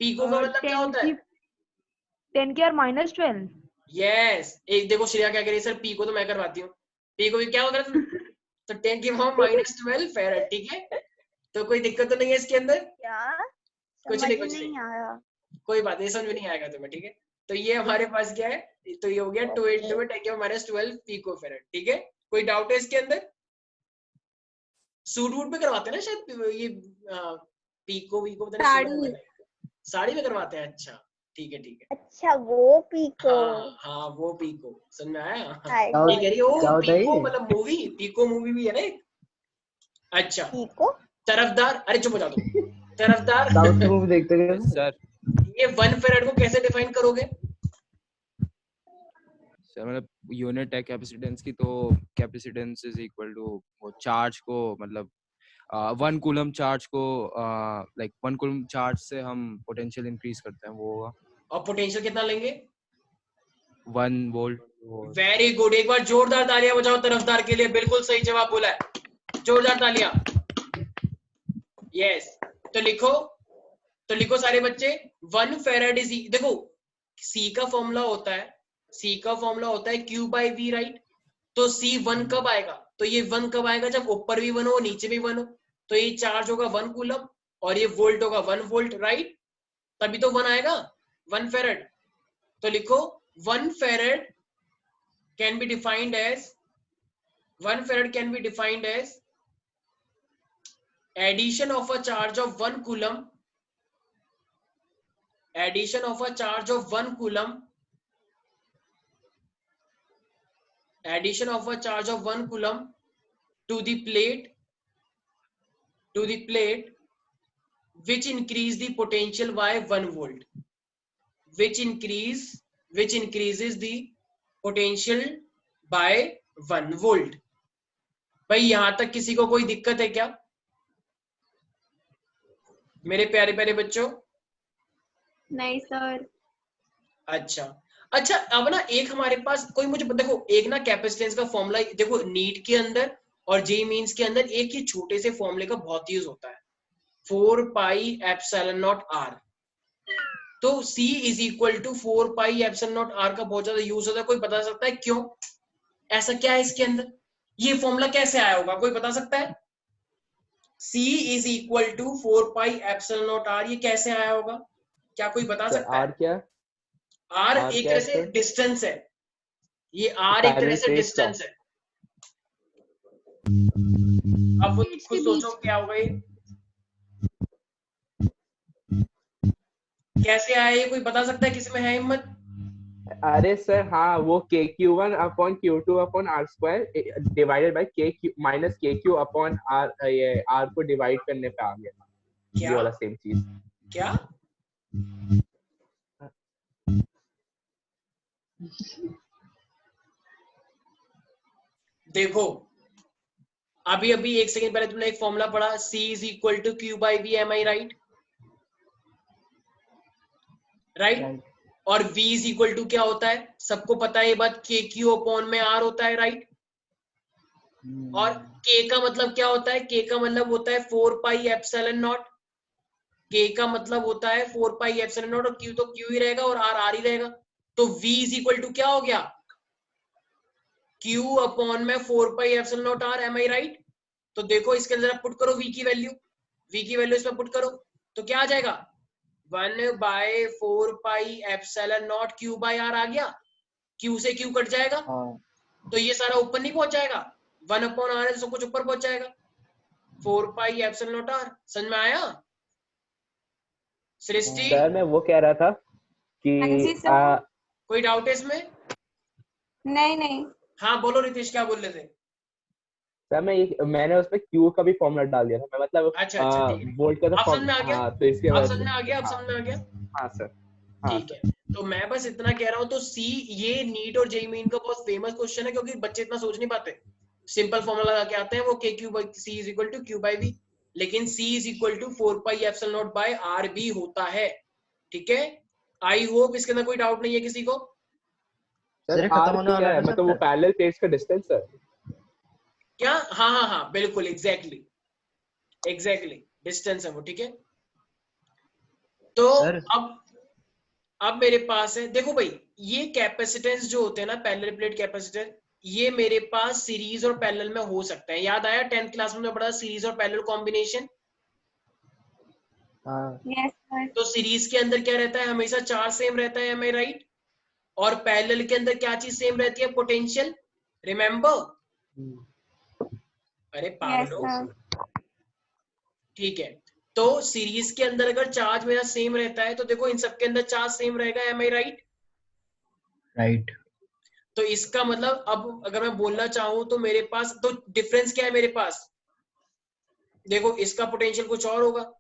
Speaker 1: pico का मतलब क्या होता है,
Speaker 11: 10 की और -12।
Speaker 1: यस, एक देखो श्रेया क्या कह रही है, सर पी को तो मैं करवाती हूँ, पी को भी क्या होगा तो 10 की पावर -12 फैराड, ठीक है। तो कोई दिक्कत तो नहीं है इसके अंदर?
Speaker 9: क्या
Speaker 1: कुछ नहीं
Speaker 9: आया?
Speaker 1: कोई बात नहीं, समझ में नहीं आएगा तुम्हें, ठीक है। तो ये हमारे पास क्या है, तो ये हो गया 2 into में 10 की पावर -12 पिको फैराड, ठीक है। कोई डाउट है इसके अंदर? सूट वूट पे करवाते हैं ना शायद ये पीको वीको, साड़ी में करवाते हैं। अच्छा, ठीक है, ठीक है।
Speaker 9: अच्छा, वो पीको।
Speaker 1: हाँ वो पीको, समझ में आया?
Speaker 9: क्या
Speaker 1: ये कह रही हो
Speaker 3: होता है
Speaker 1: पीको
Speaker 3: ये?
Speaker 1: मतलब मूवी, पीको मूवी भी है ना। अच्छा,
Speaker 9: पीको
Speaker 1: तरफदार, अरे चुप हो जाओ तुम, तरफदार
Speaker 3: साउथ मूवी देखते हैं
Speaker 8: सर
Speaker 1: ये 1 फैराड को कैसे डिफाइन करोगे?
Speaker 8: सर मतलब यूनिट है कैपेसिटेंस की, तो कैपेसिटेंस इज इक्वल टू वो चार्ज को, मतलब 1 कूलम चार्ज को, लाइक 1 कूलम चार्ज से हम पोटेंशियल इंक्रीज करते हैं, वो होगा।
Speaker 1: और पोटेंशियल कितना लेंगे?
Speaker 8: 1 वोल्ट।
Speaker 1: वेरी गुड, एक बार जोरदार तालियां बजाओ तरफदार के लिए, बिल्कुल सही जवाब बोला है, जोरदार तालियां। यस, तो लिखो सारे बच्चे, 1 फैराड इज, देखो सी का फॉर्मूला होता है Q by V, राइट। तो C 1 कब आएगा, तो ये 1 कब आएगा, जब ऊपर भी 1 हो नीचे भी 1 हो, तो ये चार्ज होगा 1 कूलम और ये वोल्ट होगा 1 वोल्ट, राइट, तभी तो 1 आएगा, 1 फैराड। तो लिखो 1 farad can be defined as, 1 farad can be defined as addition of a charge of 1 coulomb, addition of a charge of 1 coulomb, addition of a charge of 1 coulomb to the plate, which increase the potential by 1 volt, which increases the potential bye 1 volt. भाई यहां तक किसी को कोई दिक्कत है क्या मेरे प्यारे प्यारे बच्चों?
Speaker 5: नहीं सर।
Speaker 1: अच्छा अच्छा, अब ना एक हमारे पास कोई मुझे देखो, एक ना कैपेसिटेंस का फॉर्मूला देखो, नीट के अंदर और जे मीन्स के अंदर एक ही छोटे से फॉर्मूले का बहुत यूज होता है, 4 पाई एप्सिलॉन नॉट आर। तो C is equal to 4 pi epsilon naught R का बहुत ज्यादा यूज होता है। कोई बता सकता है क्यों? ऐसा क्या है इसके अंदर? ये फॉर्मूला कैसे आया होगा, कोई बता सकता है? C is equal to 4 pi epsilon naught R, ये कैसे आया होगा? क्या कोई बता सकता है?
Speaker 2: आर क्या?
Speaker 1: आर एक तरह से डिस्टेंस है, ये आर एक तरह से डिस्टेंस है। अब वो खुद सोचो क्या होगा ये, कैसे आया ये, कोई बता सकता है? किसी में है हिम्मत?
Speaker 2: अरे सर हाँ, वो KQ1 upon Q2 upon R square divided by KQ minus KQ upon R, ये R को डिवाइड करने पे आ गया, ये वाला सेम चीज।
Speaker 1: क्या? देखो अभी अभी एक सेकंड पहले तुमने एक फॉर्मूला पढ़ा, C is equal to Q by V, am I right? Right. और V इज इक्वल टू क्या होता है, सबको पता है ये बात, KQ अपॉन में R होता है, राइट? और K का मतलब क्या होता है? K का मतलब होता है 4 पाई एप्सिलॉन नॉट। K का मतलब होता है 4 पाई एप्सिलॉन नॉट, और Q तो Q ही रहेगा और R R ही रहेगा। तो V इज इक्वल टू क्या हो गया? Q अपॉन में 4 pi epsilon naught R, am I right? तो देखो इसके अंदर पुट करो V की वैल्यू, V की वैल्यू इसमें पुट करो तो क्या आ जाएगा? 1 by 4 pi epsilon naught Q by R आ गया। Q से Q कट जाएगा, तो ये सारा ऊपर नहीं पहुंच जाएगा, 1 अपॉन R है तो सब कुछ ऊपर पहुंच जाएगा, 4 पाई एप्सिलॉन नॉट R। समझ में आया सृष्टि?
Speaker 2: सर मैं वो कह रहा था कि
Speaker 1: कोई डाउट है इसमें?
Speaker 5: नहीं नहीं।
Speaker 1: हाँ बोलो रितेश, क्या बोल रहे थे?
Speaker 2: सर मैंने उसमें Q का भी फॉर्मूला डाल दिया था, मैं मतलब
Speaker 1: अच्छा ठीक है,
Speaker 2: वोल्ट का तो
Speaker 1: अब समझ में आ गया?
Speaker 2: हाँ, तो इसके
Speaker 1: अब
Speaker 2: बाद
Speaker 1: समझ में आ गया, अब समझ में आ गया।
Speaker 2: हाँ सर,
Speaker 1: ठीक है, तो मैं बस इतना कह रहा हूँ। तो C ये नीट और जेईई मेन का बहुत फेमस क्वेश्चन है, क्योंकि बच्चे इतना सोच नहीं पाते, सिंपल फॉर्मूला लगा के आते हैं वो KQ by C is equal to Q by V, लेकिन C is equal to 4 pi epsilon naught by R भी होता है। ठीक है, आई होप इसके अंदर कोई डाउट नहीं है किसी को।
Speaker 2: सर R क्या है, मतलब वो पैरेलल प्लेट्स का डिस्टेंस है
Speaker 1: क्या? हाँ हाँ हाँ बिल्कुल, एग्जैक्टली डिस्टेंस है वो। ठीक है, तो अब मेरे पास है, देखो भाई ये कैपेसिटेंस जो होते हैं ना, पैरेलल प्लेट कैपेसिटर, ये मेरे पास सीरीज और पैरेलल में हो सकता है। याद आया 10th क्लास में पढ़ा सीरीज और पैरेलल कॉम्बिनेशन? तो सीरीज के अंदर क्या रहता है, हमेशा चार्ज सेम रहता है, एम आई राइट? और पैरेलल के अंदर क्या चीज सेम रहती है? Potential, remember? अरे पागलो। ठीक है, तो सीरीज के अंदर अगर चार्ज मेरा सेम रहता है तो देखो इन सब के अंदर चार्ज सेम रहेगा, एम आई राइट?
Speaker 6: राइट।
Speaker 1: तो इसका मतलब अब अगर मैं बोलना चाहूं तो मेरे पास तो डिफरेंस क्या है मेरे पास? देखो इसका पोटेंशियल कुछ और होगा,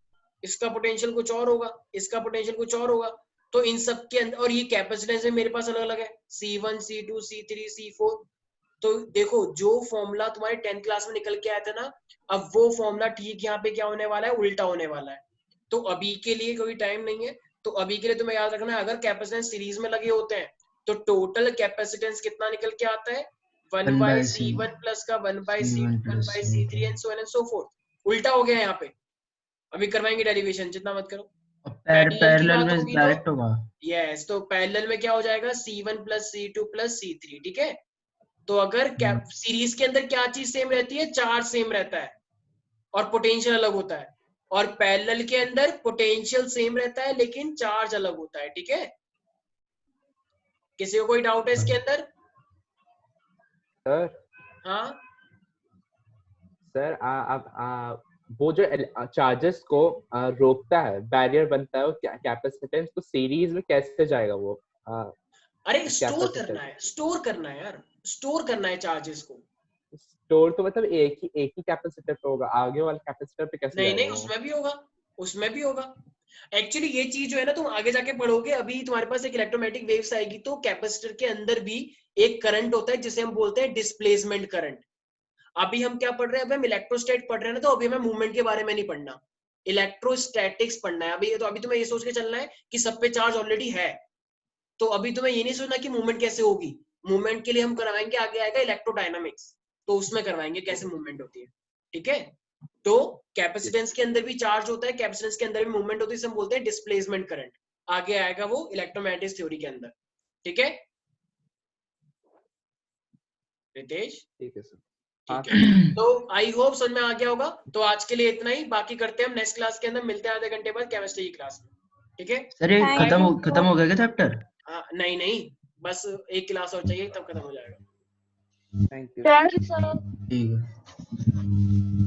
Speaker 1: इसका पोटेंशियल कुछ और होगा, इसका पोटेंशियल कुछ और होगा। तो इन सब के अंदर, और ये कैपेसिटेंस मेरे पास अलग अलग है, C1 C2 C3 C4। तो देखो जो फॉर्मूला तुम्हारे 10th क्लास में निकल के आया था ना, अब वो फॉर्मूला ठीक यहाँ पे क्या होने वाला है, उल्टा होने वाला है। तो अभी के लिए कोई टाइम नहीं है, तो अभी के लिए तुम्हें याद रखना है, अगर कैपेसिटेंस सीरीज में लगे होते हैं तो टोटल कैपेसिटेंस कितना निकल के आता है? 1 बाई C1 प्लस का 1 by C2 1 by C3 and so on and so fourth. उल्टा हो गया यहाँ पे, अभी करवाएंगे डेरिवेशन, जितना मत करो।
Speaker 6: पैरेलल में डायरेक्ट होगा।
Speaker 1: यस, तो पैरेलल में क्या हो जाएगा? C1 plus C2 plus C3। ठीक है, तो अगर सीरीज के अंदर क्या चीज सेम रहती है? चार्ज सेम रहता है और पोटेंशियल अलग होता है, और पैरेलल के अंदर पोटेंशियल सेम रहता है लेकिन चार्ज अलग होता है। ठीक है, किसी को कोई डाउट है इसके अंदर?
Speaker 2: सर
Speaker 1: हाँ
Speaker 2: सर, वो जो चार्जेस को रोकता है, बैरियर बनता है, कैपेसिटेंस, तो सीरीज में कैसे जाएगा वो?
Speaker 1: अरे स्टोर करना है यार, स्टोर करना है चार्जेस को।
Speaker 2: स्टोर तो मतलब एक ही कैपेसिटर पे होगा, आगे वाले कैपेसिटर पे कैसे
Speaker 1: नहीं, उसमें भी होगा, उसमें भी होगा। एक्चुअली ये चीज जो है ना तुम आगे जाके पढ़ोगे, अभी तुम्हारे पास एक इलेक्ट्रोमैग्नेटिक वेव्स आएगी तो कैपेसिटर के अंदर भी एक करंट होता है जिसे हम बोलते हैं डिस्प्लेसमेंट करंट। अभी हम क्या पढ़ रहे हैं, अभी हम इलेक्ट्रोस्टैट पढ़ रहे हैं ना, तो अभी हमें मूवमेंट के बारे में नहीं पढ़ना, इलेक्ट्रोस्टैटिक्स पढ़ना है अभी। तो अभी तुम्हें ये सोच के चलना है कि सब पे चार्ज ऑलरेडी है, तो अभी तुम्हें ये नहीं सोचना कि मूवमेंट कैसे होगी। मूवमेंट के लिए हम करवाएंगे, आगे आएगा इलेक्ट्रोडायनामिक्स, तो उसमें करवाएंगे कैसे मूवमेंट होती है, ठीक है। तो कैपेसिटेंस के अंदर भी चार्ज होता है, कैपेसिटेंस के अंदर भी मूवमेंट होती है, इसे हम बोलते हैं डिस्प्लेसमेंट करंट। आगे आएगा वो इलेक्ट्रोमैग्नेटिक्स थ्योरी के अंदर, ठीक है रितेश?
Speaker 2: ठीक है सर।
Speaker 1: ठीक है, तो आई होप समझ में आ गया होगा। तो आज के लिए इतना ही, बाकी करते हैं हम नेक्स्ट क्लास के अंदर, मिलते हैं आधे घंटे बाद केमिस्ट्री की क्लास में, ठीक है।
Speaker 6: सर ये खत्म हो गया क्या चैप्टर?
Speaker 1: नहीं नहीं, बस एक क्लास और चाहिए तब खत्म हो जाएगा।
Speaker 2: Thank you
Speaker 10: thank you sir.
Speaker 6: ठीक है।